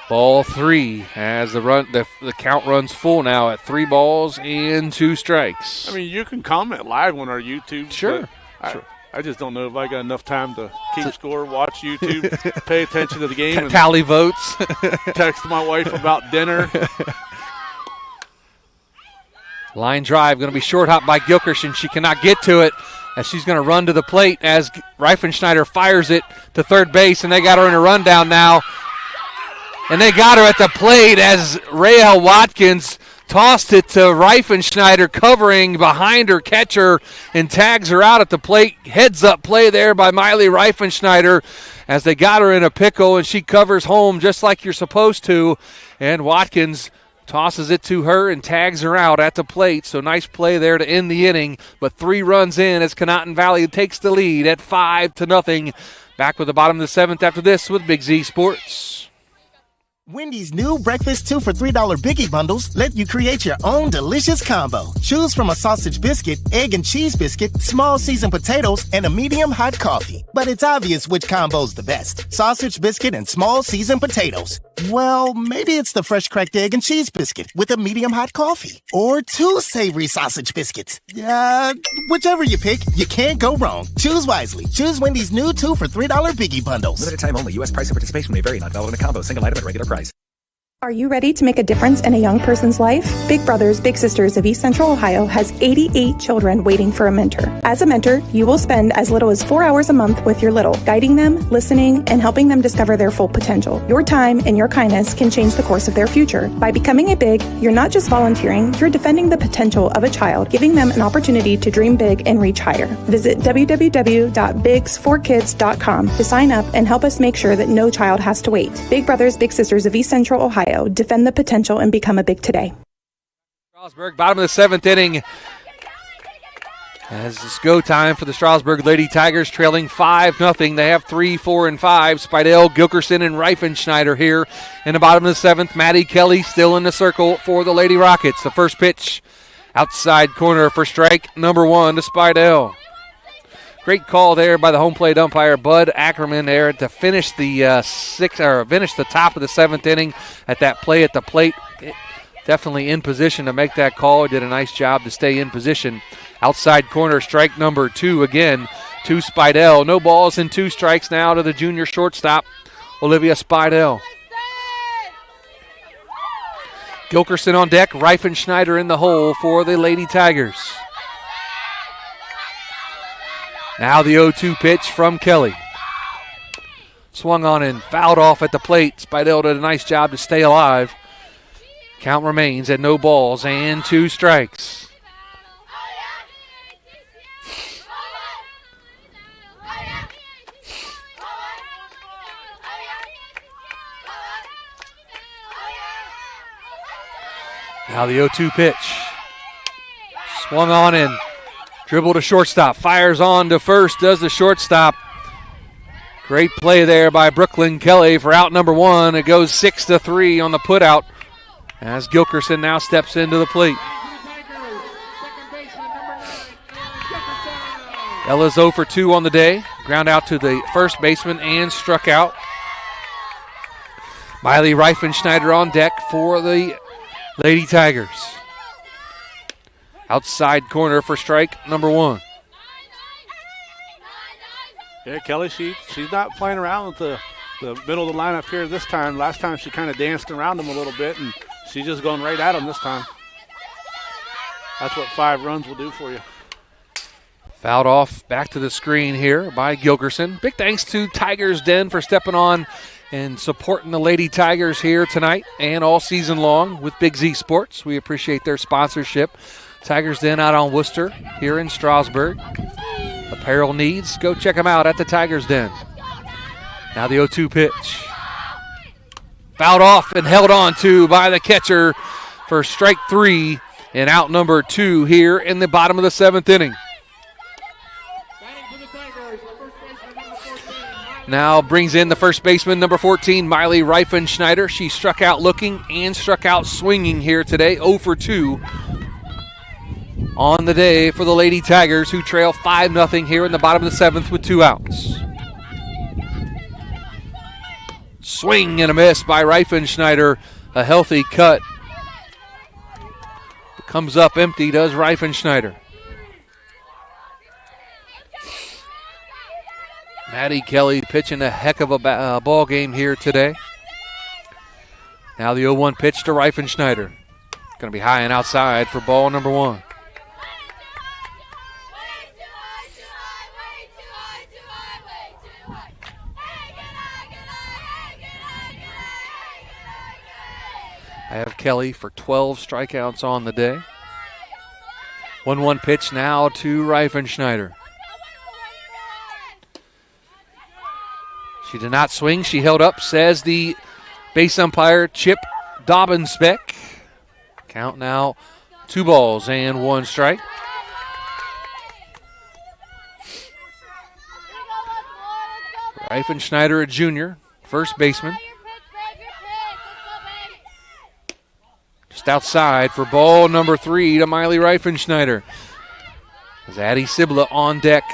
Ball 3 as the count runs full now at 3 balls and 2 strikes. I mean, you can comment live on our YouTube. Sure. I just don't know if I got enough time to keep score, watch YouTube, pay attention to the game. And tally votes. Text my wife about dinner. Line drive going to be short hop by Gilkerson. She cannot get to it as she's going to run to the plate as Reifenschneider fires it to third base, and they got her in a rundown now. And they got her at the plate as Rahel Watkins tossed it to Reifenschneider, covering behind her catcher, and tags her out at the plate. Heads-up play there by Miley Reifenschneider as they got her in a pickle, and she covers home just like you're supposed to. And Watkins tosses it to her and tags her out at the plate. So nice play there to end the inning. But 3 runs in as Conotton Valley takes the lead at 5-0. Back with the bottom of the 7th after this with Big Z Sports. Wendy's new breakfast 2 for $3 Biggie Bundles let you create your own delicious combo. Choose from a sausage biscuit, egg and cheese biscuit, small seasoned potatoes, and a medium hot coffee. But it's obvious which combo's the best. Sausage biscuit and small seasoned potatoes. Well, maybe it's the fresh cracked egg and cheese biscuit with a medium hot coffee. Or 2 savory sausage biscuits. Whichever you pick, you can't go wrong. Choose wisely. Choose Wendy's new 2 for $3 Biggie Bundles. Limited time only. U.S. price and participation may vary. Not available in a combo. Single item at regular price. Are you ready to make a difference in a young person's life? Big Brothers Big Sisters of East Central Ohio has 88 children waiting for a mentor. As a mentor, you will spend as little as 4 hours a month with your little, guiding them, listening, and helping them discover their full potential. Your time and your kindness can change the course of their future. By becoming a Big, you're not just volunteering, you're defending the potential of a child, giving them an opportunity to dream big and reach higher. Visit www.bigs4kids.com to sign up and help us make sure that no child has to wait. Big Brothers Big Sisters of East Central Ohio. Defend the potential and become a Big today. Strasburg, bottom of the 7th inning. As it's go time for the Strasburg Lady Tigers, trailing 5-0. They have 3, 4, and 5. Spidell, Gilkerson, and Reifenschneider here in the bottom of the 7th. Maddie Kelly still in the circle for the Lady Rockets. The first pitch outside corner for strike number 1 to Spidell. Great call there by the home plate umpire, Bud Ackerman, there to finish the finish the top of the 7th inning at that play at the plate. Definitely in position to make that call. He did a nice job to stay in position. Outside corner, strike number 2 again to Spidell. No balls and 2 strikes now to the junior shortstop, Olivia Spidell. Gilkerson on deck, Reifenschneider in the hole for the Lady Tigers. Now the 0-2 pitch from Kelly. Swung on and fouled off at the plate. Spidell did a nice job to stay alive. Count remains at no balls and 2 strikes. Now the 0-2 pitch. Swung on and dribble to shortstop, fires on to first, does the shortstop. Great play there by Brooklyn Kelly for out number 1. It goes 6-3 on the putout as Gilkerson now steps into the plate. Ella's 0 for 2 on the day. Ground out to the first baseman and struck out. Miley Reifenschneider on deck for the Lady Tigers. Outside corner for strike number 1. Yeah, Kelly, she's not playing around with the middle of the lineup here this time. Last time she kind of danced around them a little bit, and she's just going right at them this time. That's what 5 runs will do for you. Fouled off back to the screen here by Gilkerson. Big thanks to Tigers Den for stepping on and supporting the Lady Tigers here tonight and all season long with Big Z Sports. We appreciate their sponsorship. Tigers Den out on Worcester here in Strasburg. Apparel needs, go check them out at the Tigers Den. Now the 0-2 pitch. Fouled off and held on to by the catcher for strike 3 and out number 2 here in the bottom of the 7th inning. Now brings in the first baseman, number 14, Miley Reifenschneider. She struck out looking and struck out swinging here today, 0 for 2. On the day for the Lady Tigers, who trail 5-0 here in the bottom of the 7th with 2 outs. Swing and a miss by Reifenschneider. A healthy cut. Comes up empty, does Reifenschneider. Maddie Kelly pitching a heck of a ball game here today. Now the 0-1 pitch to Reifenschneider. Going to be high and outside for ball number 1. I have Kelly for 12 strikeouts on the day. 1-1 pitch now to Reifenschneider. She did not swing. She held up, says the base umpire, Chip Dobbins-Beck. Count now 2 balls and 1 strike. Reifenschneider, a junior, first baseman. Just outside for ball number 3 to Miley Reifenschneider. As Addie Sibla on deck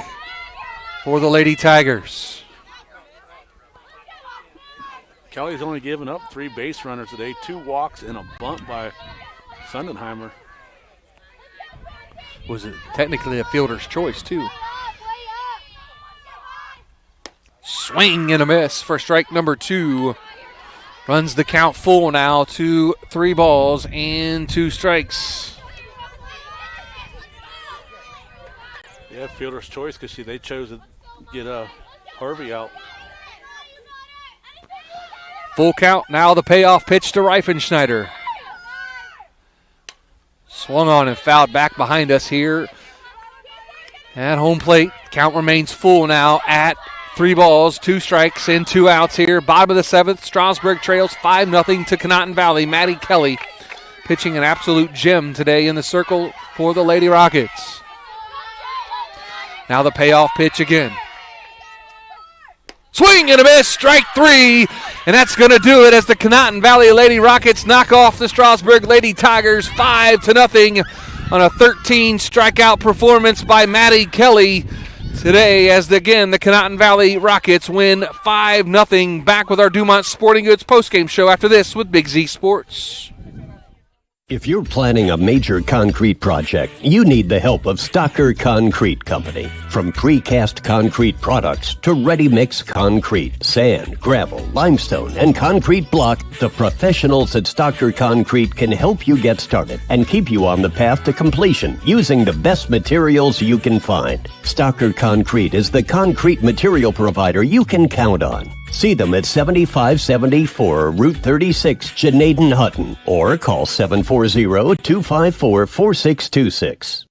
for the Lady Tigers. Kelly's only given up 3 base runners today, 2 walks and a bunt by Sundenheimer. Was it technically a fielder's choice, too? Swing and a miss for strike number 2. Runs the count full now to 3 balls and 2 strikes. Yeah, fielder's choice because they chose to get Harvey out. Full count, now the payoff pitch to Reifenschneider. Swung on and fouled back behind us here at home plate. Count remains full now at 3 balls, 2 strikes, and 2 outs here. Bottom of the 7th, Strasburg trails 5-0 to Conotton Valley. Maddie Kelly pitching an absolute gem today in the circle for the Lady Rockets. Now the payoff pitch again. Swing and a miss, strike 3, and that's going to do it as the Conotton Valley Lady Rockets knock off the Strasburg Lady Tigers 5-0 on a 13 strikeout performance by Maddie Kelly today, as again the Conotton Valley Rockets win 5-0. Back with our Dumont Sporting Goods postgame show after this with Big Z Sports. If you're planning a major concrete project, you need the help of Stocker Concrete Company. From precast concrete products to ready-mix concrete, sand, gravel, limestone, and concrete block, the professionals at Stocker Concrete can help you get started and keep you on the path to completion using the best materials you can find. Stocker Concrete is the concrete material provider you can count on. See them at 7574 Route 36, Janaden Hutton, or call 740-254-4626.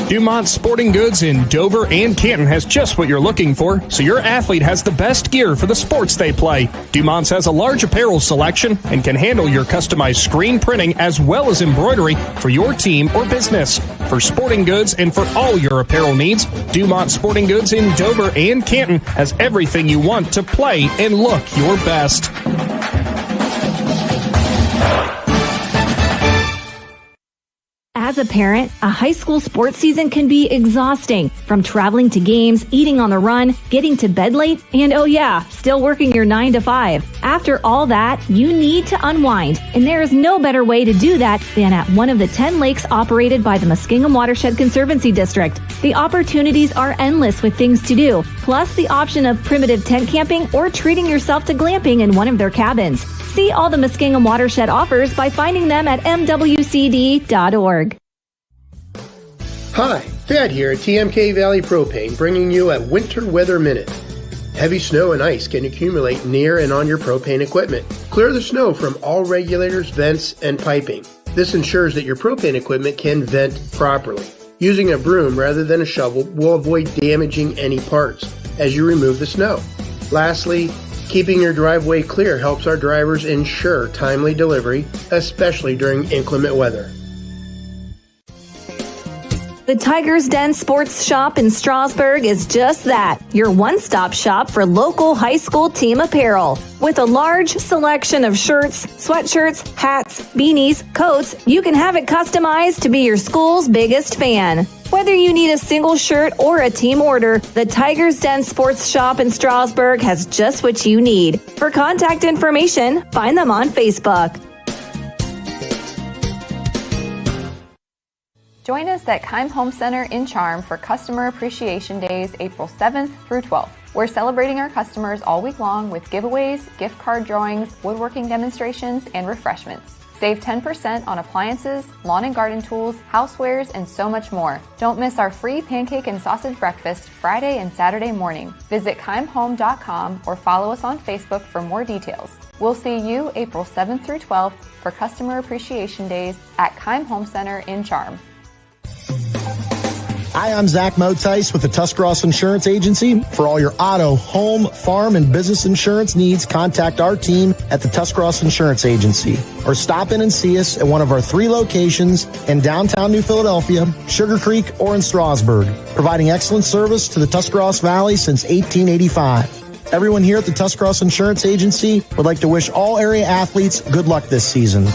Dumont Sporting Goods in Dover and Canton has just what you're looking for, so your athlete has the best gear for the sports they play. Dumont's has a large apparel selection and can handle your customized screen printing as well as embroidery for your team or business. For sporting goods and for all your apparel needs, Dumont Sporting Goods in Dover and Canton has everything you want to play and look your best. As a parent, a high school sports season can be exhausting. From traveling to games, eating on the run, getting to bed late, and oh yeah, still working your 9 to 5. After all that, you need to unwind, and there is no better way to do that than at one of the 10 lakes operated by the Muskingum Watershed Conservancy District. The opportunities are endless with things to do, plus the option of primitive tent camping or treating yourself to glamping in one of their cabins. See all the Muskingum Watershed offers by finding them at mwcd.org. Hi, Thad here at TMK Valley Propane, bringing you a Winter Weather Minute. Heavy snow and ice can accumulate near and on your propane equipment. Clear the snow from all regulators, vents, and piping. This ensures that your propane equipment can vent properly. Using a broom rather than a shovel will avoid damaging any parts as you remove the snow. Lastly, keeping your driveway clear helps our drivers ensure timely delivery, especially during inclement weather. The Tiger's Den Sports Shop in Strasburg is just that, your one-stop shop for local high school team apparel. With a large selection of shirts, sweatshirts, hats, beanies, coats, you can have it customized to be your school's biggest fan. Whether you need a single shirt or a team order, the Tiger's Den Sports Shop in Strasburg has just what you need. For contact information, find them on Facebook. Join us at Keim Home Center in Charm for Customer Appreciation Days, April 7th through 12th. We're celebrating our customers all week long with giveaways, gift card drawings, woodworking demonstrations, and refreshments. Save 10% on appliances, lawn and garden tools, housewares, and so much more. Don't miss our free pancake and sausage breakfast Friday and Saturday morning. Visit keimhome.com or follow us on Facebook for more details. We'll see you April 7th through 12th for Customer Appreciation Days at Keim Home Center in Charm. Hi, I'm Zach Motice with the Tuscarawas Insurance Agency. For all your auto, home, farm, and business insurance needs, contact our team at the Tuscarawas Insurance Agency or stop in and see us at one of our 3 locations in downtown New Philadelphia, Sugar Creek, or in Strasburg, providing excellent service to the Tuscarawas Valley since 1885. Everyone here at the Tuscarawas Insurance Agency would like to wish all area athletes good luck this season.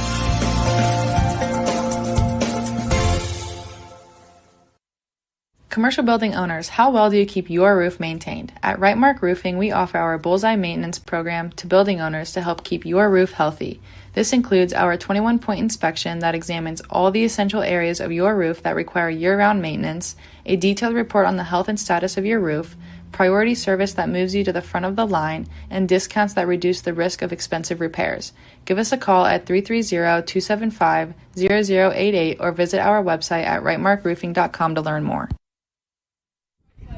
Commercial building owners, how well do you keep your roof maintained? At Rightmark Roofing, we offer our Bullseye Maintenance program to building owners to help keep your roof healthy. This includes our 21-point inspection that examines all the essential areas of your roof that require year-round maintenance, a detailed report on the health and status of your roof, priority service that moves you to the front of the line, and discounts that reduce the risk of expensive repairs. Give us a call at 330-275-0088 or visit our website at rightmarkroofing.com to learn more.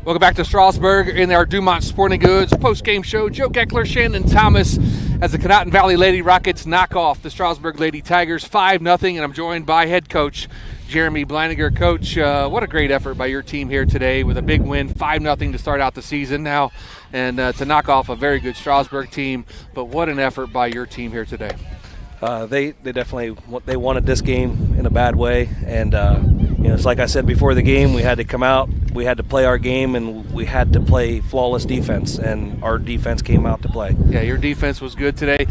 Welcome back to Strasburg in our Dumont Sporting Goods post-game show. Joe Geckler, Shannon Thomas as the Conotton Valley Lady Rockets knock off the Strasburg Lady Tigers 5-0, and I'm joined by head coach Jeremy Bleininger. Coach, what a great effort by your team here today with a big win, 5-0 to start out the season now, and to knock off a very good Strasburg team. But what an effort by your team here today. They definitely wanted this game in a bad way, and it's like I said before the game, we had to come out, we had to play our game, and we had to play flawless defense, and our defense came out to play. Yeah, your defense was good today.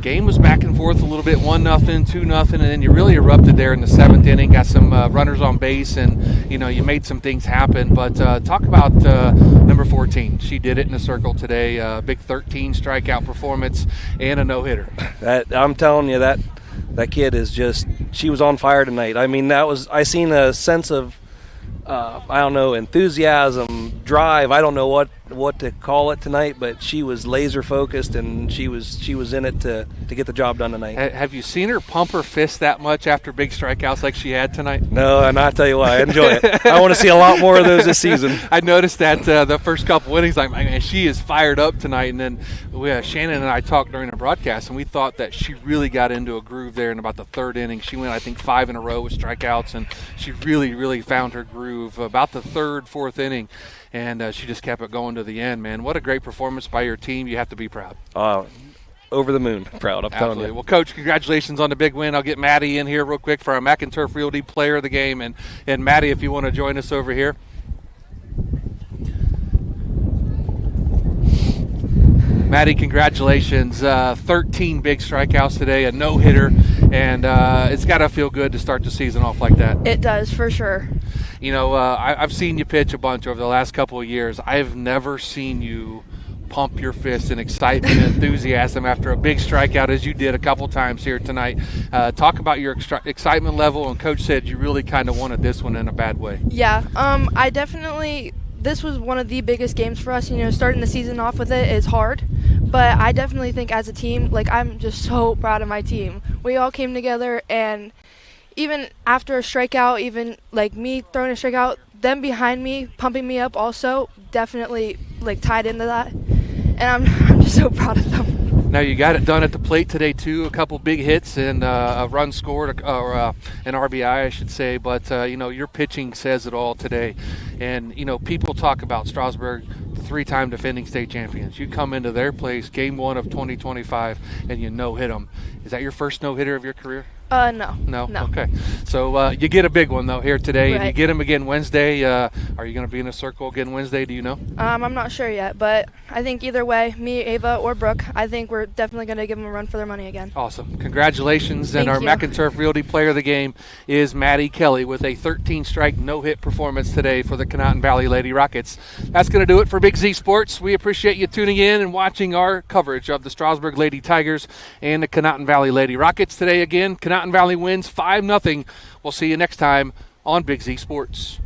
Game was back and forth a little bit, 1-0, 2-0, and then you really erupted there in the 7th inning, got some runners on base, and you made some things happen. But talk about number 14. She did it in the circle today, big 13 strikeout performance and a no-hitter. I'm telling you, that kid is she was on fire tonight. I mean, I seen a sense of, enthusiasm, drive. I don't know what to call it tonight, but she was laser focused, and she was in it to get the job done tonight. Have you seen her pump her fist that much after big strikeouts like she had tonight? No, and I tell you what, I enjoy it. I want to see a lot more of those this season. I noticed that the first couple innings, like, man, she is fired up tonight. And then Shannon and I talked during the broadcast, and we thought that she really got into a groove there in about the 3rd inning. She went, I think, 5 in a row with strikeouts, and she really, really found her groove about the 3rd, 4th inning. And she just kept it going to the end, man. What a great performance by your team. You have to be proud. Over the moon proud, I'm telling you. Well, Coach, congratulations on the big win. I'll get Maddie in here real quick for our McInturf Realty Player of the Game. And Maddie, if you want to join us over here. Maddie, congratulations. 13 big strikeouts today, a no-hitter, and it's got to feel good to start the season off like that. It does, for sure. I've seen you pitch a bunch over the last couple of years. I've never seen you pump your fist in excitement and enthusiasm after a big strikeout as you did a couple times here tonight. Talk about your excitement level, and Coach said you really kind of wanted this one in a bad way. Yeah, I definitely – this was one of the biggest games for us. Starting the season off with it is hard, but I definitely think as a team, I'm just so proud of my team. We all came together, and even after a strikeout, even me throwing a strikeout, them behind me pumping me up also definitely tied into that, and I'm just so proud of them. Now you got it done at the plate today too, a couple big hits and a run scored, or an RBI I should say, but your pitching says it all today. And people talk about Strasburg, 3-time defending state champions. You come into their place, game 1 of 2025, and you no-hit them. Is that your first no-hitter of your career? No. Okay. So you get a big one, though, here today, and you Right. get him again Wednesday. Are you going to be in a circle again Wednesday? Do you know? I'm not sure yet, but I think either way, me, Ava, or Brooke, I think we're definitely going to give them a run for their money again. Awesome. Congratulations. And Thank our you. McInturf Realty player of the game is Maddie Kelly with a 13-strike no-hit performance today for the Conotton Valley Lady Rockets. That's going to do it for Big Z Sports. We appreciate you tuning in and watching our coverage of the Strasburg Lady Tigers and the Conotton Valley Lady Rockets today. Again, Conotton Valley wins 5-0. We'll see you next time on Big Z Sports.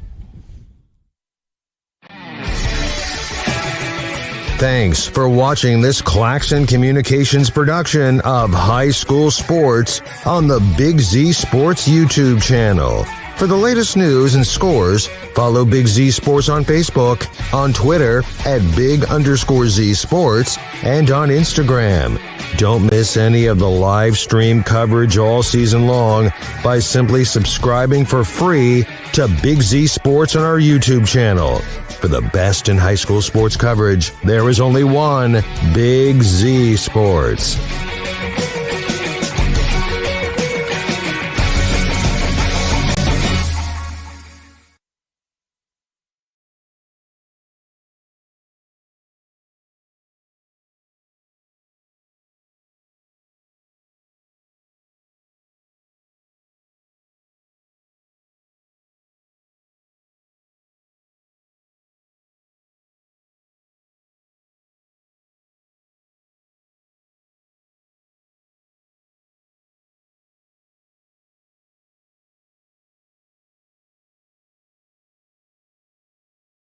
Thanks for watching this Claxon Communications production of High School Sports on the Big Z Sports YouTube channel. For the latest news and scores, follow Big Z Sports on Facebook, on Twitter at @Big_Z Sports, and on Instagram. Don't miss any of the live stream coverage all season long by simply subscribing for free to Big Z Sports on our YouTube channel. For the best in high school sports coverage, there is only one Big Z Sports.